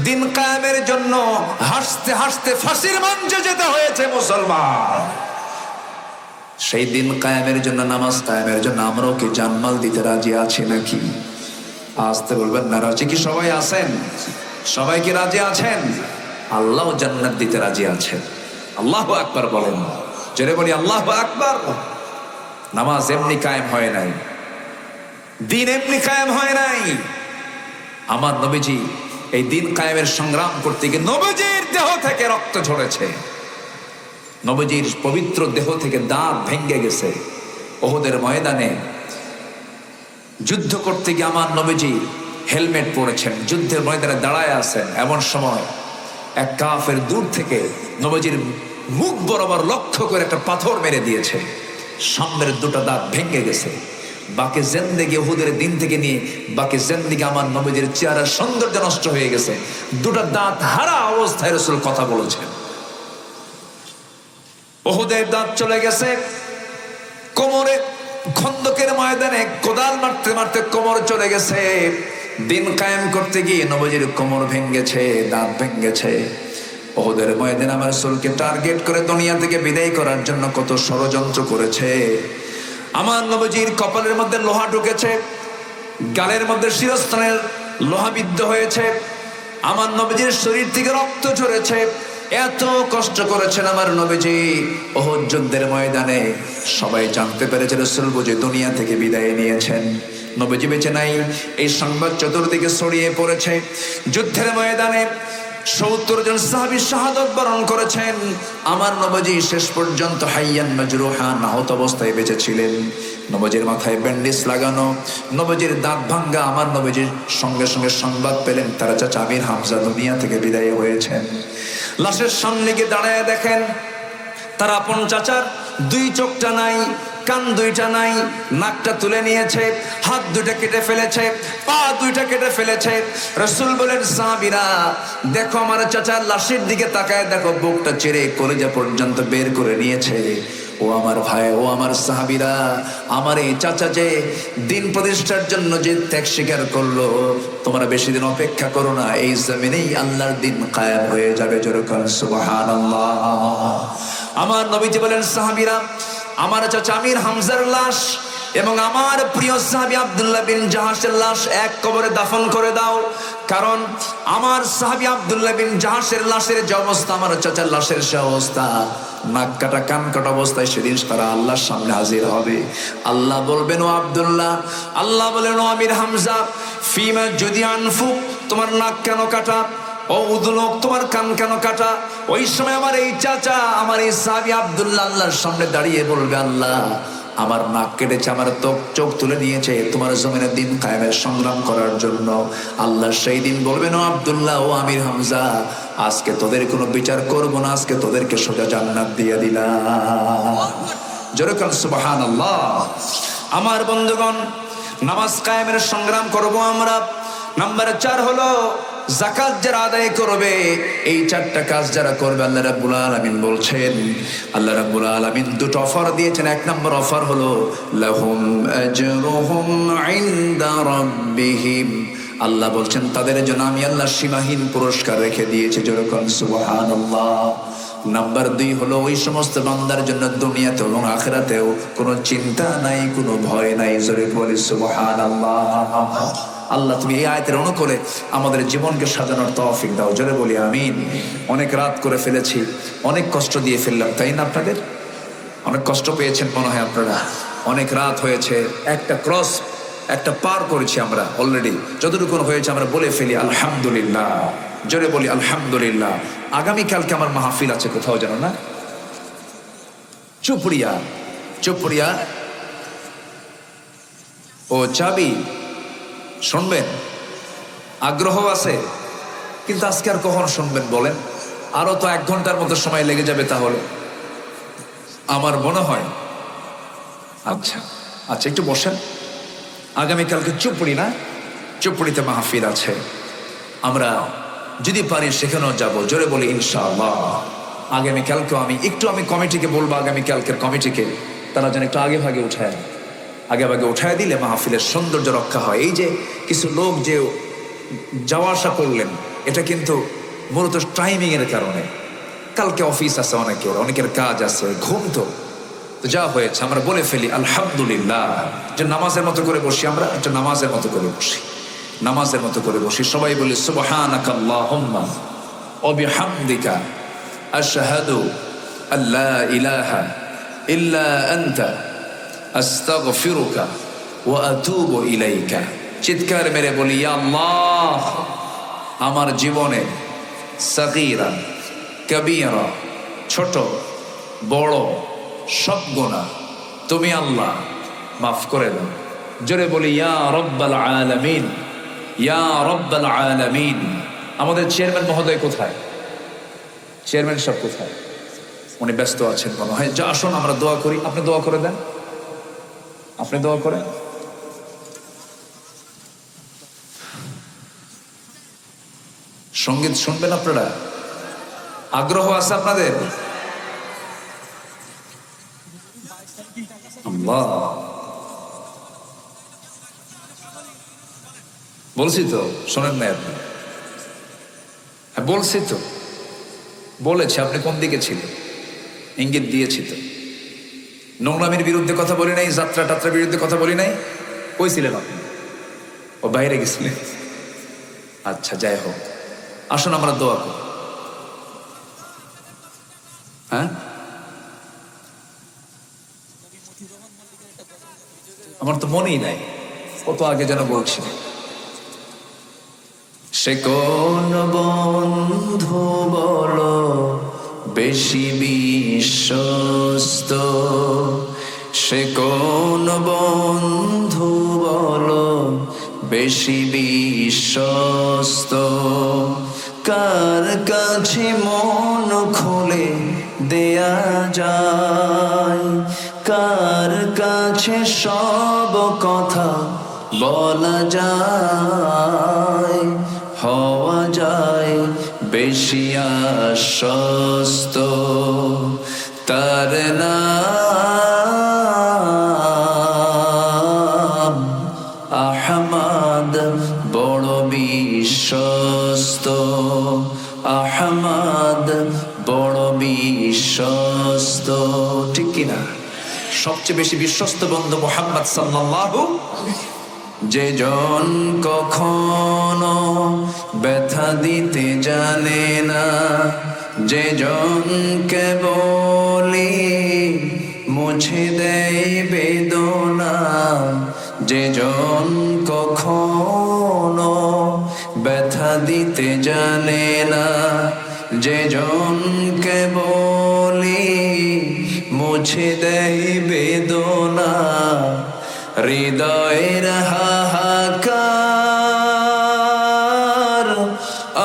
দিন কায়েমের জন্য হাসতে হাসতে ফাঁসির মঞ্চে যেতে হয়েছে মুসলমান। সেই দিন কায়েমের জন্য, নামাজ কায়েমের জন্য আমরাও কি জানমাল দিতে রাজি আছি নাকি? আসতে বলবেন না। রাজি কি সবাই আছেন? সবাই কি রাজি আছেন? আল্লাহ জান্নাত দিতে রাজি আছেন। আল্লাহু আকবার বলেন, জোরে বলি আল্লাহু আকবার। নামাজ এমনি কায়েম হয় নাই, দিন এমনি কায়েম হয় নাই। আমার নবীজি এই দিন কায়েমের সংগ্রাম করতে গিয়ে নবীজির দেহ থেকে রক্ত ঝরেছে, নবীজির পবিত্র দেহ থেকে দাঁত ভেঙে গেছে। ওহদের ময়দানে যুদ্ধ করতে গিয়ে আমার নবীজি হেলমেট পরেছেন, যুদ্ধের ময়দানে দাঁড়ায় আছেন। এমন সময় এক কাফের দূর থেকে নবীজির মুখ বরাবর লক্ষ্য করে একটা পাথর মেরে দিয়েছে, সামনের 2টা দাঁত ভেঙে গেছে। বাকি জিন্দেগি ওহুদের দিন থেকে নিয়ে বাকি জিন্দেগি আমার নবীজির চেহারার সৌন্দর্য নষ্ট হয়ে গেছে। 2টা দাঁত হারা অবস্থায় রাসূল কথা বলেছেন। ওহুদের দাঁত চলে গেছে, কোমরে খন্দকের ময়দানে কোদাল মারতে মারতে কোমর চলে গেছে। দিন কায়েম করতে গিয়ে নবীজির কোমর ভেঙেছে, দাঁত ভেঙেছে। ওহুদের ময়দানে আমার রাসূলকে টার্গেট করে দুনিয়া থেকে বিদায় করার জন্য কত ষড়যন্ত্র করেছে। আমার নবীজির কপালের মধ্যে লোহা ঢুকেছে, গালের মধ্যে শিরস্ত্রাণের লোহা বিদ্ধ হয়েছে, আমার নবীজির শরীর থেকে রক্ত ঝরেছে। এত কষ্ট করেছেন আমার নবীজি ওহদ যুদ্ধের ময়দানে। সবাই জানতে পেরেছে রাসূল বুঝি দুনিয়া থেকে বিদায় নিয়েছেন, নবীজি বেঁচে নাই। এই সংবাদ চতুর্দিকে ছড়িয়ে পড়েছে। যুদ্ধের ময়দানে 70 জন সাহাবী শাহাদাত বরণ করেছেন। আমার নবীজি শেষ পর্যন্ত হাইয়ান মাজরুহান, আহত অবস্থায় বেঁচে ছিলেন। নবীজির মাথায় ব্যান্ডেজ লাগানো, নবীজির দাঁত ভাঙ্গা। আমার নবীজির সঙ্গে সঙ্গে সংবাদ পেলেন তার চাচা আমির হামজা দুনিয়া থেকে বিদায় হয়েছেন। লাশের সামনে গিয়ে দাঁড়ায় দেখেন তার আপন চাচার 2 চোখটা নাই, কান 2টা নাই, নাকটা তুলে নিয়েছে, হাত 2টা কেটে ফেলেছে, পা 2টা কেটে ফেলেছে। রাসূল বলেন, সাহাবীরা দেখো আমার চাচার লাশের দিকে তাকায় দেখো, বুকটা চিরে কলিজা পর্যন্ত বের করে নিয়েছে। ও আমার ভাই, ও আমার সাহাবীরা, আমার এই চাচা যে দিন প্রতিষ্ঠার জন্য যে ত্যাগ স্বীকার করলো, তোমরা বেশি দিন অপেক্ষা করো না, এই জমিনেই আল্লাহর দিন কায়েম হয়ে যাবে। জোরে বলেন সুবহানাল্লাহ। আমার নবীজি বলেন, সাহাবীরা, আমার চাচা আমির হামজার লাশ এবং আমার প্রিয় সাহাবী আব্দুল্লাহ বিন জাহাশের লাশ এক কবরে দাফন করে দাও। কারণ আমার সাহাবী আব্দুল্লাহ বিন জাহাশের লাশের যে অবস্থা, আমার চাচার লাশের সে অবস্থা, নাক কাটা কান কাটা অবস্থায় সেদিন তারা আল্লাহর সামনে হাজির হবে। আল্লাহ বলবেন, ও আব্দুল্লাহ, আল্লাহ বলেন, ও আমির হামজা, ফিমা যদি আনফুক, তোমার নাক কেন কাটা? ও উদুলক, তোমার কান কেন কাটা? ওই সময় আমার এই চাচা, আমার এই সাহাবী আব্দুল্লাহ আল্লাহর সামনে দাঁড়িয়ে বলবে, আল্লাহ, আমার নাক কেটেছে, আমার চোখ তুলে নিয়েছে তোমার জমিনের দিন কায়েমের সংগ্রাম করার জন্য। আল্লাহ সেই দিন বলবেন, ও আব্দুল্লাহ, ও আমির হামজা, আজকে তোদের কোনো বিচার করবো না, আজকে তোদেরকে সোজা জান্নাত দিয়ে দিলাম। জোরে বলেন সুবহানাল্লাহ। আমার বন্ধুগণ, নামাজ কায়েমের সংগ্রাম করব আমরা। নাম্বার 4 হলো যাকাত যারা আদায় করবে, এই 4টা কাজ যারা করবে, আল্লাহ রাব্বুল আলামিন বলছেন, আল্লাহ রাব্বুল আলামিন দুটো অফার দিয়েছেন। এক নম্বর অফার হলো লাহুম আজরুহুম ইনদা রাব্বিহিম, আল্লাহ বলছেন তাদের জন্য আমি আল্লাহ সীমাহীন পুরস্কার রেখে দিয়েছি। জোরে বলেন সুবহানাল্লাহ। নাম্বার 2 হলো ওই সমস্ত বান্দার জন্য দুনিয়াতে এবং আখিরাতেও কোনো চিন্তা নাই, কোনো ভয় নাই। জোরে বলি সুবহানাল্লাহ। আল্লাহ, তুমি এই আয়াতের অনুকূলে আমাদের জীবনকে সাজানোর তৌফিক দাও। জোরে বলি আমিন। অনেক রাত করে ফেলেছি, অনেক কষ্ট দিয়ে ফেললাম, তাই না? আপনাদের অনেক কষ্ট পেয়েছেন মনে হয় আপনারা। অনেক রাত হয়েছে, একটা ক্রস একটা পার করেছি আমরা অলরেডি। যতটুকু হয়েছে আমরা বলে ফেলি আলহামদুলিল্লাহ। জোরে বলি আলহামদুলিল্লাহ। আগামীকালকে আমার মাহফিল আছে কোথাও, জানো না? চুপড়িয়া। চুপড়িয়া ও চাবি, শুনবেন? আগ্রহ আছে, কিন্তু আজকে আর কখন শুনবেন বলেন? আরো তো 1 ঘন্টার মতো সময় লেগে যাবে তাহলে আমার মনে হয়। আচ্ছা আচ্ছা, একটু বসেন। আগামীকালকে চুপড়ি, না চুপড়িতে মাহফিল আছে, আমরা যদি পারি সেখানেও যাব। জোরে বলি ইনশাআল্লাহ। আগামীকালকেও আমি কমিটিকে বলবো, আগামীকালকের কমিটিকে তারা যেন একটু আগে ভাগে উঠায় দিলে মাহফিলের সৌন্দর্য রক্ষা হয়। এই যে কিছু লোক যে যাওয়া আসা করলেন, এটা কিন্তু মূলত টাইমিং এর কারণে। কালকে অফিস আছে অনেকের কাজ আছে, ঘুম তো যা হয়েছে আমরা বলে ফেলি আলহামদুলিল্লাহ। যে নামাজের মতো করে বসি, আমরা একটা নামাজের মতো করে বসি। সবাই বলি সুবহানাকাল্লাহুম্মা ওয়া বিহামদিকা আশহাদু আল্লা ইলাহা ইল্লা আনতা আস্তাগফিরুকা ওয়া আতুবু ইলাইকা। চিৎকার মেরে বলি, ইয়া আল্লাহ, আমার জীবনে সাগীরা কবীরা, ছোট বড় সব গুনাহ তুমি আল্লাহ মাফ করে দাও। জোরে বলি ইয়া রাব্বাল আলামিন, ইয়া রাব্বাল আলামিন। আমাদের চেয়ারম্যান মহোদয় কোথায়? চেয়ারম্যান সব কোথায়? উনি ব্যস্ত আছেন মনে হয়। যা, আসুন আমরা দোয়া করি। আপনি দোয়া করে দেন, আপনি দোয়া করেন। সঙ্গীত শুনবেন আপনারা? আগ্রহ আছে আপনাদের? আল্লাহ, বলছি তো, শোনেন না আপনি? হ্যাঁ বলছি তো, বলেছি। আপনি কোন দিকে ছিলেন? ইঙ্গিত দিয়েছি তো। নোংরামির বিরুদ্ধে কথা বলি নাই, যাত্রা টাত্রার বিরুদ্ধে কথা বলি নাই। কই ছিলেন আপনি? ও বাইরে গেছিলেন। আচ্ছা, যাই হোক, আসুন আমরা দোয়া করি। হ্যাঁ, আমার তো মনেই নাই, কত আগে যেন বলছি। সে কোন বন্ধু বলো বেশি বিশ্বস্ত, সে কোন বন্ধু বলো বেশি বিশ্বস্ত, কার কাছে মন খুলে দেয়া যায়, কার কাছে সব কথা বলা যায়, হওয়া যায় বেশি আশ্বস্ত, তার নাম সবচেয়ে বেশি বিশ্বস্ত বন্ধু মুহাম্মদ সাল্লাল্লাহু। যে জন কখনো ব্যথা দিতে জানে না, যে জনকে বলি মুছে দেয় বেদনা, যে জন কখনো ব্যথা দিতে জানে না, যে জনকে বলি মুছে দেয় বেদনা, হৃদয়ের হাহাকার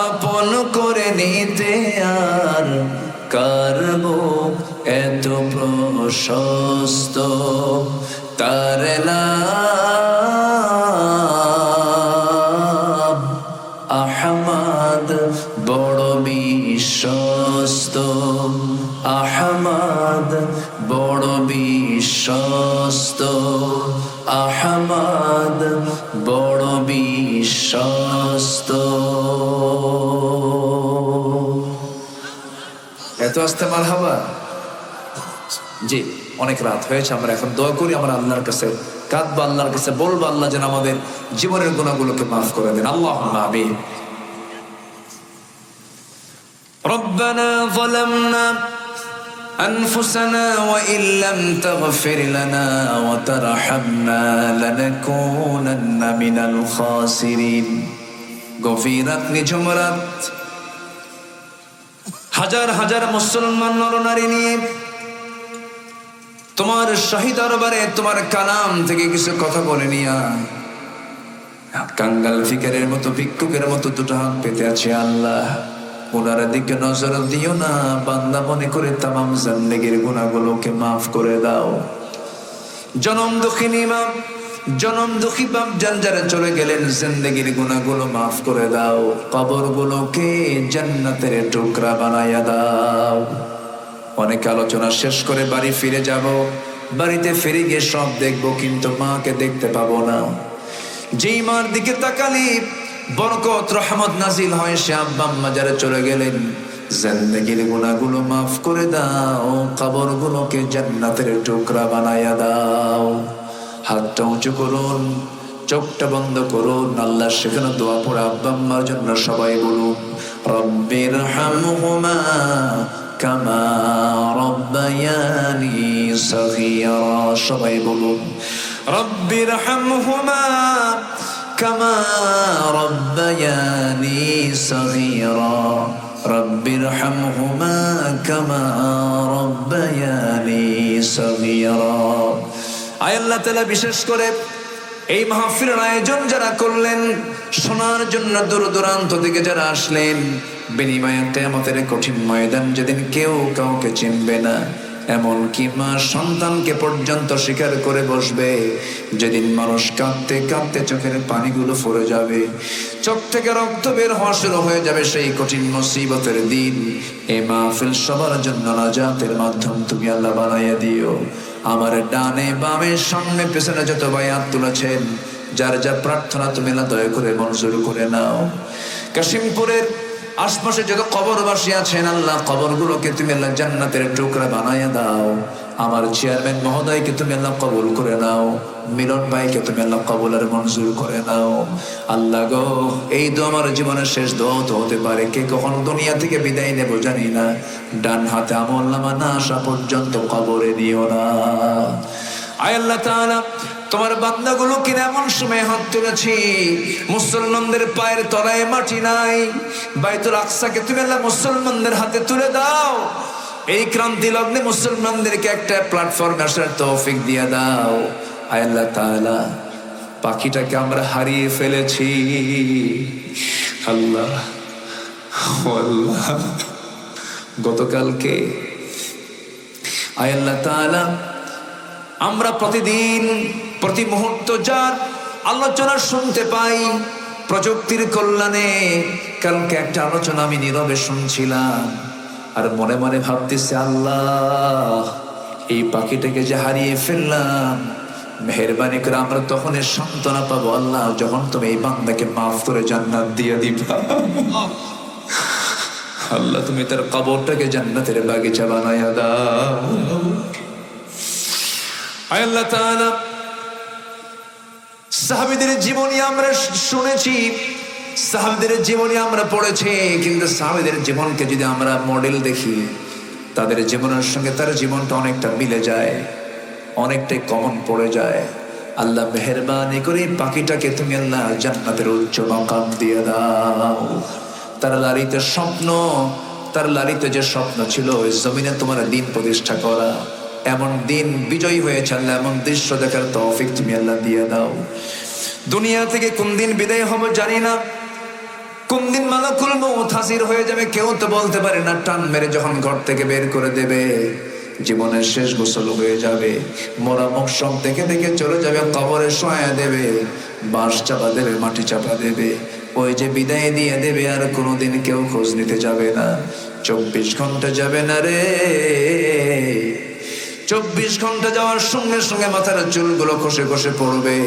আপন করে নিতে আর কারব এত প্রশস্ত, তার নাম আহমদ বড় বিশ্বস্ত, আহমদ বড় বিশ্বস্ত, আহমদ বড় বিশ্বস্ত। এত আসতে মারহাবা। জি, অনেক রাত হয়েছে, আমরা এখন দোয়া করি, আমরা আল্লাহর কাছে কাঁদবো, আল্লাহর কাছে বলবো আল্লাহ যেন আমাদের জীবনের গুনাহগুলোকে মাফ করে দেন। আল্লাহুম্মা আমিন। ربنا ظلمنا أنفسنا وإن لم تغفر لنا وترحمنا لنكونن من الخاسرين। গভীর রাত, নিঝুম রাত, হাজার হাজার মুসলমান নরনারী নিয়ে তোমার শাহী দরবারে তোমার কালাম থেকে কিছু কথা বলে নিয়া কাঙ্গাল ফিকারের মতো ভিক্ষুকের মতো দুটো হাত পেতে আছে। আল্লাহ, ওনার দিকে নজর দিও না, বান্দা মনে করে তামাম জিন্দেগির গুনাহগুলোকে মাফ করে দাও। জনম দুঃখিনী মা, জনম দুঃখী বাপ জান যারা চলে গেলেন, জিন্দেগির গুনাহগুলো মাফ করে দাও, কবরগুলোকে জান্নাতের টুকরা বানায়া দাও। অনেক আলোচনা শেষ করে বাড়ি ফিরে যাব, বাড়িতে ফিরে গিয়ে সব দেখবো, কিন্তু মাকে দেখতে পাবো না। যেই মার দিকে তাকালি বরকত রহমত নাজিল হয়, সে আব্বা আম্মা যারা চলে গেলেন, জিন্দেগির গুনাহগুলো মাফ করে দাও, কবরগুলোকে জান্নাতের টুকরা বানায়া দাও। হাতটা উঁচু করুন, চোখটা বন্ধ করুন, আল্লাহ সেখানে দোয়া পড়ে আব্বা আম্মার জন্য সবাই বলুন, রব্বির হামহুমা কামা রব্বায়ানি সগীরা। সবাই বলুন, রব্বির হামহুমা কামা রব্বায়ানি সগীরা, রব্বির হামহুমা কামা রব্বায়ানি সগীরা। আয় আল্লাহ তাআলা, বিশেষ করে এই মাহফিলের আয়োজন যারা করলেন, শোনার জন্য দূর দূরান্ত থেকে যারা আসলেন, বিনিময়ে কিয়ামতের কঠিন ময়দান যেদিন কেউ কাউকে চিনবে না, এমনকি মা সন্তানকে পর্যন্ত স্বীকার করে বসবে, যেদিন মানুষ কাঁদতে কাঁদতে চোখের পানিগুলো ফুরে যাবে, চোখ থেকে রক্ত বের হওয়া শুরু হয়ে যাবে, সেই কঠিন মুসিবতের দিন এই মাহফিল সবার জন্য নাজাতের মাধ্যম তুমি আল্লাহ বানাইয়া দিও। আমার ডানে বামে সামনে পেছনে যত বায়াত তুলেছেন, যার যা প্রার্থনা তুমি আল্লাহ দয়া করে মঞ্জুর করে নাও। কাশিমপুরের আশপাশে যত কবরবাসী আছেন, আল্লাহ কবরগুলোকে তুমি আল্লাহ জান্নাতের টুকরা বানাইয়া দাও। আমার চেয়ারম্যান মহোদয়কে তুমি আল্লাহ কবুল করে নাও, মিলন ভাইকে তুমি আল্লাহ কবুল আর মঞ্জুর করে নাও। আল্লাহ গো, এই দোয়া আমার জীবনের শেষ দোয়া তো হতে পারে, কে কখন দুনিয়া থেকে বিদায় নেব জানি না, ডান হাতে আমলনামা না আসা পর্যন্ত কবরে নিও না। আয় আল্লাহ তাআলা, তোমার বান্দাগুলো কিনা এমন সময় হাত তুলেছি, মুসলমানদের পায়ের তলায় মাটি নাই, বাইতুল আকসাকে তুমি আল্লাহ মুসলমানদের হাতে তুলে দাও। এই ক্রান্তি লগ্নে মুসলমানদেরকে একটা প্ল্যাটফর্মে আসার তৌফিক দিয়ে দাও। আয় আল্লাহ তাআলা, পাখিটাকে আমরা হারিয়ে ফেলেছি আল্লাহ, আল্লাহ গতকালকে। আয় আল্লাহ তাআলা, আমরা প্রতিদিন প্রতি মুহূর্ত যার আলোচনা শুনতে পাই প্রযুক্তির কল্যাণে, কালকে একটা আলোচনা আমি নীরবে শুনছিলাম, আর মনে মনে ভাবতেছি, আল্লাহ এই পাখিটাকে যে হারিয়ে ফেললাম, মেহেরবানি করে আমরা তখন এর সান্ত্বনা পাবো আল্লাহ, যখন তুমি এই বান্দাকে মাফ করে জান্নাত দিয়ে দিবা। আল্লাহ, তুমি তার কবরটাকে জান্নাতের বাগিচা বানায়া দাও। আয় আল্লাহ তাআলা, সাহাবীদের জীবনী আমরা শুনেছি, সাহাবীদের জীবনী আমরা পড়েছি, কিন্তু সাহাবীদের জীবনকে যদি আমরা মডেল দেখি, তাদের জীবনের সঙ্গে তার জীবনটা অনেকটা মিলে যায়, অনেকটাই কমন পড়ে যায়। আল্লাহ মেহেরবানি করে পাখিটাকে তুমি আল্লাহ জান্নাতের উচ্চ মাকাম দিয়ে দাও। তার লালিত স্বপ্ন, তার লালিত যে স্বপ্ন ছিল ওই জমিনে তোমার দিন প্রতিষ্ঠা করা, এমন দিন বিজয়ী হয়েছে আল্লাহ, এমন দৃশ্য দেখার তৌফিক তুমি আল্লাহ দিয়ে দাও। দুনিয়া থেকে কোন দিন বিদায় হব জানি না, কোন দিন মালাকুল মউত হাজির হয়ে যাবে কেউ তো বলতে পারে না। টান মেরে যখন ঘর থেকে বের করে দেবে, জীবনের শেষ গোসল হয়ে যাবে, মরা মুখ সব দেখে দেখে চলে যাবে, কবরে শোয়া দেবে, বাঁশ চাপা দেবে, মাটি চাপা দেবে, ওই যে বিদায় দিয়ে দেবে, আর কোনোদিন কেউ খোঁজ নিতে যাবে না। 24 ঘন্টা যাবে না রে, 24 ঘন্টা যাওয়ার সঙ্গে সঙ্গে মাথার চুলগুলো খসে খসে পড়বে।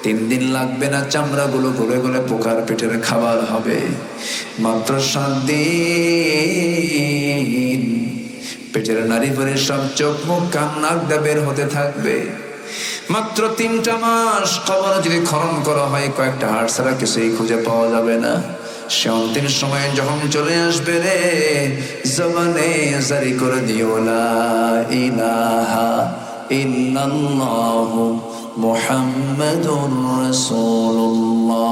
3 দিন লাগবে না, চামড়াগুলো গলে গলে পোকার পেটের খাবার হবে। মাত্র 7 দিন পেটের নারী ভরে সব চোখ মুখ কান নাক দিয়ে বের হতে থাকবে। মাত্র 3টা মাস কবর যদি খনন করা হয়, কয়েকটা হাড় ছাড়া কিছুই খুঁজে পাওয়া যাবে না। সে অন্তিম সময় যখন চলে আসবে রে, জবানে জারি করে দিও লা ইলাহা ইল্লাল্লাহু মুহাম্মাদুর রাসূলুল্লাহ।